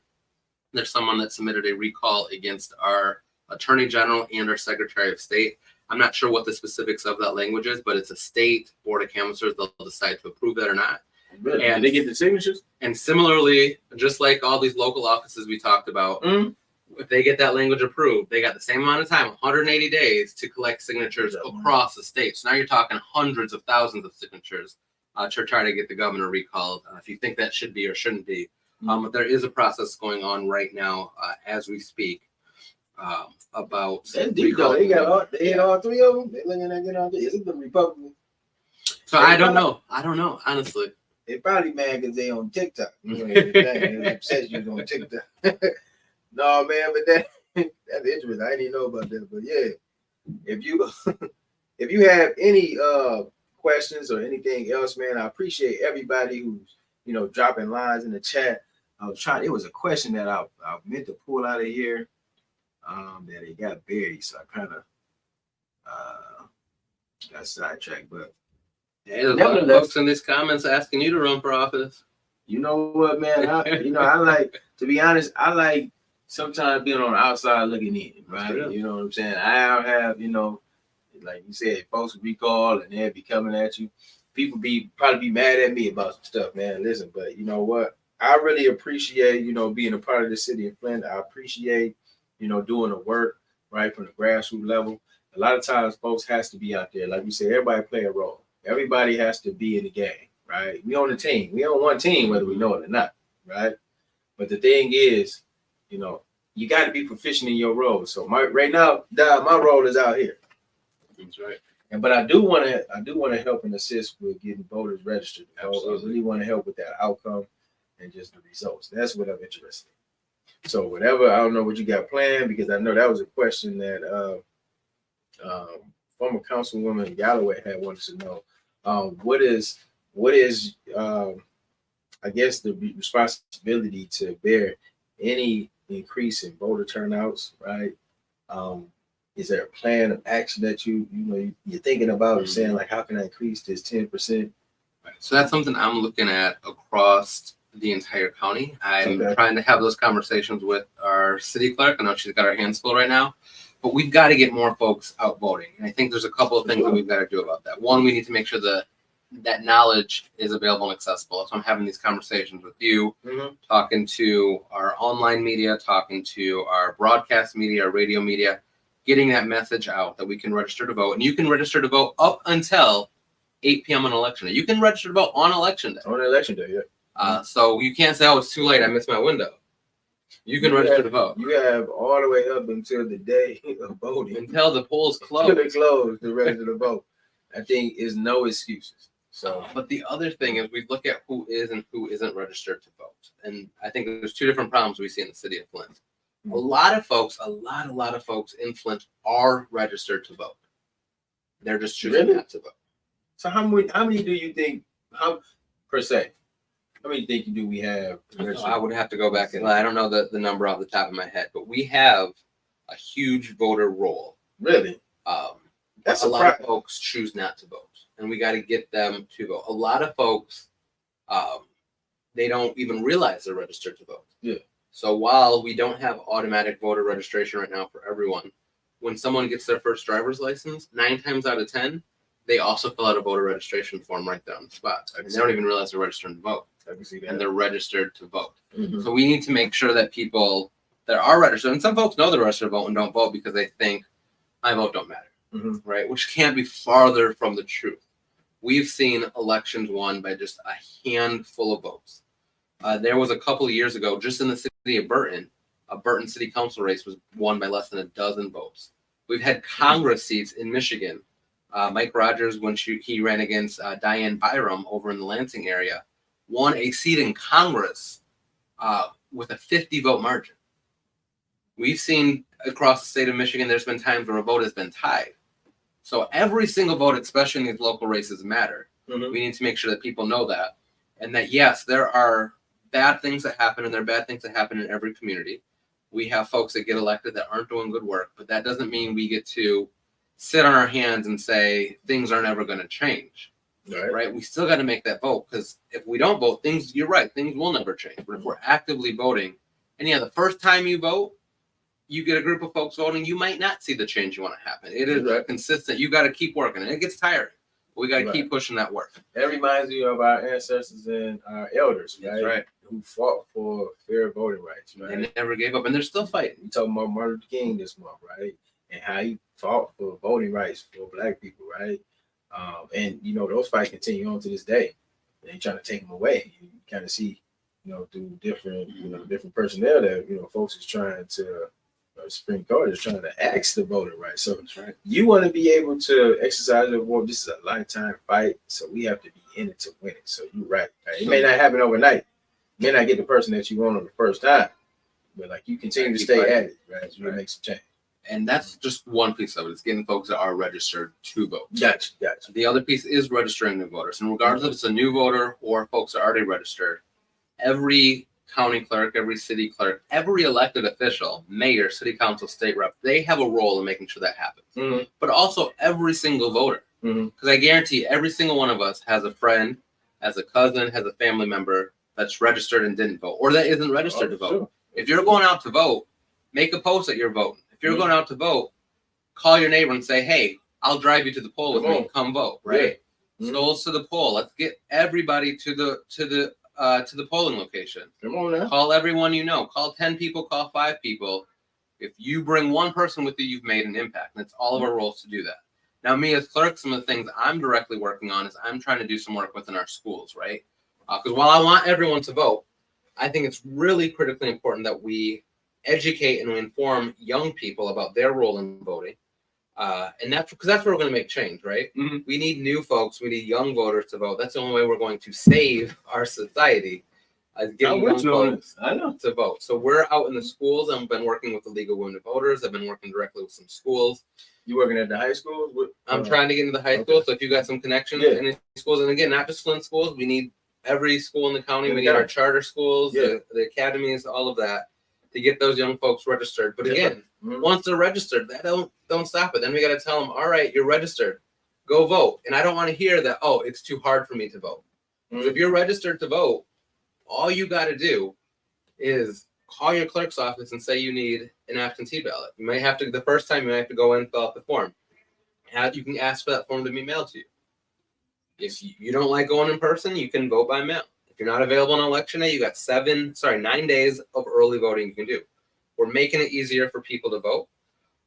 There's someone that submitted a recall against our attorney general and our secretary of state. I'm not sure what the specifics of that language is, but it's a state board of canvassers. They'll decide to approve that or not. Really? And they get the signatures? And similarly, just like all these local offices we talked about, if they get that language approved, they got the same amount of time, 180 days, to collect signatures across the state. So now you're talking hundreds of thousands of signatures to try to get the governor recalled. If you think that should be or shouldn't be, but there is a process going on right now as we speak about. That's deep though. They had all three of them. They looking at get all three. Is it the Republican? So I don't know, honestly. They probably mad because they on TikTok. They're obsessed you on TikTok. No, man, but that's interesting. I didn't even know about that. But yeah, if you have any questions or anything else, man, I appreciate everybody who's dropping lines in the chat. It was a question that I meant to pull out of here that it got buried, so I kind of got sidetracked. But hey, there's a lot of folks in these comments asking you to run for office. You know what, man? I like, to be honest, I like sometimes being on the outside looking in, right? You know what I'm saying? I have, like you said, folks recall and they'll be coming at you. People probably be mad at me about some stuff, man. Listen, but you know what? I really appreciate, being a part of the city of Flint. I appreciate, doing the work, right, from the grassroots level. A lot of times folks has to be out there. Like you said, everybody play a role. Everybody has to be in the game, right? We on the team. We on one team, whether we know it or not, right? But the thing is, you got to be proficient in your role. So right now, my role is out here. That's right. But I do want to help and assist with getting voters registered. I really want to help with that outcome and just the results. That's what I'm interested in. So whatever, I don't know what you got planned, because I know that was a question that former Councilwoman Galloway had wanted to know. What is I guess the responsibility to bear any increase in voter turnouts, right? Is there a plan of action that you're thinking about, or saying like, how can I increase this 10%? Right. So that's something I'm looking at across the entire county. I'm trying to have those conversations with our city clerk. I know she's got her hands full right now, but we've got to get more folks out voting. And I think there's a couple of things that we've got to do about that. One, we need to make sure that knowledge is available and accessible. So I'm having these conversations with you, talking to our online media, talking to our broadcast media, our radio media, getting that message out that we can register to vote. And you can register to vote up until 8 p.m. on election day. You can register to vote on election day. On election day, yeah. So you can't say, oh, it's too late, I missed my window. You can register to vote. You have all the way up until the day of voting. Until the polls close. Until they close to register to vote. I think is no excuses. So, but the other thing is we look at who is and who isn't registered to vote. And I think there's two different problems we see in the city of Flint. A lot of folks in Flint are registered to vote. They're just choosing not to vote. So how many do you think, how many think do we have? I would have to go back and I don't know the number off the top of my head, but we have a huge voter roll. Really? That's a lot of folks choose not to vote, and we got to get them to vote. A lot of folks, they don't even realize they're registered to vote. Yeah. So while we don't have automatic voter registration right now for everyone, when someone gets their first driver's license, 9 times out of 10, they also fill out a voter registration form right there on the spot. And they don't even realize they're registering to vote. I can see that. And they're registered to vote. Mhm. So we need to make sure that people that are registered, and some folks know they're registered to vote and don't vote because they think my vote don't matter, Mhm. right? Which can't be farther from the truth. We've seen elections won by just a handful of votes. There was a couple of years ago, just in the city of Burton, a Burton City Council race was won by less than a dozen votes. We've had Congress seats in Michigan. Mike Rogers, when he ran against Diane Byram over in the Lansing area, won a seat in Congress with a 50-vote margin. We've seen across the state of Michigan, there's been times where a vote has been tied. So every single vote, especially in these local races, matter. Mhm. We need to make sure that people know that. And that, yes, there are bad things that happen, and there are bad things that happen in every community. We have folks that get elected that aren't doing good work, but that doesn't mean we get to sit on our hands and say things are never going to change. Right? We still got to make that vote, because if we don't vote, you're right, things will never change. But if we're actively voting, and the first time you vote, you get a group of folks voting, you might not see the change you want to happen. It is consistent. You got to keep working, and it gets tiring. We got to keep pushing that work. That reminds you of our ancestors and our elders, right? That's right. Who fought for fair voting rights, right? They never gave up, and they're still fighting. We talking about Martin Luther King this month, right? And how he fought for voting rights for Black people, right? And those fights continue on to this day. They ain't trying to take them away. You kind of see, through different, different personnel that folks is trying to. Supreme Court is trying to axe the voting rights. So That's right. You want to be able to exercise your vote. This is a lifetime fight, so we have to be in it to win it. So you're right. It may not happen overnight. You may not get the person that you want on the first time, but you continue to stay at it, right? You'll make some change. And that's just one piece of it. It's getting folks that are registered to vote. Gotcha. The other piece is registering new voters. And regardless if it's a new voter or folks that are already registered, every county clerk, every city clerk, every elected official, mayor, city council, state rep, they have a role in making sure that happens. Mm-hmm. But also every single voter. Because I guarantee every single one of us has a friend, has a cousin, has a family member that's registered and didn't vote, or that isn't registered to vote. Sure. If you're going out to vote, make a post that you're voting. If you're going out to vote, call your neighbor and say, hey, I'll drive you to the poll with me. Come vote, right? Yeah. Souls to the poll. Let's get everybody to the polling location. Come on now. Call everyone you know. Call 10 people, call 5 people. If you bring one person with you, you've made an impact. And it's all of our roles to do that. Now, me as clerk, some of the things I'm directly working on is I'm trying to do some work within our schools, right? Because while I want everyone to vote, I think it's really critically important that we educate and we inform young people about their role in voting. And that's because that's where we're going to make change, right? Mm-hmm. We need new folks. We need young voters to vote. That's the only way we're going to save our society. Getting young folks to vote. So we're out in the schools. I've been working with the League of Women Voters. I've been working directly with some schools. You working at the high school? I'm trying to get into the high school. So if you got some connections in the schools, and again, not just Flint schools, we need every school in the county. We need our charter schools, the academies, all of that, to get those young folks registered. But again, once they're registered, that don't stop it. Then we got to tell them, all right, you're registered, go vote. And I don't want to hear that, oh, it's too hard for me to vote. If you're registered to vote, all you got to do is call your clerk's office and say you need an absentee ballot. You may have to, the first time you might have to go in and fill out the form. You can ask for that form to be mailed to you. If you don't like going in person, you can vote by mail. If you're not available on election day, you got 9 days of early voting you can do. We're making it easier for people to vote.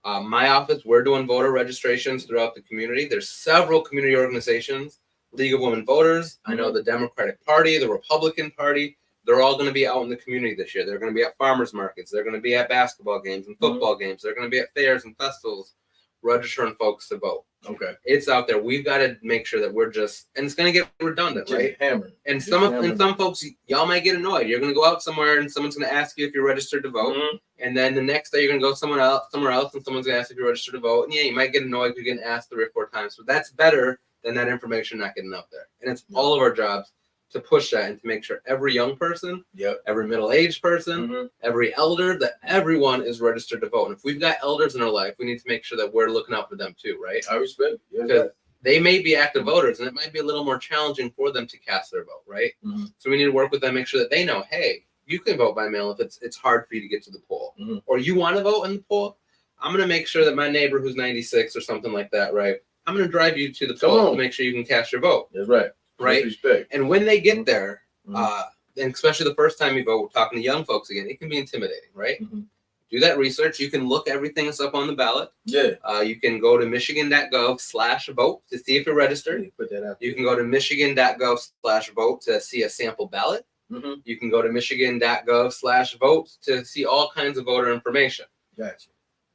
My office, we're doing voter registrations throughout the community. There's several community organizations, League of Women Voters. I know the Democratic Party, the Republican Party, they're all going to be out in the community this year. They're going to be at farmers markets. They're going to be at basketball games and football games. They're going to be at fairs and festivals, registering folks to vote. Okay. It's out there. We've got to make sure that we're just, and it's going to get redundant, right? Hammered. And some folks, y'all might get annoyed. You're going to go out somewhere and someone's going to ask you if you're registered to vote. And then the next day you're going to go somewhere else and someone's going to ask if you're registered to vote. And you might get annoyed if you're getting asked 3 or 4 times. But that's better than that information not getting out there. And it's all of our jobs to push that and to make sure every young person, every middle-aged person, every elder, that everyone is registered to vote. And if we've got elders in our life, we need to make sure that we're looking out for them too, right? I respect it. Because they may be active voters, and it might be a little more challenging for them to cast their vote, right? So we need to work with them, make sure that they know, hey, you can vote by mail if it's hard for you to get to the poll. Or you want to vote in the poll, I'm going to make sure that my neighbor who's 96 or something like that, right? I'm going to drive you to the Come poll on. to make sure you can cast your vote. That's right. Right. Respect. And when they get there, Mhm. and especially the first time you vote, we're talking to young folks again, it can be intimidating, right? Mhm. Do that research. You can look everything that's up on the ballot. Yeah. You can go to michigan.gov/vote to see if you're registered. Put that out. You can go to michigan.gov/vote to see a sample ballot. Mm-hmm. You can go to michigan.gov/vote to see all kinds of voter information. Gotcha.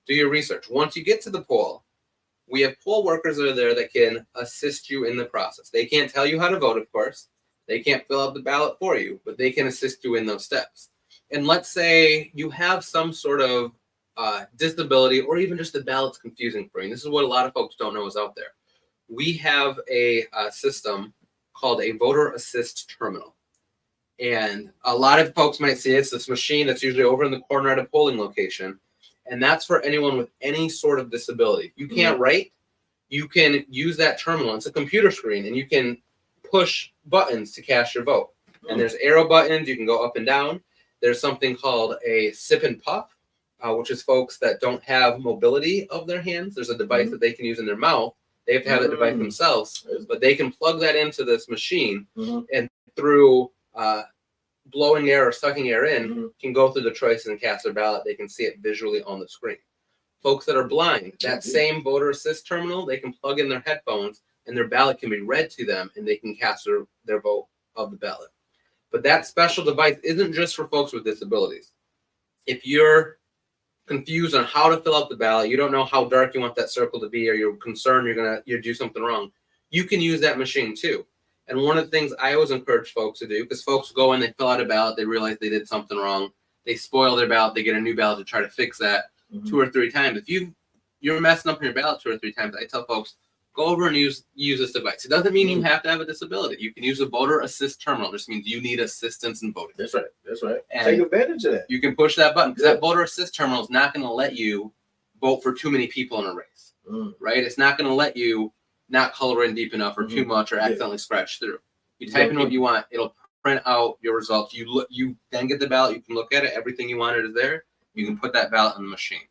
Do your research. Once you get to the poll, we have poll workers that are there that can assist you in the process. They can't tell you how to vote, of course. They can't fill out the ballot for you, but they can assist you in those steps. And let's say you have some sort of disability, or even just the ballot's confusing for you. And this is what a lot of folks don't know is out there. We have a system called a voter assist terminal. And a lot of folks might see it's this machine that's usually over in the corner at a polling location. And that's for anyone with any sort of disability. You can't write, you can use that terminal. It's a computer screen, and you can push buttons to cast your vote. And there's arrow buttons, you can go up and down. There's something called a sip and puff, which is folks that don't have mobility of their hands. There's a device that they can use in their mouth. They have to have that device themselves, but they can plug that into this machine, and through blowing air or sucking air in, can go through the choices and cast their ballot. They can see it visually on the screen. Folks that are blind, that same voter assist terminal, they can plug in their headphones, and their ballot can be read to them, and they can cast their vote of the ballot. But that special device isn't just for folks with disabilities. If you're confused on how to fill out the ballot, you don't know how dark you want that circle to be, or you're concerned you do something wrong, you can use that machine too. And one of the things I always encourage folks to do, because folks go in, they fill out a ballot, they realize they did something wrong, they spoil their ballot, they get a new ballot to try to fix that 2 or 3 times. If you're messing up your ballot 2 or 3 times, I tell folks, go over and use this device. It doesn't mean you have to have a disability. You can use a voter assist terminal. It just means you need assistance in voting. That's right. That's right. And take advantage of that. You can push that button, because that voter assist terminal is not going to let you vote for too many people in a race, right? It's not going to let you not color in deep enough or too much, or accidentally scratch through. You type in what you want, it'll print out your results. You then get the ballot. You can look at it. Everything you wanted is there. You can put that ballot in the machine.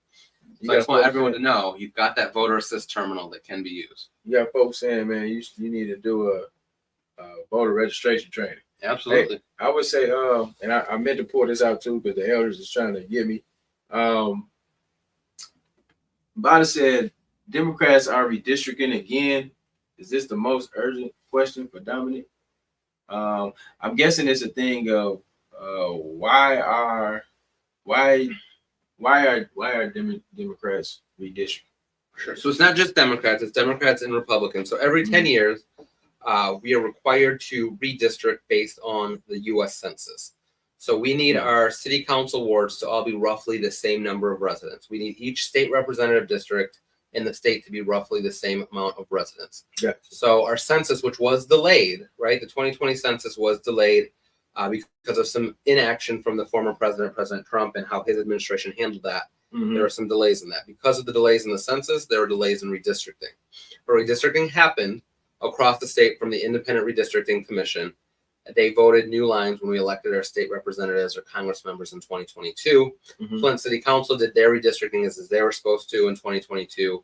So I just want everyone to know you've got that voter assist terminal that can be used. You got folks saying, man, you need to do a voter registration training. Absolutely. Hey, I would say, and I meant to pour this out too, but the elders is trying to get me. Bada said, Democrats are redistricting again. Is this the most urgent question for Domonique? I'm guessing it's a thing of why are Democrats redistricting? Sure. So it's not just Democrats, it's Democrats and Republicans. So every 10 years, we are required to redistrict based on the U.S. Census. So we need our city council wards to all be roughly the same number of residents. We need each state representative district in the state to be roughly the same amount of residents. Yeah. So our census, which was delayed, right? The 2020 census was delayed because of some inaction from the former president, President Trump, and how his administration handled that. There were some delays in that. Because of the delays in the census, there were delays in redistricting. But redistricting happened across the state from the Independent Redistricting Commission. They voted new lines when we elected our state representatives or Congress members in 2022. Flint City Council did their redistricting as they were supposed to in 2022.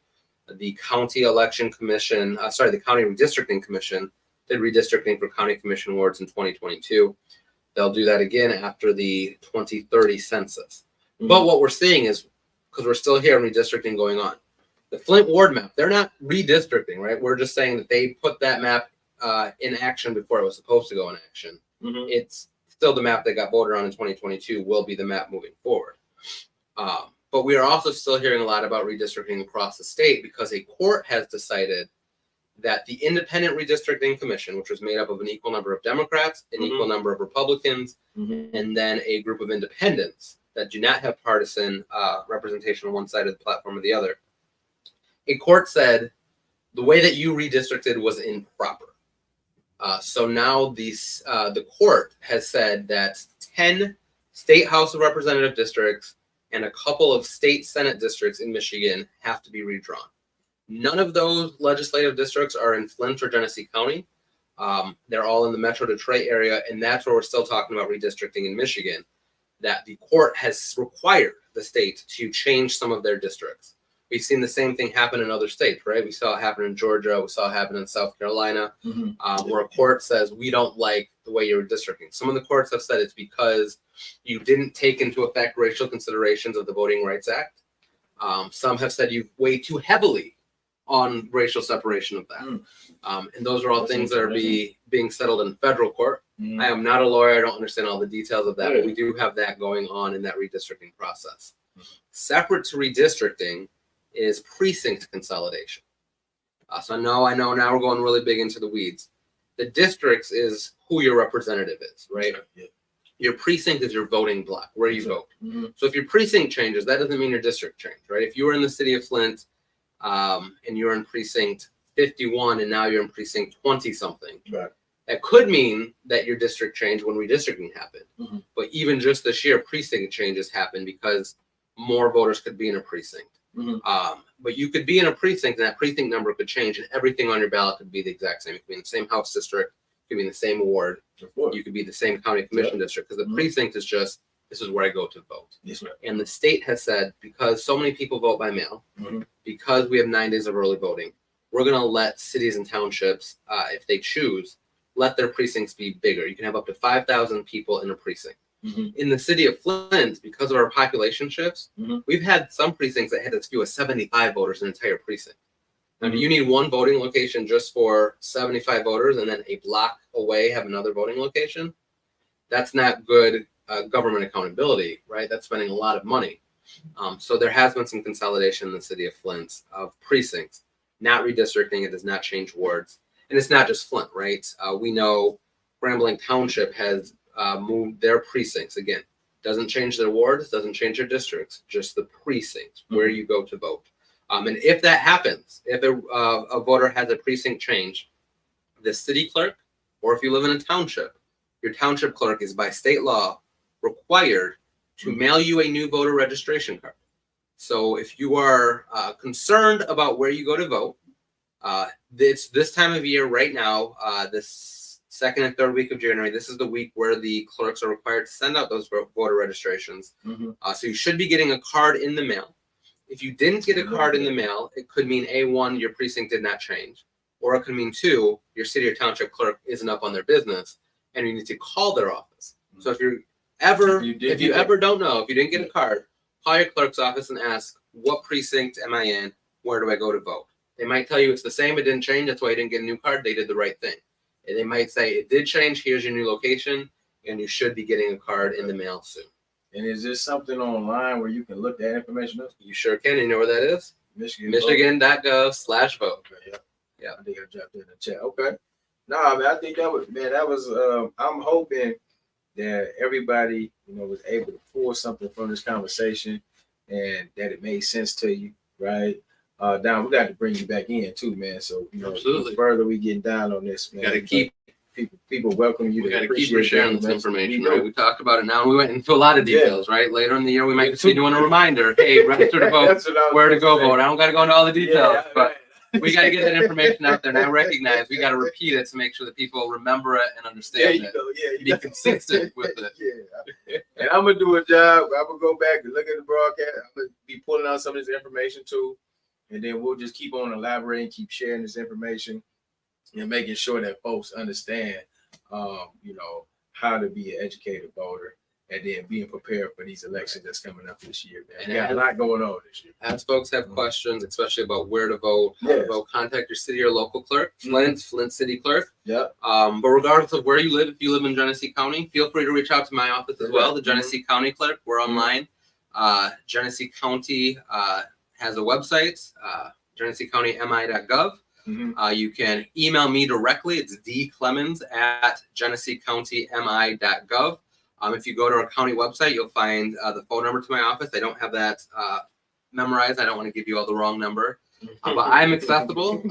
The County Election Commission, the County Redistricting Commission did redistricting for county commission wards in 2022. They'll do that again after the 2030 census. But what we're seeing is, because we're still here in redistricting going on, the Flint ward map, they're not redistricting, right? We're just saying that they put that map in action before it was supposed to go in action. It's still the map that got voted on in 2022 will be the map moving forward. But we are also still hearing a lot about redistricting across the state because a court has decided that the Independent Redistricting Commission, which was made up of an equal number of Democrats, an equal number of Republicans, and then a group of independents that do not have partisan representation on one side of the platform or the other, a court said the way that you redistricted was improper. So now the court has said that 10 state House of Representative districts and a couple of state Senate districts in Michigan have to be redrawn. None of those legislative districts are in Flint or Genesee County. They're all in the Metro Detroit area, and that's where we're still talking about redistricting in Michigan, that the court has required the state to change some of their districts. We've seen the same thing happen in other states, right? We saw it happen in Georgia. We saw it happen in South Carolina, where a court says, we don't like the way you're redistricting. Some of the courts have said it's because you didn't take into effect racial considerations of the Voting Rights Act. Some have said you weigh too heavily on racial separation of that. And those are all things that are being settled in federal court. I am not a lawyer. I don't understand all the details of that, but we do have that going on in that redistricting process. Separate to redistricting is precinct consolidation. So I know now we're going really big into the weeds. The districts is who your representative is, right? Your precinct is your voting block, where you vote. So if your precinct changes, that doesn't mean your district changed, right? If you were in the city of Flint and you're in precinct 51 and now you're in precinct 20 something, that could mean that your district changed when redistricting happened. But even just this year, precinct changes happened because more voters could be in a precinct. But you could be in a precinct and that precinct number could change and everything on your ballot could be the exact same. It could be in the same house district, it could be in the same ward, you could be the same county commission district, because the precinct is just, this is where I go to vote. And the state has said, because so many people vote by mail, because we have 9 days of early voting, we're going to let cities and townships, if they choose, let their precincts be bigger. You can have up to 5,000 people in a precinct. In the city of Flint, because of our population shifts, we've had some precincts that had as few as 75 voters in an entire precinct. Now, do you need one voting location just for 75 voters and then a block away have another voting location? That's not good government accountability, right? That's spending a lot of money. So there has been some consolidation in the city of Flint of precincts, not redistricting. It does not change wards. And it's not just Flint, right? We know Grambling Township has moved their precincts. Again, doesn't change their wards, doesn't change their districts, just the precincts where you go to vote. And if that happens, if a voter has a precinct change, the city clerk, or if you live in a township, your township clerk is by state law required to mail you a new voter registration card. So if you are concerned about where you go to vote, it's this time of year right now, this second and third week of January, this is the week where the clerks are required to send out those voter registrations. So you should be getting a card in the mail. If you didn't get a card in the mail, it could mean A1, your precinct did not change. Or it could mean 2, your city or township clerk isn't up on their business and you need to call their office. So if you ever don't know, if you didn't get a card, call your clerk's office and ask, what precinct am I in? Where do I go to vote? They might tell you it's the same, it didn't change, that's why you didn't get a new card, they did the right thing. And they might say, it did change, here's your new location, and you should be getting a card in the mail soon. And is there something online where you can look that information up? You sure can. You know where that is? Michigan.gov/vote. Okay, yeah. I think I dropped it in the chat. Okay. No, I mean, I think that was, I'm hoping that everybody, was able to pull something from this conversation and that it made sense to you, right? Don, we got to bring you back in too, man. So, absolutely. The further we get down on this, man. Got to keep people welcome you. We got to keep sharing this information, right? We talked about it now, and we went into a lot of details, right? Later in the year, we might just be doing a reminder. Hey, register to vote. Where to go vote. I don't got to go into all the details, but we got to get that information out there. And I recognize we got to repeat it to make sure that people remember it and understand it. Be consistent with it. Yeah. And I'm gonna do a job. I'm gonna go back and look at the broadcast. I'm gonna be pulling out some of this information too, and then we'll just keep on elaborating, keep sharing this information, and making sure that folks understand, how to be an educated voter, and then being prepared for these elections that's coming up this year, man. And we got a lot going on this year. As folks have questions, especially about where to vote, how to vote, contact your city or local clerk, Flint City Clerk. Yeah. But regardless of where you live, if you live in Genesee County, feel free to reach out to my office as well, the Genesee County Clerk. We're online. Genesee County has a website, GeneseeCountyMI.gov. You can email me directly. It's dclemons@GeneseeCountyMI.gov. If you go to our county website, you'll find the phone number to my office. I don't have that memorized. I don't want to give you all the wrong number. But I'm accessible.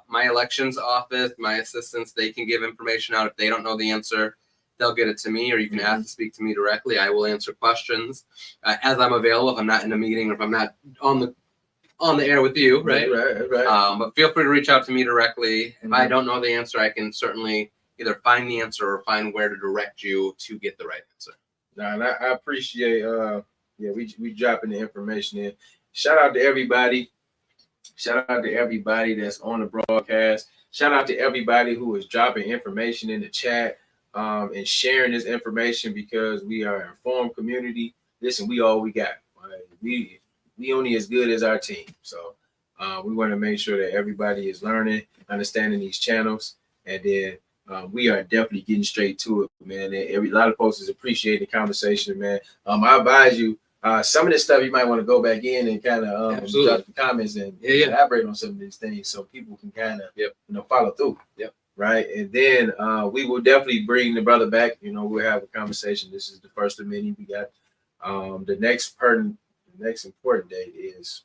My elections office, my assistants, they can give information out. If they don't know the answer, they'll get it to me, or you can ask to speak to me directly. I will answer questions as I'm available. If I'm not in a meeting or if I'm not on the air with you, right? Right. But feel free to reach out to me directly. If I don't know the answer, I can certainly either find the answer or find where to direct you to get the right answer. Now, and I appreciate, we dropping the information in. Shout out to everybody Shout out to everybody that's on the broadcast. Shout out to everybody who is dropping information in the chat and sharing this information, because we are an informed community. Listen, we all we got. Right? We only as good as our team. So we want to make sure that everybody is learning, understanding these channels, and then we are definitely getting straight to it, man. A lot of folks appreciate the conversation, man. I advise you, some of this stuff you might want to go back in and kind of drop the comments and elaborate on some of these things so people can kind of follow through. Yep. Right. And then we will definitely bring the brother back. We'll have a conversation. This is the first of many. We got the next important date is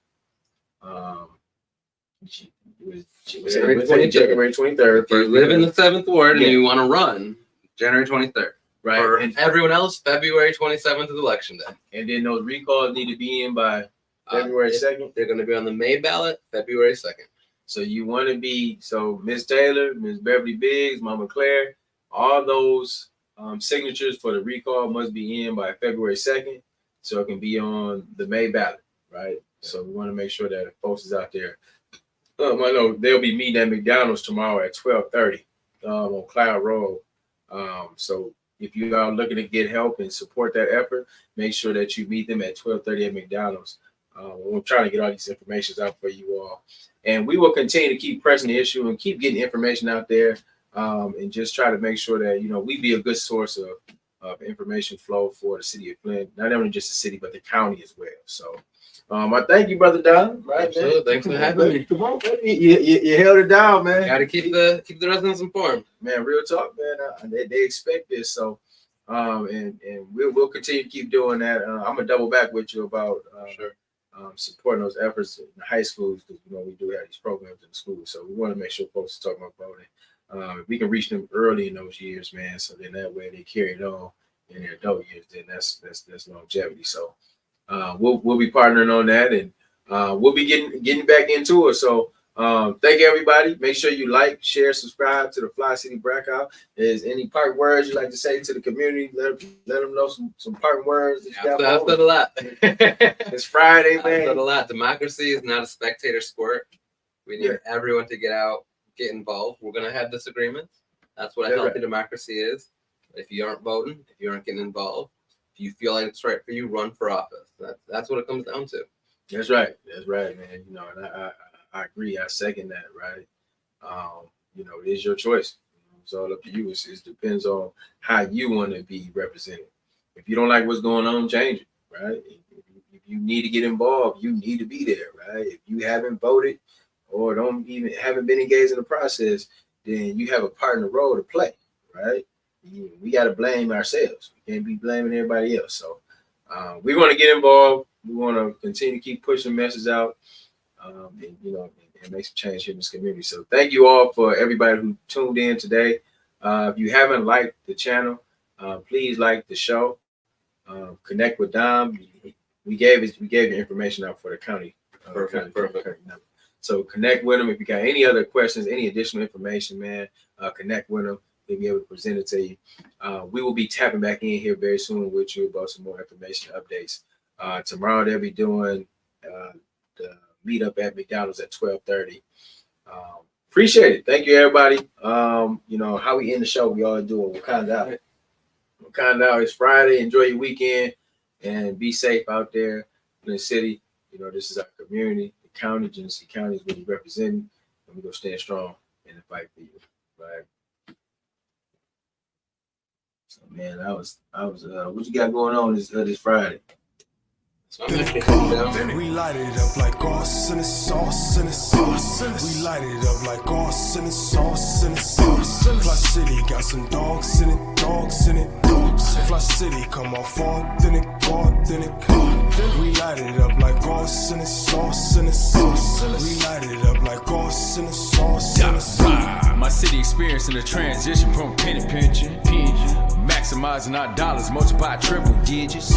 January 23rd. If you live in the 7th Ward and you want to run, January 23rd. Right. For and everyone else, February 27th is election day. And then those recalls need to be in by February 2nd. They're going to be on the May ballot, February 2nd. So you want to be, Miss Taylor, Miss Beverly Biggs, Mama Claire, all those signatures for the recall must be in by February 2nd, so it can be on the May ballot, right? So we want to make sure that folks is out there. I know they'll be meeting at McDonald's tomorrow at 12:30 on Cloud Road. So if you are looking to get help and support that effort, make sure that you meet them at 12:30 at McDonald's. We're trying to get all these information out for you all. And we will continue to keep pressing the issue and keep getting information out there, and just try to make sure that, we be a good source of information flow for the city of Flint, not only just the city, but the county as well. So I thank you, Brother Don. Right, absolutely. Thanks for having me. Come on, baby. You held it down, man. Got to keep the residents informed. Man, real talk, man. They expect this. So and we'll continue to keep doing that. I'm gonna double back with you about supporting those efforts in the high schools, because we do have these programs in the schools, so we want to make sure folks are talking about voting. If we can reach them early in those years, man, so then that way they carry it on in their adult years, then that's longevity. So we'll be partnering on that, and we'll be getting back into it. So thank you, everybody. Make sure you like, share, subscribe to the Fli-City Blackout. Is any parting words you'd like to say to the community? Let them know some parting words. I've said a lot. It's Friday, man. I've said a lot. Democracy is not a spectator sport. We need everyone to get out, get involved. We're going to have disagreements. That's what a healthy democracy is. But if you aren't voting, if you aren't getting involved, if you feel like it's right for you, run for office. That's what it comes down to. That's right, man. And I agree. I second that, right? It is your choice. It's all up to you. It depends on how you want to be represented. If you don't like what's going on, change it, right? If you need to get involved, you need to be there, right? If you haven't voted or haven't been engaged in the process, then you have a part in the role to play, right? We got to blame ourselves. We can't be blaming everybody else. So we want to get involved. We want to continue to keep pushing messages out. And make some change here in this community. So thank you all for everybody who tuned in today. If you haven't liked the channel, please like the show. Connect with Dom. We gave you information out for the county. Perfect. So connect with him. If you got any other questions, any additional information, man, connect with him. They'll be able to present it to you. We will be tapping back in here very soon with you about some more information updates. Tomorrow they'll be doing the meet up at McDonald's at 12:30. Appreciate it. Thank you, everybody. How we end the show, we all do it. We'll kind out. It's Friday. Enjoy your weekend and be safe out there in the city. This is our community. The county, Genesee County, is what we representing, and we're gonna stand strong in the fight for you. Right. So, man, I was. What you got going on this Friday? So I'm actually heading down. We light it up like sauce and it's sauce and it's sauce. We light it up like sauce and it's sauce and it's sauce. Fli-City got some dogs in it, dogs in it, dogs. Fli-City come off authentic. We light it up like sauce and it's sauce and it's sauce. We light it up like sauce and it's sauce and it's sauce. My city experiencing a transition from penny pinching, maximizing our dollars, multiply triple digits.